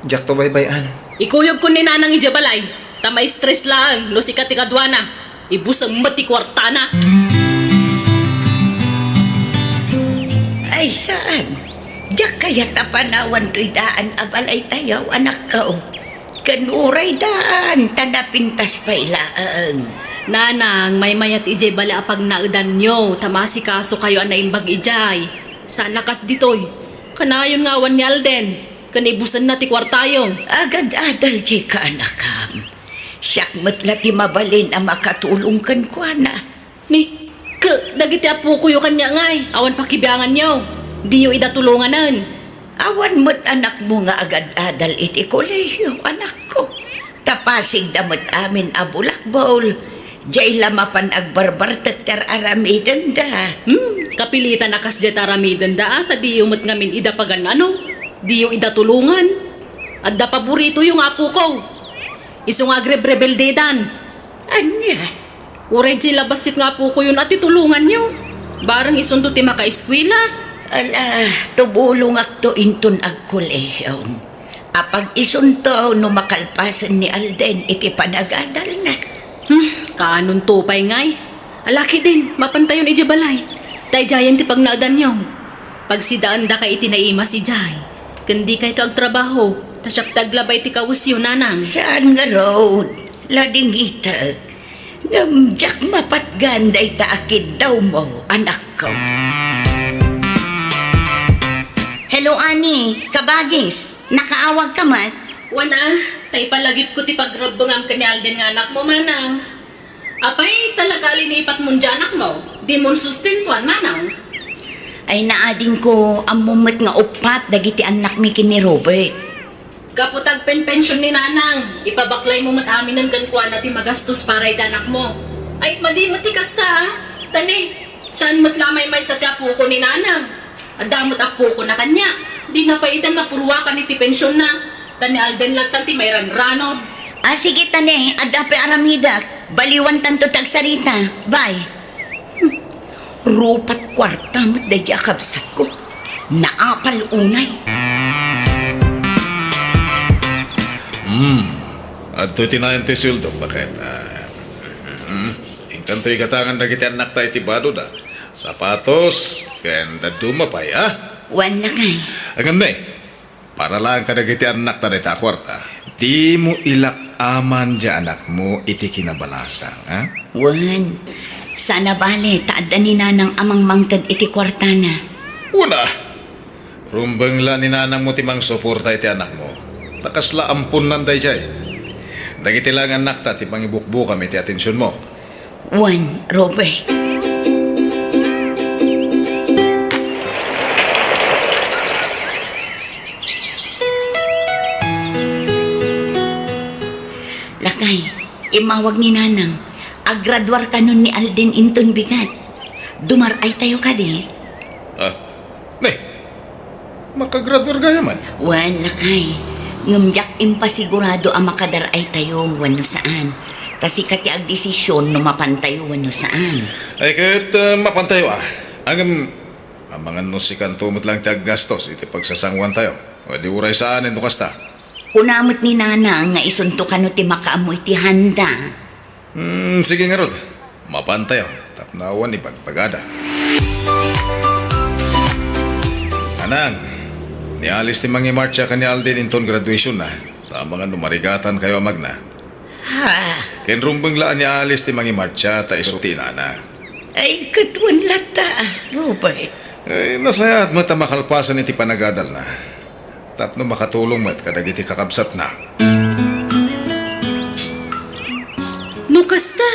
Diyak to baybayan.
Ikuyog ko ni Nanang ijabalay, tamay stress lang, no si katikadwana. Ibusang mati kwartana.
Ay, saan? Diyak kaya tapanawan to'y daan abalay tayaw, anak ko. Kanuray daan, tanapintas pa ilaan.
Nanang, may mayat ijay bala apag naudan nyo, tamasi kaso kayo ang naimbag ijay. Sana kas ditoy. Kanayon nga awan ni Alden, kanibusan na ti kwartayo.
Agad-adal di ka, anakam. Siyak matla ti mabalin ang makatulong kan kwa na.
Ni, dagiti apo ko yung kanya ngay, awan pakibiyangan nyo. Di yung idatulunganan.
Awan mo't anak mo nga agad-adal iti kolehiyo, anak ko. Tapasig damot amin abulak bowl. Diyay lamapan agbarbar tatar aramidan da.
Kapilitan akas dya taramidan da, ta di yung mat ngamin idapagan ano. Di yung idatulungan. At da paborito yung apo ko. Isong agrebrebeldedan.
Anya?
Uray dyan labasit nga po ko yun at itulungan nyo. Barang isundo ti maka-eskwela.
Ala, tubulong akto inton agkolehiyon. Apag isunto no makalpasan ni Alden iti panagadal na.
Kanon tupay ngay. Alaki din, mapantayon ijabalay. Tay jayan ti pagnaadan nyo. Pag sidaan da kay itinaima si Jay. Kundi kay to agtrabaho, tasyak taglabay ti kawusyo Nanang.
Saan nga road? Lading itag. Ngamjak mapatganday taakid daw mo, anak ko. Hello, Ani. Kabagis. Nakaawag ka man?
Wana, tay palagip ko ti pagrabungam ka ni Alden nga anak mo, Manang. Apay, talaga linipat mo dyan anak mo. Di mo sustentuan, Manang.
Ay naading ko ang mumot nga upat dagiti anak mi kini Robert.
Kaputag pension ni Nanang, ipabaklay mo mat amin ng gankwa na ti magastos para ita anak mo. Ay, madi matikas ta ha. Tani, Saan mo't lamay may sa tiapo ko ni nanang? Adamot apo ko na kanya. Di na paitan mapurwa ka ni ti pensyon na. Tani Alden latan ti may ranranod.
Sige tane, adape aramida. Baliwan tanto tagsarita. Bye. Rupat kwarta mo't dahi akabsat ko. Naapal unay.
Adto tinayan ti sildo, bakit? Ingkanto'y katangan na kiti anak tayo ti bado da. Sapatos, kanda dumapay, ha?
Wan na kay.
Agam na para lang ka na kiti anak tayo ta kwarta. Di mo ilak aman dya anak mo iti kinabalasang, ha?
Wan. Sana bale, taada ni nanang amang mangtad iti kwartana.
Una, rumbang la ni nanang mo timang suporta iti anak mo. Takasla ampun nanday jay. Dagiti lang anak ta, ti pangibukbo kami ti atensyon mo.
Wan, Robert. Lakay, imawag ni nanang. Agradwar ka nun ni Alden Inton bigat. Dumaray tayo ka di.
Makagraduar gaya man.
Wan, lakay. Ngamjak impasigurado ang makadaray tayo wano saan. Tasikat ti agdesisyon no mapantayo wano saan.
Ay kahit mapantayo Ang mga nusikan tumot lang ti aggastos iti pagsasangwan tayo. O di uray saan ito kasta.
Kunamot ni nanang nga isuntukan no ti makaamoy ti handa.
Sige nga rod. Mapantayo. Tapnawan ni pagpagada. Anang, nialis ti mangi marcha ka ni Alden inton graduation na. Tama nga numarigatan kayo magna. Ken rumbang laan ni alis ti mangi marcha ta isuti na.
Ay, katwan lata, Robert.
Ay, nasayat mo ta makalpasan iti panagadal na. Tapno makatulong mo't kadagiti kakabsat na.
Nukasta.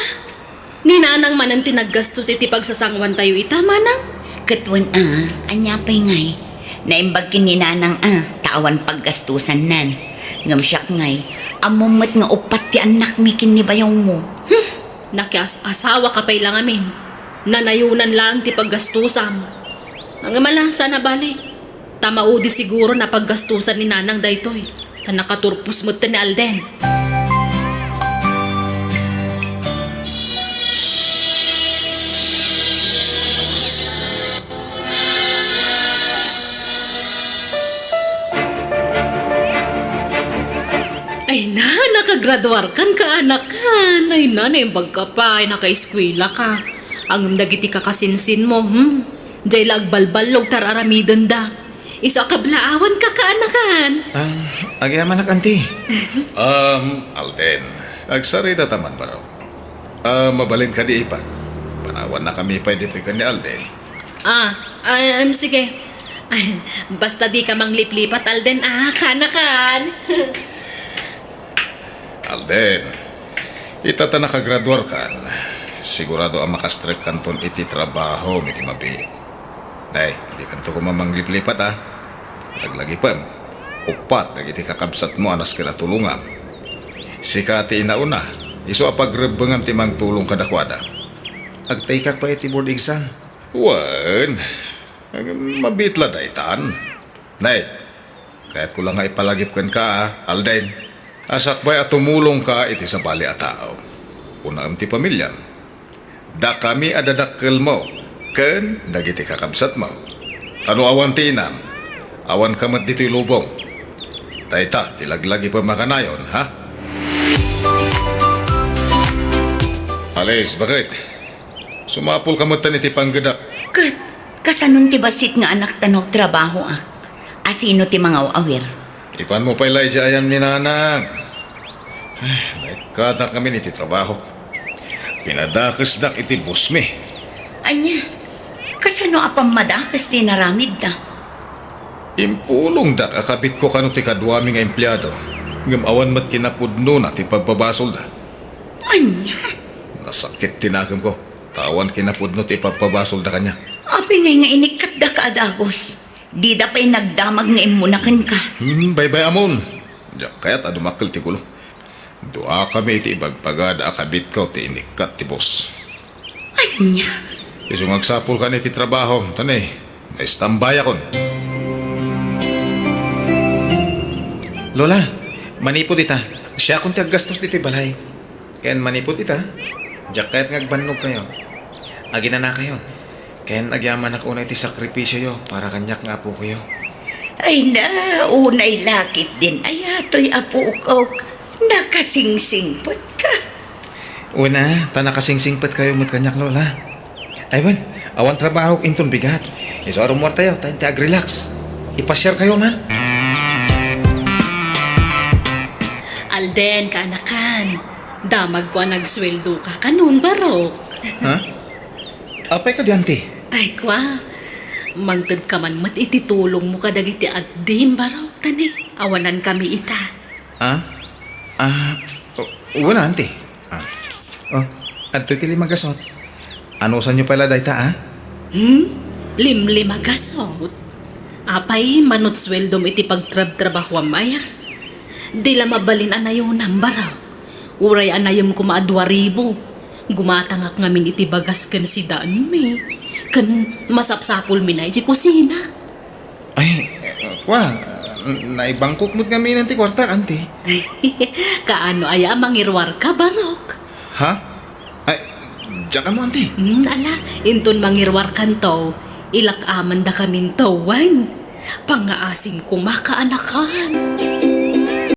Ni nanang manan tinaggastos iti pagsasangwan tayo ita, manang.
Katwan anyapay ngay. Naimbag ni nanang tawan paggastusan nan. Ngamsyak ngay, amumot nga upat ti anak mikin ni bayaw mo.
Nakiasawa ka pa'y lang amin. Nanayunan lang ti paggastusam. Ang amala, sana bali. Tamaudi siguro na paggastusan ni nanang daytoy. Ta nakaturpus mo't ni Alden. Ay na, nakagraduar kan ka anak kan. Ay na, naimbag ka pa. Ay naka-eskwela ka. Ang dagiti kakasinsin mo, Diyay lagbalbalog tararamidan da. Isa kablaawan ka kaanakan.
Agyaman na kanti.
Alden, agsarita taman ba raw? Mabalin ka di ipag. Panawan na kami pa dito ka ni Alden.
Sige. Ay, basta di ka mangliplipat, Alden. Kanakan.
Alden, itata nakagraduar kan. Sigurado ang makastrek kanton iti trabaho miti mabi. Nay, di kanto ko mamangliplipat Laglagi pa upat nagiti kakabsat mo anas kila tulungan. Sikati inauna, iso apagrebengan timang tulong kadakwada.
Agtay kak pa iti board exam.
Wan, mabitla daytan. Nay, kahit ko lang nga ipalagip ka Alden. Asak ba'y at tumulong ka iti sa bali at tao. Una ti pamilyan. Da kami adadakkel mo, ken dagiti kakabsat mo. Ano awan ti inam, awan kamat dito'y lubong. Dayta, tilaglagi pa makanayon, ha? Alis, bakit? Sumapul kamutan iti panggadak.
Kasanon ti basit nga anak tanog trabaho Asino ti mga awir?
Ipan mo pa Elijah ayam ni nanang. Naikata kami niti trabaho. Pinadakas-dak iti busmi.
Anya, kasano apang madakas di naramid da?
Impulong dak akabit ko kano ti kadwami nga empleyado. Ngamawan mat kinapudno na ti pagpabasol da.
Anya?
Nasakit tinakam ko. Tawan kinapudno ti pagpabasol da kanya.
Api ngay nga inikat da ka adagos. Di da pa'y nagdamag nga imunakan ka.
Bye-bye amon. Diyak kaya't adumakil ti kulo. Doa kami iti ibagpagad akabit ko ti inikat ti boss.
Anya?
Iso agsapol ka ni ti trabaho, tani, na-istambay akon. Lola, manipod ita. Siya kung gastos dito balay. Kaya manipod ita. Diyak kaya't ngagbannog kayo. Agina na kayo. Kaya nagyaman ako na iti sakripisyo yo para kanyak nga po kayo.
Ay na, unay lakit din. Ay ato'y apo ukaw. Nakasingsingpot ka.
Una, nakasingsingpat kayo mo't kanyak, Lola. Aywan, awan trabaho inton bigat. Iso araw mo tayo, tayo relax. Ipasyar kayo man.
Alden, kaanakan. Damag ko ang nagsweldo ka kanun, Barok.
Ha? Apay ka diante?
Ay, kwa. Mangtad ka man mat ititulong mo kadag iti addim, Barok. Tani, awanan kami ita.
Ha? Wala, ante. Adto kili magasot. Ano sa nyo pala dayta, ha?
Limlimagasot. Apay, manot sweldom iti pagtrab-trabaho maya. Dila mabalin anayon ng Barok. Uray anayam ko maa 2,000. Gumatangak ngamin iti bagas kan si daan mi. Kan masapsapul mi na iti kusina.
Ay, kwa, naibangkok mo't kami ng ti kwarta, ante.
Kaano aya mangirwar ka, Barok?
Ha? Ay, diyan ka mo, ante.
Ala, inton mangirwar kanto, ilak aman da kamin tawan. Pangaasim ko makaanakan.